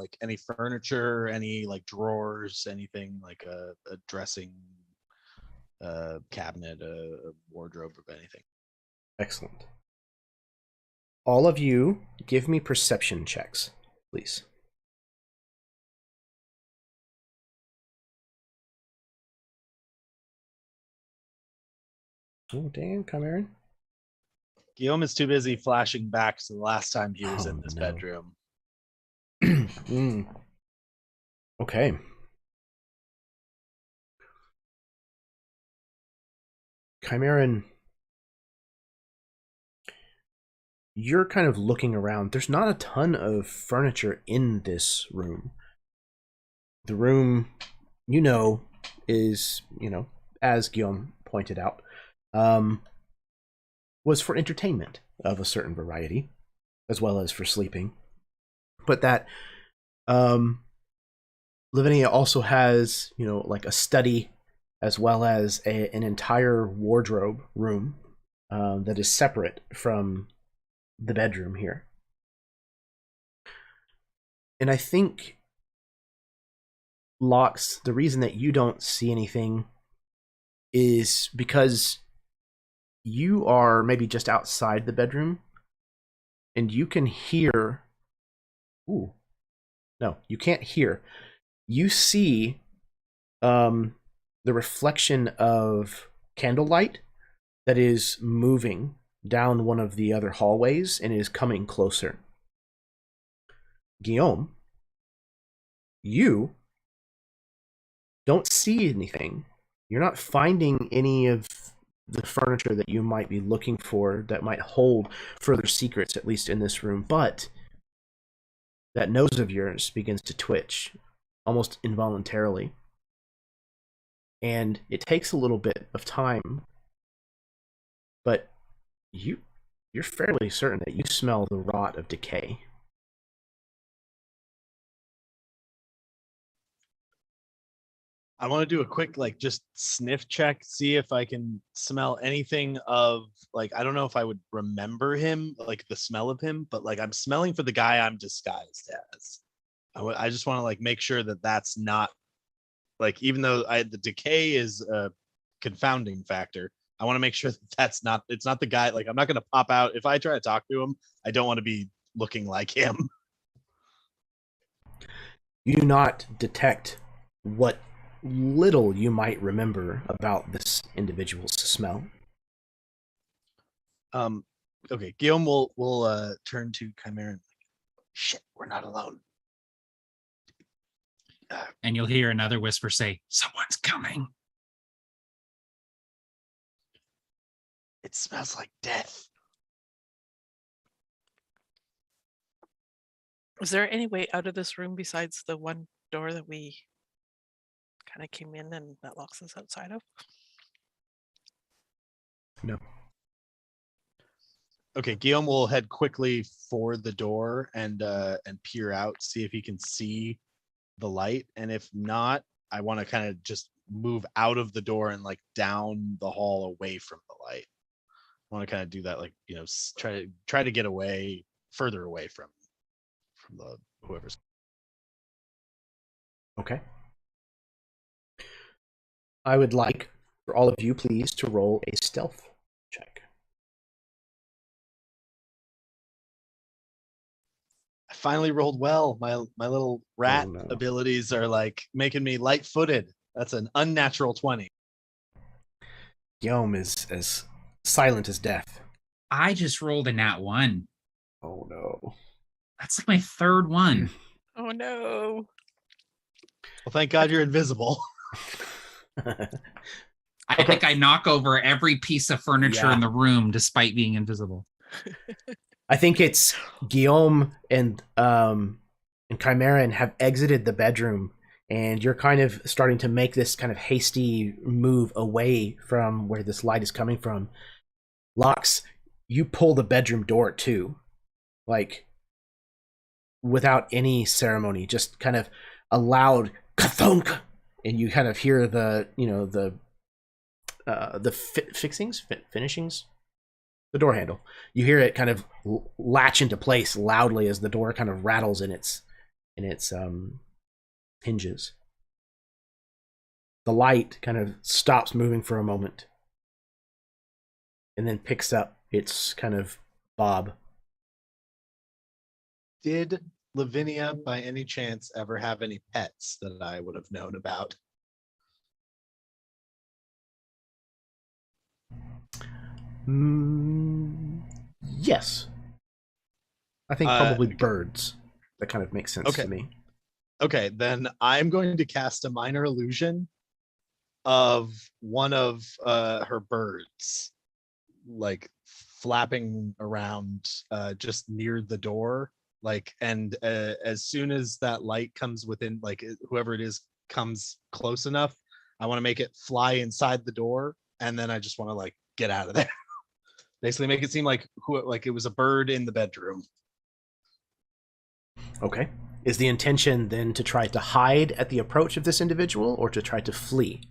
Speaker 4: furniture, any like drawers, anything like a dressing cabinet, a wardrobe of anything.
Speaker 1: Excellent. All of you, give me perception checks, please. Oh, damn, Chimeran.
Speaker 4: Guillaume is too busy flashing back to the last time he was
Speaker 1: Oh,
Speaker 4: in this
Speaker 1: no.
Speaker 4: bedroom.
Speaker 1: Okay. Chimeran, you're kind of looking around. There's not a ton of furniture in this room. The room, is, as Guillaume pointed out, was for entertainment of a certain variety, as well as for sleeping. But that Lavinia also has, like a study, as well as an entire wardrobe room that is separate from the bedroom here. And I think, Lox, the reason that you don't see anything is because you are maybe just outside the bedroom and you can hear. Ooh. No, you can't hear. You see the reflection of candlelight that is moving down one of the other hallways and is coming closer. Guillaume, you don't see anything. You're not finding any of the furniture that you might be looking for that might hold further secrets, at least in this room, but that nose of yours begins to twitch, almost involuntarily. And it takes a little bit of time, but you're fairly certain that you smell the rot of decay.
Speaker 4: I want to do a quick just sniff check, see if I can smell anything of I don't know if I would remember him, the smell of him, but I'm smelling for the guy I'm disguised as. I just want to make sure that that's not even though the decay is a confounding factor. I want to make sure that it's not the guy. I'm not going to pop out if I try to talk to him. I don't want to be looking like him.
Speaker 1: You do not detect what little you might remember about this individual's smell.
Speaker 4: Okay, Guillaume will turn to Chimeran. Shit, we're not alone.
Speaker 3: And you'll hear another whisper say, "Someone's coming."
Speaker 4: It smells like death.
Speaker 2: Is there any way out of this room besides the one door that we kind of came in and that locks us outside of?
Speaker 1: No.
Speaker 4: Okay, Guillaume will head quickly for the door and peer out, see if he can see the light. And if not, I want to kind of just move out of the door and down the hall away from the light. I want to kind of do that, try to get away, further away from the whoever's.
Speaker 1: Okay. I would like for all of you, please, to roll a stealth check.
Speaker 4: I finally rolled well. My little rat abilities are making me light-footed. That's an unnatural 20.
Speaker 1: Guillaume is as silent as death.
Speaker 3: I just rolled a nat 1.
Speaker 1: Oh no.
Speaker 3: That's my third one.
Speaker 2: Oh no.
Speaker 4: Well, thank God you're invisible.
Speaker 3: I think I knock over every piece of furniture in the room despite being invisible.
Speaker 1: I think it's Guillaume and Chimeran have exited the bedroom, and you're kind of starting to make this kind of hasty move away from where this light is coming from. Lox, you pull the bedroom door too, like without any ceremony, just kind of a loud kathunk, and you kind of hear the finishings, the door handle. You hear it kind of latch into place loudly as the door kind of rattles in its hinges. The light kind of stops moving for a moment and then picks up its kind of bob.
Speaker 4: Did Lavinia, by any chance, ever have any pets that I would have known about?
Speaker 1: Yes. I think probably birds. That kind of makes sense to me.
Speaker 4: Okay, then I'm going to cast a minor illusion of one of her birds, like flapping around just near the door. Like, and as soon as that light comes within, like whoever it is comes close enough, I want to make it fly inside the door, and then I just want to like get out of there. Basically, make it seem like it was a bird in the bedroom.
Speaker 1: Okay. Is the intention then to try to hide at the approach of this individual, or to try to flee?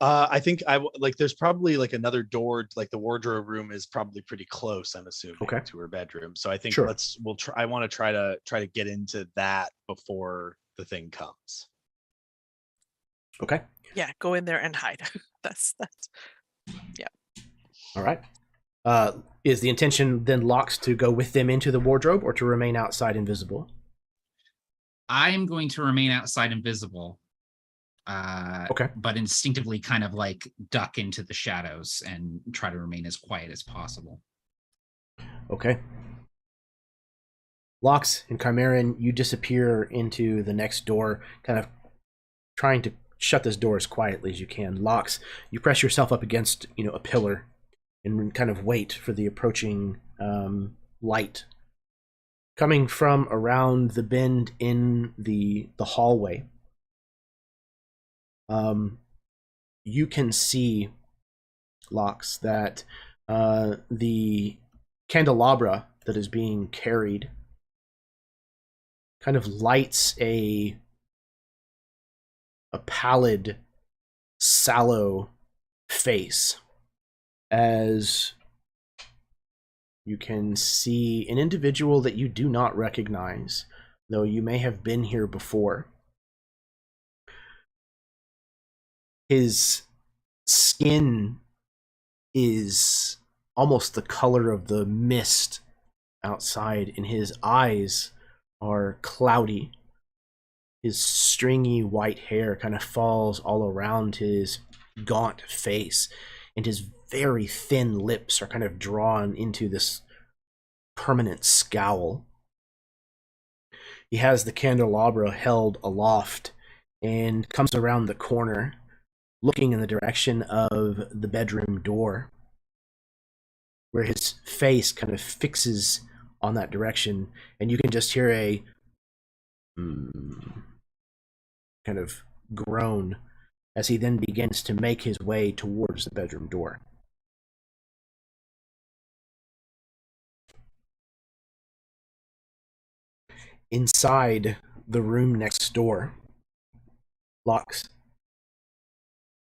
Speaker 4: I think there's probably like another door, like the wardrobe room is probably pretty close, I'm assuming, to her bedroom. So I think
Speaker 1: Sure.
Speaker 4: I want to try to get into that before the thing comes.
Speaker 1: Okay.
Speaker 2: Yeah, go in there and hide. that's yeah.
Speaker 1: All right. Is the intention then, Lox, to go with them into the wardrobe, or to remain outside invisible?
Speaker 3: I'm going to remain outside invisible.
Speaker 1: Okay.
Speaker 3: But instinctively kind of like duck into the shadows and try to remain as quiet as possible.
Speaker 1: Okay. Lox and Chimeran, you disappear into the next door, kind of trying to shut this door as quietly as you can. Lox, you press yourself up against, a pillar and kind of wait for the approaching light. Coming from around the bend in the hallway, you can see, Lox, that the candelabra that is being carried kind of lights a pallid, sallow face, as you can see an individual that you do not recognize, though you may have been here before. His skin is almost the color of the mist outside, and his eyes are cloudy. His stringy white hair kind of falls all around his gaunt face, and his very thin lips are kind of drawn into this permanent scowl. He has the candelabra held aloft and comes around the corner, looking in the direction of the bedroom door, where his face kind of fixes on that direction, and you can just hear a kind of groan as he then begins to make his way towards the bedroom door. Inside the room next door, Lox,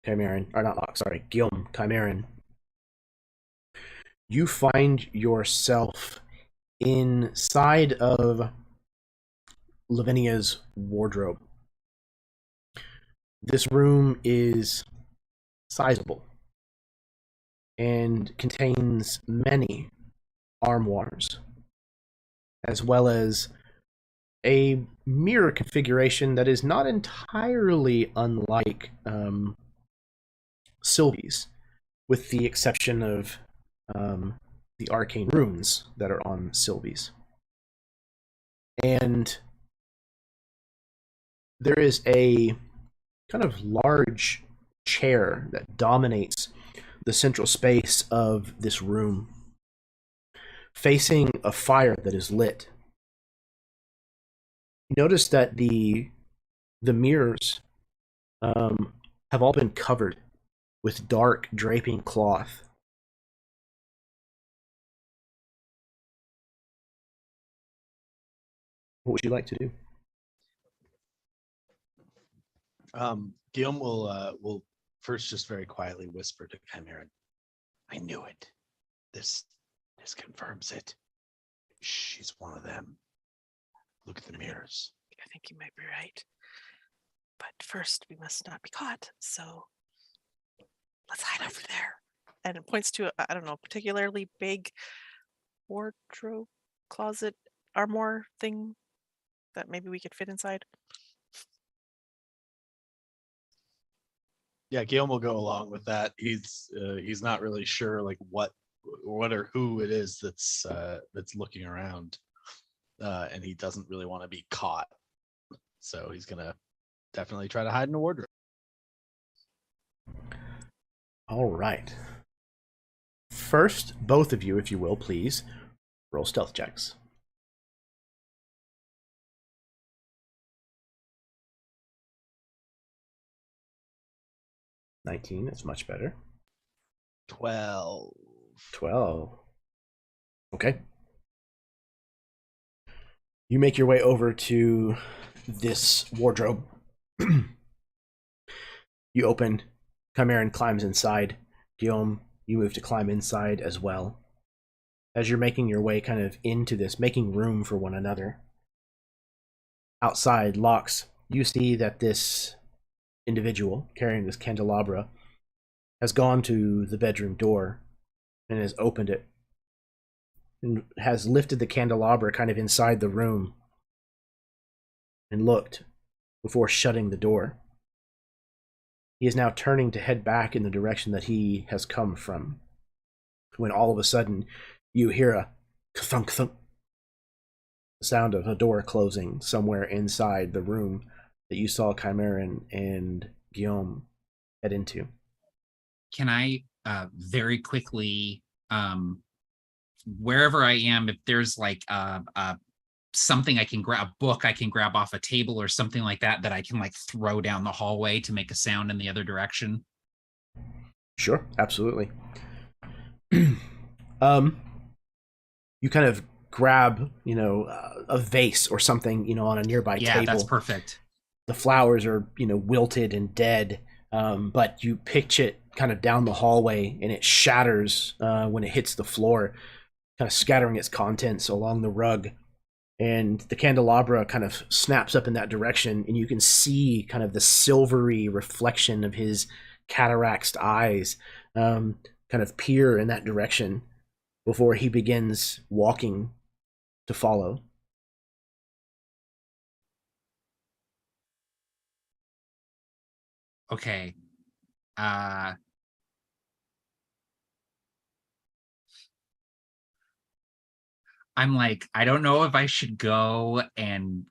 Speaker 1: Chimeran, or not Lox, sorry, Guillaume, Chimeran, you find yourself inside of Lavinia's wardrobe. This room is sizable and contains many armoires, as well as a mirror configuration that is not entirely unlike Sylvie's, with the exception of the arcane runes that are on Sylvie's. And there is a kind of large chair that dominates the central space of this room, facing a fire that is lit. You notice that the mirrors have all been covered with dark draping cloth, What would you like to do?
Speaker 4: Guillaume will first just very quietly whisper to Chimeran, "I knew it. This confirms it. She's one of them. Look at the mirrors."
Speaker 2: I think you might be right. But first, we must not be caught. So let's hide over there. And it points to, I don't know, particularly big wardrobe, closet, armoire thing that maybe we could fit inside.
Speaker 4: Yeah, Guillaume will go along with that. He's not really sure like what or who it is that's looking around, and he doesn't really want to be caught. So he's gonna definitely try to hide in a wardrobe.
Speaker 1: All right. First, both of you, if you will, please roll stealth checks. $19, that's much better.
Speaker 4: 12.
Speaker 1: 12. Okay. You make your way over to this wardrobe. You open. Chimeran climbs inside. Guillaume, you move to climb inside as well. As you're making your way kind of into this, making room for one another. Outside, Lox, you see that this individual carrying this candelabra has gone to the bedroom door and has opened it and has lifted the candelabra kind of inside the room and looked before shutting the door. He is now turning to head back in the direction that he has come from, when all of a sudden you hear a thunk thunk, the sound of a door closing somewhere inside the room that you saw Chimeran and Guillaume head into.
Speaker 3: Can I very quickly, wherever I am, if there's like something I can grab, a book I can grab off a table or something like that I can like throw down the hallway to make a sound in the other direction?
Speaker 1: Sure, absolutely. You kind of grab, a vase or something, on a nearby table.
Speaker 3: Yeah, that's perfect.
Speaker 1: The flowers are, wilted and dead, but you pitch it kind of down the hallway and it shatters when it hits the floor, kind of scattering its contents along the rug. And the candelabra kind of snaps up in that direction, and you can see kind of the silvery reflection of his cataracted eyes kind of peer in that direction before he begins walking to follow.
Speaker 3: Okay. I'm like, I don't know if I should go and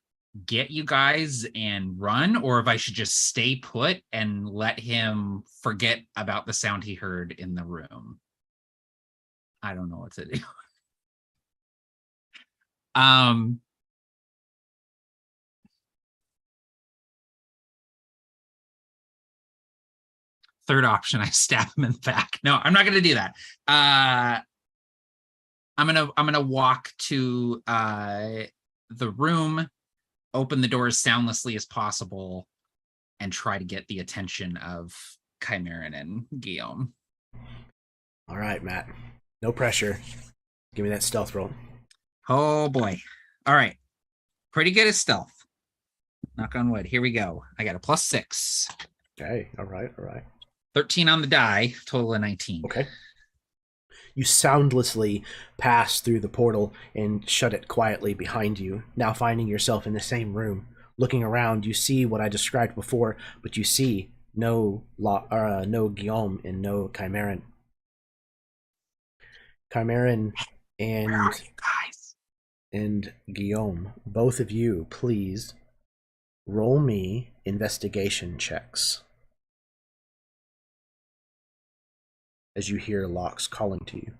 Speaker 3: get you guys and run, or if I should just stay put and let him forget about the sound he heard in the room. I don't know what to do. Third option, I stab him in the back. No, I'm not gonna do that. I'm gonna walk to the room, open the door as soundlessly as possible, and try to get the attention of Chimeran and Guillaume.
Speaker 1: All right, Matt. No pressure. Give me that stealth roll.
Speaker 3: Oh boy. All right. Pretty good at stealth. Knock on wood. Here we go. I got a +6.
Speaker 1: Okay. All right.
Speaker 3: 13 on the die, total of 19.
Speaker 1: Okay. You soundlessly pass through the portal and shut it quietly behind you, now finding yourself in the same room. Looking around, you see what I described before, but you see no Guillaume and no Chimeran. Chimeran and
Speaker 3: Where are you guys?
Speaker 1: And Guillaume, both of you, please roll me investigation checks as you hear Lox calling to you.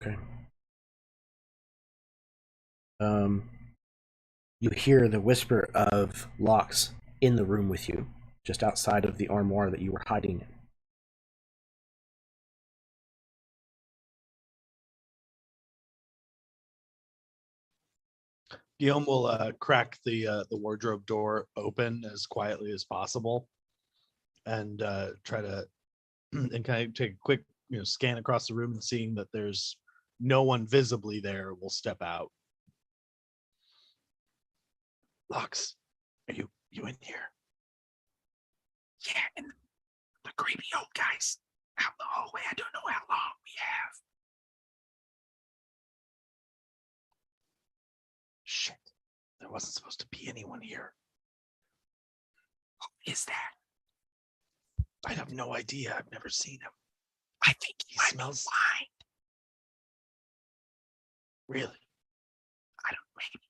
Speaker 1: Okay. You hear the whisper of Lox in the room with you. just outside of the armoire that you were hiding in.
Speaker 4: Guillaume will crack the wardrobe door open as quietly as possible, and try to and kind of take a quick scan across the room, and seeing that there's no one visibly there, will step out. Lux, are you in here?
Speaker 3: Yeah, and the creepy old guys out in the hallway. I don't know how long we have.
Speaker 4: Shit, there wasn't supposed to be anyone here.
Speaker 3: Who is that?
Speaker 4: I have no idea. I've never seen him.
Speaker 3: I think he
Speaker 4: smells
Speaker 3: blind.
Speaker 4: Really?
Speaker 3: I don't maybe.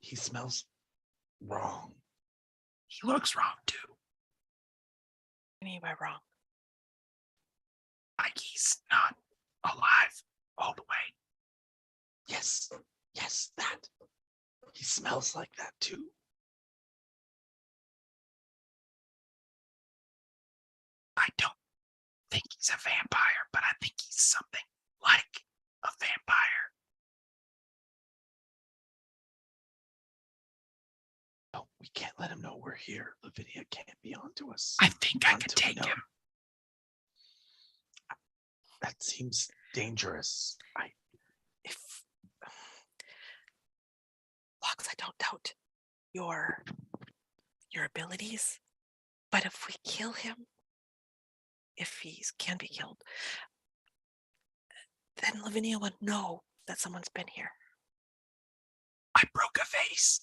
Speaker 4: He smells wrong.
Speaker 3: He looks wrong too.
Speaker 2: What do you mean by wrong?
Speaker 3: Like he's not alive all the way.
Speaker 4: Yes, that. He smells like that too.
Speaker 3: I don't think he's a vampire, but I think he's something like a vampire.
Speaker 4: No, we can't let him know we're here. Lavinia can't be onto us.
Speaker 3: I think I could take him.
Speaker 4: That seems dangerous.
Speaker 2: If Lux, I don't doubt your abilities, but if we kill him, if he can be killed, then Lavinia would know that someone's been here.
Speaker 3: I broke a vase.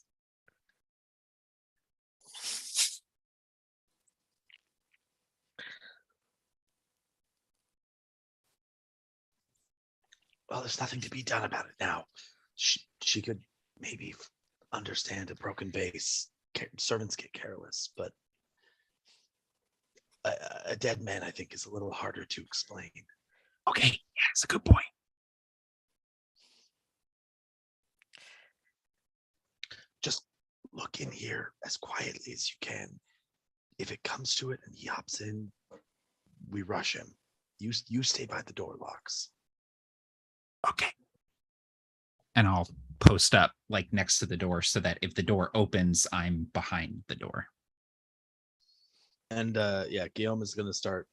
Speaker 4: Well, there's nothing to be done about it now. She could maybe understand a broken vase. Servants get careless, but a dead man, I think, is a little harder to explain.
Speaker 3: Okay, yeah, that's a good point.
Speaker 4: Just look in here as quietly as you can. If it comes to it and he hops in, we rush him. You stay by the door, Locks.
Speaker 3: Okay. And I'll post up like next to the door so that if the door opens, I'm behind the door.
Speaker 4: And Guillaume is going to start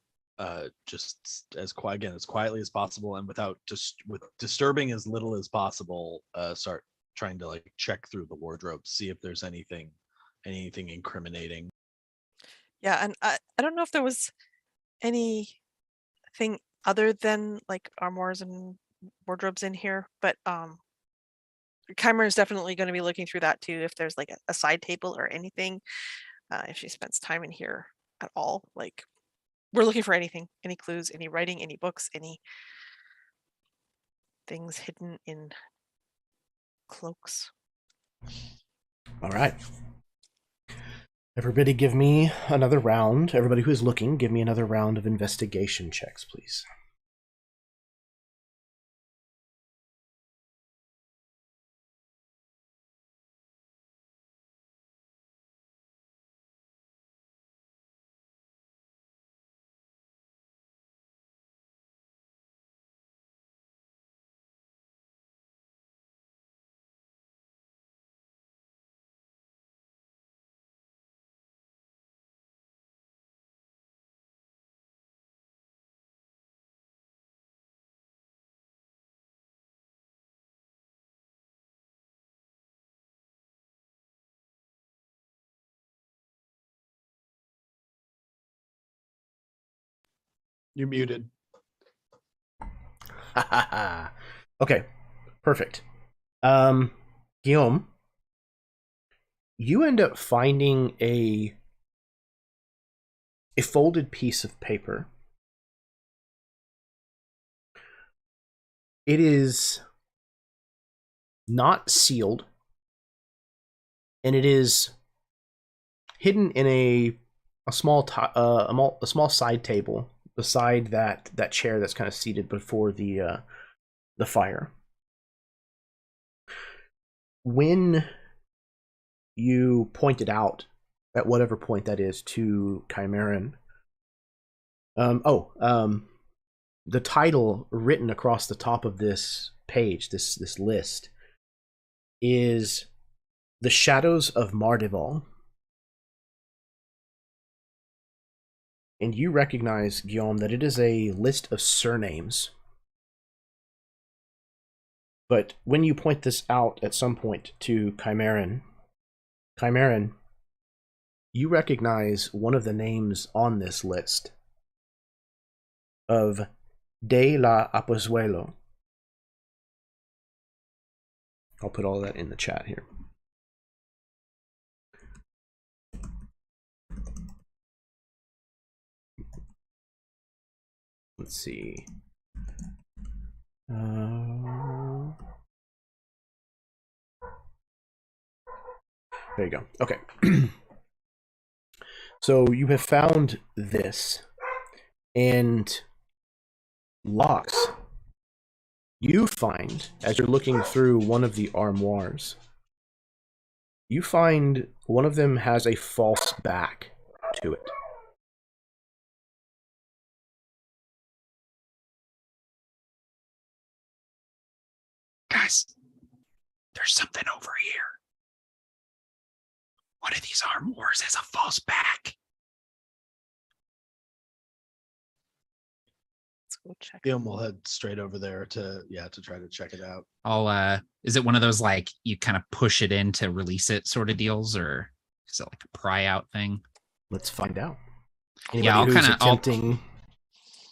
Speaker 4: just as quietly as possible, and with disturbing as little as possible, start trying to like check through the wardrobe, see if there's anything incriminating.
Speaker 2: Yeah, and I don't know if there was anything other than like armoires and wardrobes in here, but Chimer is definitely going to be looking through that too, if there's like a side table or anything, if she spends time in here at all. Like, we're looking for anything, any clues, any writing, any books, any things hidden in cloaks.
Speaker 1: All right. Everybody give me another round. Everybody who is looking, give me another round of investigation checks, please.
Speaker 4: You're muted.
Speaker 1: Okay, perfect. Guillaume, you end up finding a folded piece of paper. It is not sealed, and it is hidden in a small side table beside that chair that's kind of seated before the fire. When you pointed out at whatever point that is, to Chimeran. The title written across the top of this page, this list, is The Shadows of Mardival. And you recognize, Guillaume, that it is a list of surnames. But when you point this out at some point to Chimeran, you recognize one of the names on this list of De la Apozuelo. I'll put all that in the chat here. Let's see. There you go. Okay. So you have found this, and Locks, you find, as you're looking through one of the armoires, you find one of them has a false back to it.
Speaker 3: Guys, there's something over here. One of these armoires has a false back.
Speaker 2: Let's go check.
Speaker 4: Guillaume will head straight over there to try to check it out.
Speaker 3: Is it one of those like you kind of push it in to release it sort of deals, or is it like a pry out thing?
Speaker 1: Let's find out.
Speaker 3: Yeah, I'll kind of
Speaker 1: attempting.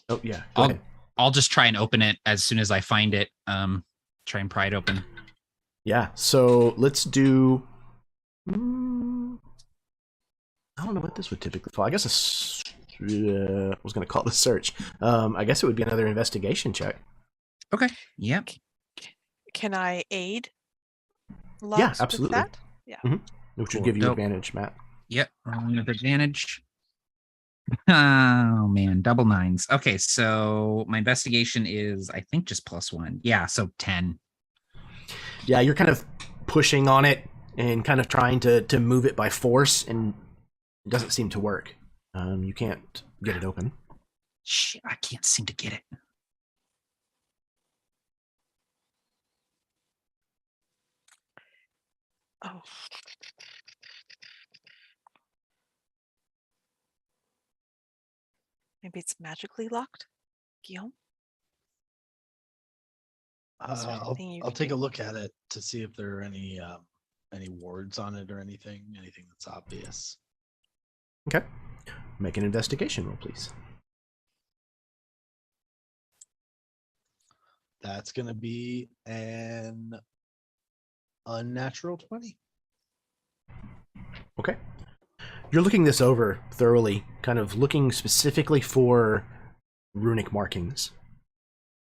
Speaker 1: Oh yeah, go ahead.
Speaker 3: I'll just try and open it as soon as I find it. Try and pry it open.
Speaker 1: Yeah, so let's do. I don't know what this would typically fall. I guess I was going to call it a search. I guess it would be another investigation check.
Speaker 3: Okay. Yep.
Speaker 2: Can I aid?
Speaker 1: Yeah, absolutely.
Speaker 2: With that? Yeah.
Speaker 1: Which would give you advantage, Matt.
Speaker 3: Yep. Rolling with advantage. Oh man, double nines. Okay, so my investigation is, I think, just +1. Yeah, so 10.
Speaker 1: Yeah, you're kind of pushing on it and kind of trying to move it by force, and it doesn't seem to work. You can't get it open.
Speaker 3: Shit, I can't seem to get it.
Speaker 2: Oh. Maybe it's magically locked, Guillaume?
Speaker 4: I'll take a look at it to see if there are any wards on it or anything that's obvious.
Speaker 1: Okay. Make an investigation roll, please.
Speaker 4: That's going to be an unnatural 20.
Speaker 1: Okay. You're looking this over thoroughly, kind of looking specifically for runic markings.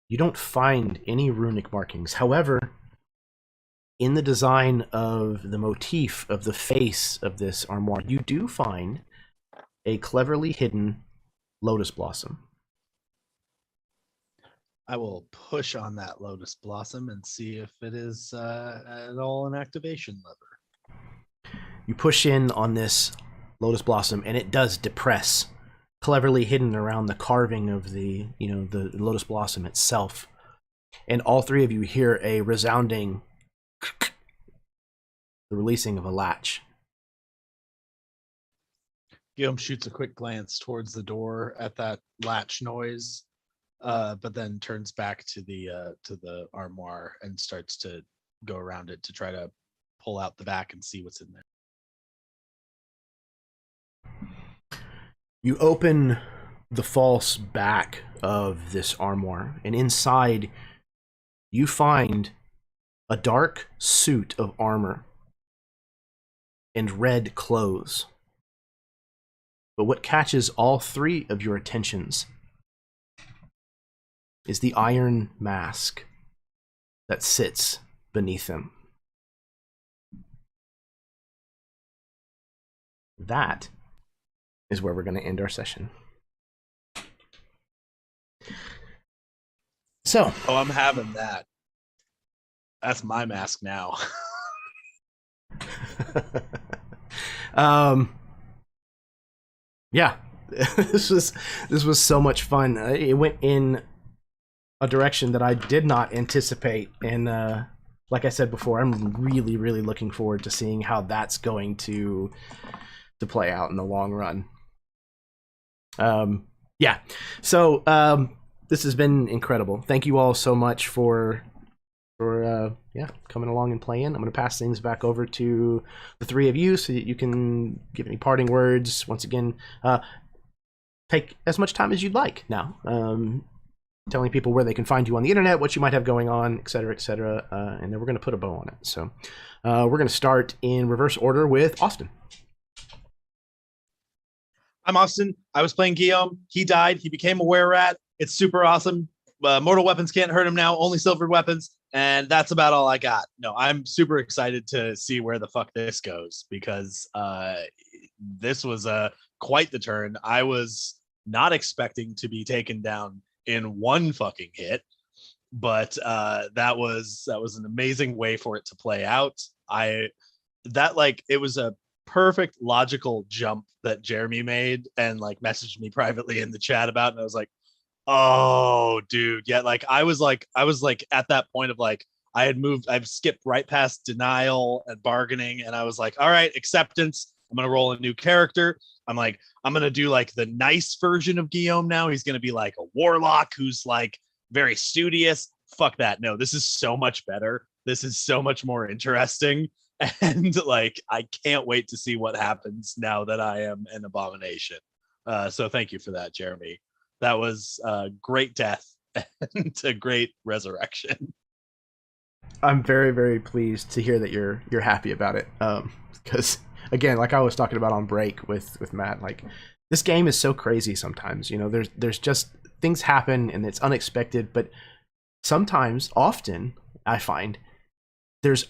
Speaker 1: You don't find any runic markings. However, in the design of the motif of the face of this armoire, you do find a cleverly hidden lotus blossom.
Speaker 4: I will push on that lotus blossom and see if it is at all an activation lever.
Speaker 1: You push in on this lotus blossom, and it does depress, cleverly hidden around the carving of the lotus blossom itself. And all three of you hear a resounding the releasing of a latch.
Speaker 4: Guillaume shoots a quick glance towards the door at that latch noise, but then turns back to the armoire and starts to go around it to try to pull out the back and see what's in there.
Speaker 1: You open the false back of this armoire, and inside you find a dark suit of armor and red clothes. But what catches all three of your attentions is the iron mask that sits beneath them. That is where we're going to end our session. So,
Speaker 4: I'm having that. That's my mask now.
Speaker 1: Yeah, this was so much fun. It went in a direction that I did not anticipate, and like I said before, I'm really, really looking forward to seeing how that's going to play out in the long run. Yeah, so this has been incredible. Thank you all so much for coming along and playing. I'm going to pass things back over to the three of you so that you can give any parting words. Once again, take as much time as you'd like now, telling people where they can find you on the internet, what you might have going on, etc., etc., and then we're going to put a bow on it. So we're going to start in reverse order with Austin.
Speaker 4: I'm Austin. I was playing Guillaume. He died. He became a were-rat. It's super awesome. Mortal weapons can't hurt him now. Only silvered weapons. And that's about all I got. No, I'm super excited to see where the fuck this goes, because this was quite the turn. I was not expecting to be taken down in one fucking hit, but that was an amazing way for it to play out. It was a perfect logical jump that Jeremy made and like messaged me privately in the chat about, and I was like, oh dude, yeah, like I was like at that point of like I've skipped right past denial and bargaining, and I was like, all right, acceptance. I'm gonna roll a new character. I'm gonna do like the nice version of Guillaume now. He's gonna be like a warlock who's like very studious. Fuck that. No, this is so much better. This is so much more interesting. And like I can't wait to see what happens now that I am an abomination. So thank you for that, Jeremy. That was a great death and a great resurrection.
Speaker 1: I'm very, very pleased to hear that you're happy about it. Because again, like I was talking about on break with Matt, like this game is so crazy sometimes. You know, there's just things happen and it's unexpected, but often I find there's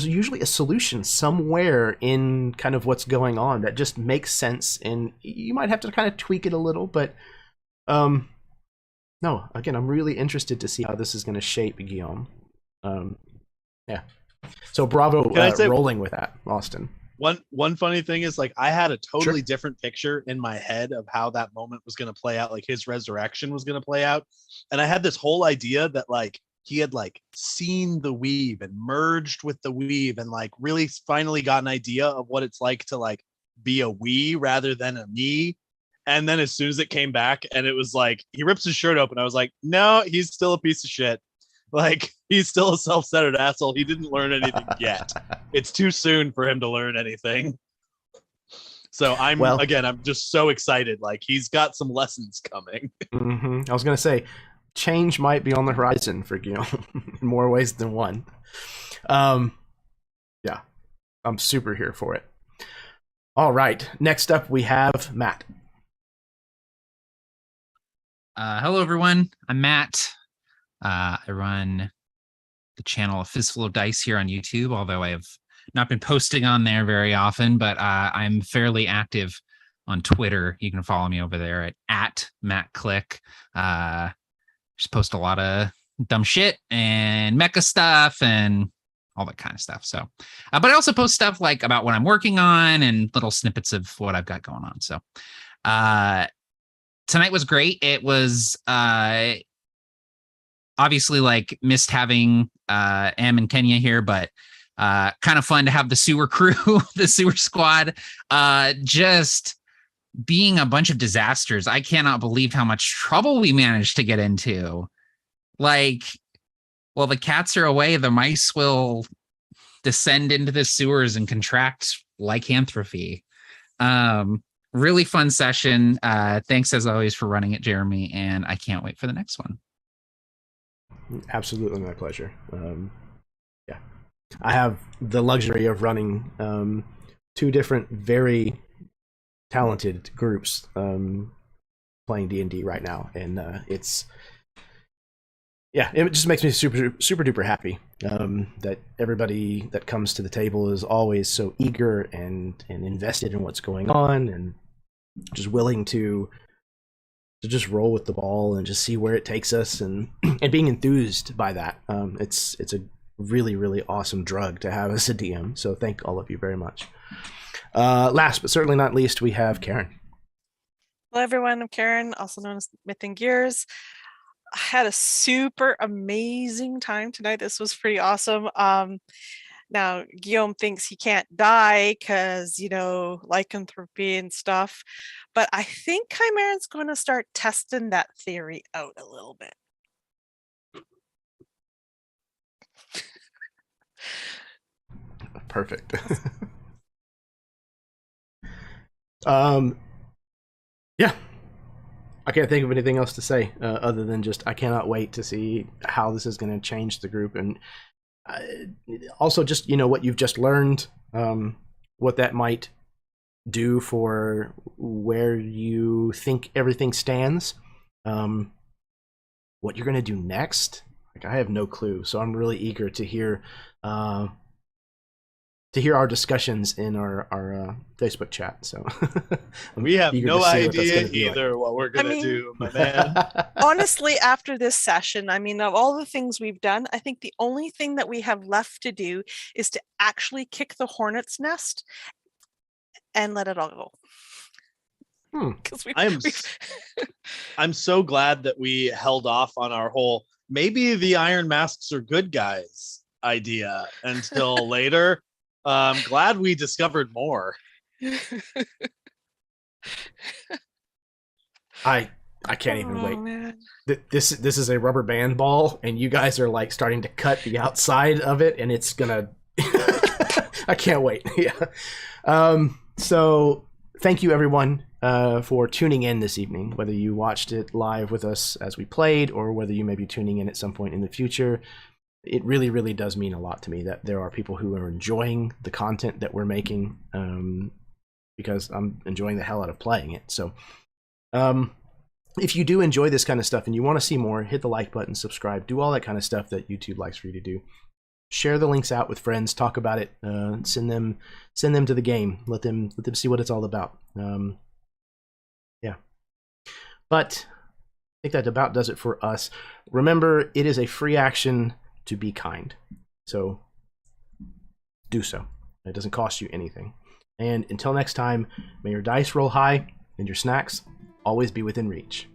Speaker 1: usually a solution somewhere in kind of what's going on that just makes sense, and you might have to kind of tweak it a little, but no, again, I'm really interested to see how this is going to shape Guillaume. Yeah. So bravo, rolling with that, Austin.
Speaker 4: One funny thing is, like, I had a totally different picture in my head of how that moment was going to play out, like his resurrection was going to play out, and I had this whole idea that like he had like seen the weave and merged with the weave and like really finally got an idea of what it's like to like be a we rather than a me. And then as soon as it came back and it was like he rips his shirt open, I was like, no, he's still a piece of shit. Like he's still a self-centered asshole. He didn't learn anything yet. It's too soon for him to learn anything. So I'm just so excited. Like he's got some lessons coming.
Speaker 1: Mm-hmm. I was gonna say, change might be on the horizon for Guillaume in more ways than one. Yeah, I'm super here for it. All right, next up we have Matt.
Speaker 3: Hello, everyone. I'm Matt. I run the channel of Fistful of Dice here on YouTube, although I have not been posting on there very often, but I'm fairly active on Twitter. You can follow me over there at MattClick. Just post a lot of dumb shit and mecha stuff and all that kind of stuff. So, but I also post stuff like about what I'm working on and little snippets of what I've got going on. So, tonight was great. It was obviously like missed having Em and Kenya here, but kind of fun to have the sewer crew, the sewer squad, just being a bunch of disasters. I cannot believe how much trouble we managed to get into. Like, well, the cats are away, the mice will descend into the sewers and contract lycanthropy. Really fun session. Thanks as always for running it, Jeremy, and I can't wait for the next one.
Speaker 1: Absolutely my pleasure. Yeah, I have the luxury of running two different very talented groups playing D&D right now, and it just makes me super duper happy that everybody that comes to the table is always so eager and invested in what's going on and just willing to just roll with the ball and just see where it takes us, and being enthused by that. It's a really, really awesome drug to have as a DM, so thank all of you very much. Last but certainly not least, we have Karen.
Speaker 2: Hello, everyone. I'm Karen, also known as Myth and Gears. I had a super amazing time tonight. This was pretty awesome. Now, Guillaume thinks he can't die because, lycanthropy and stuff. But I think Chimeran's going to start testing that theory out a little bit.
Speaker 1: Perfect. Yeah. I can't think of anything else to say other than just I cannot wait to see how this is going to change the group, and also just what you've just learned, what that might do for where you think everything stands, what you're going to do next. Like, I have no clue, so I'm really eager to hear our discussions in our Facebook chat. So
Speaker 4: we have no idea either what we're gonna
Speaker 2: I mean,
Speaker 4: do, my man.
Speaker 2: Honestly, after this session, of all the things we've done, I think the only thing that we have left to do is to actually kick the hornet's nest and let it all go.
Speaker 4: I'm so glad that we held off on our whole maybe the Iron Masks are good guys idea until later. I'm glad we discovered more.
Speaker 1: I can't even wait. Man. This is a rubber band ball, and you guys are like starting to cut the outside of it, and it's gonna. I can't wait. Yeah. So thank you everyone for tuning in this evening. Whether you watched it live with us as we played, or whether you may be tuning in at some point in the future. It really, really does mean a lot to me that there are people who are enjoying the content that we're making, because I'm enjoying the hell out of playing it. So if you do enjoy this kind of stuff and you want to see more, hit the like button, subscribe, do all that kind of stuff that YouTube likes for you to do. Share the links out with friends, talk about it, send them to the game, let them see what it's all about. Yeah. But I think that about does it for us. Remember, it is a free action to be kind, so do so. It doesn't cost you anything. And until next time, may your dice roll high and your snacks always be within reach.